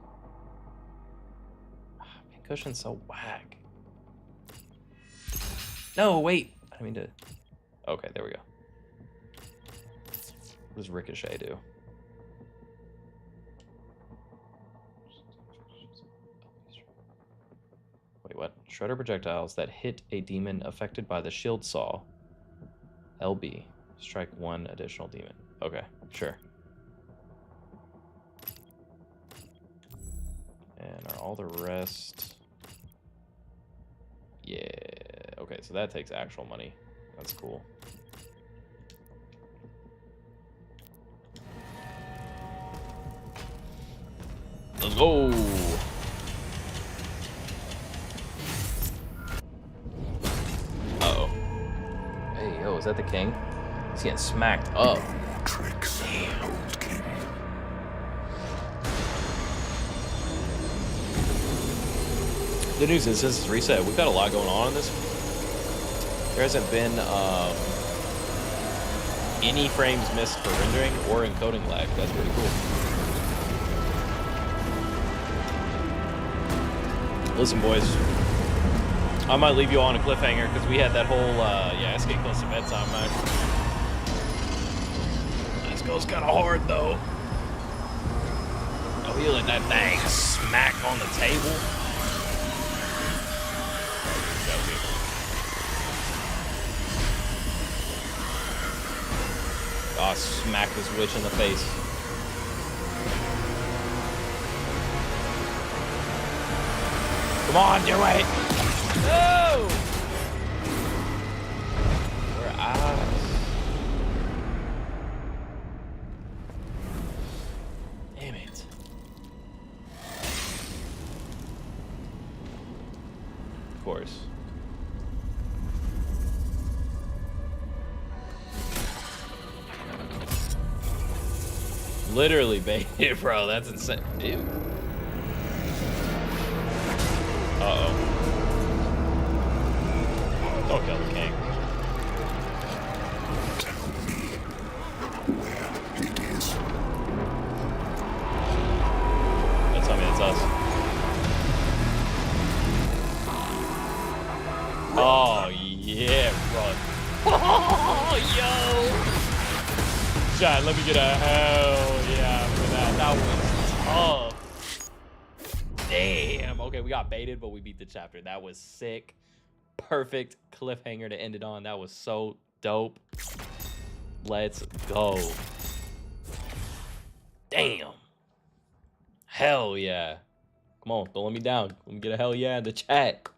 Speaker 1: Pincushion's so whack. No, wait. I didn't mean to. Okay, there we go. What does Ricochet do? Wait, what? Shredder projectiles that hit a demon affected by the shield saw. LB. Strike one additional demon. Okay, sure. And are all the rest... Yeah. Okay, so that takes actual money. That's cool. Let's go! Uh-oh. Hey, yo, is that the king? He's getting smacked up.
Speaker 2: Tricks, old king.
Speaker 1: The news is this is reset. We've got a lot going on in this. There hasn't been any frames missed for rendering or encoding lag. That's pretty cool. Listen, boys. I might leave you on a cliffhanger because we had that whole, yeah, it's getting close to bedtime, man. This goes kind of hard, though. Oh, he let that thing smack on the table. Oh, smack this witch in the face. Come on, do it! No! We're out. Damn it. Of course. Literally baited, bro. That's insane. Ew. Uh-oh. Don't kill the king.
Speaker 2: Tell me where it is.
Speaker 1: Don't tell me it's us. Oh, yeah, run. Oh, yo! Chat, let me get a hell yeah for that. That was tough. Damn. Okay, we got baited, but we beat the chapter. That was sick. Perfect cliffhanger to end it on. That was so dope. Let's go. Damn. Hell yeah. Come on, don't let me down. Let me get a hell yeah in the chat.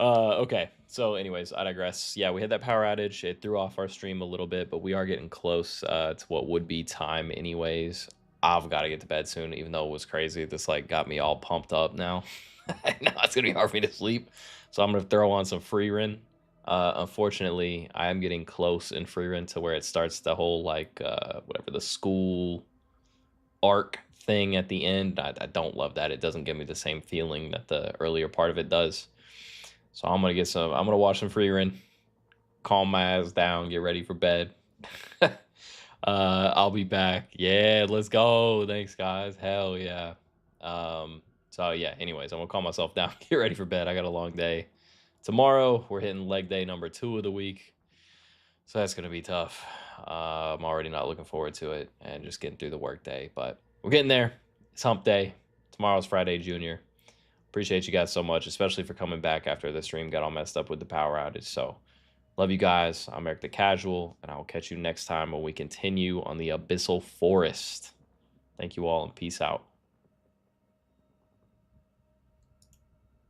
Speaker 1: Okay, so anyways, I digress. Yeah, we had that power outage. It threw off our stream a little bit, but we are getting close to what would be time anyways. I've got to get to bed soon, even though it was crazy. This like got me all pumped up now. Now it's gonna be hard for me to sleep, so I'm gonna throw on some free run. Unfortunately, I am getting close in free run to where it starts the whole like whatever the school arc thing at the end. I don't love that. It doesn't give me the same feeling that the earlier part of it does. So I'm gonna watch some free run, calm my ass down, get ready for bed. I'll be back. Yeah, let's go. Thanks, guys. Hell yeah. So yeah, anyways, I'm gonna calm myself down, get ready for bed. I got a long day. Tomorrow, we're hitting leg day number 2 of the week. So that's gonna be tough. I'm already not looking forward to it and just getting through the work day, but we're getting there. It's hump day. Tomorrow's Friday Junior. Appreciate you guys so much, especially for coming back after the stream got all messed up with the power outage. So love you guys. I'm Eric the Casual, and I will catch you next time when we continue on the Abyssal Forest. Thank you all, and peace out.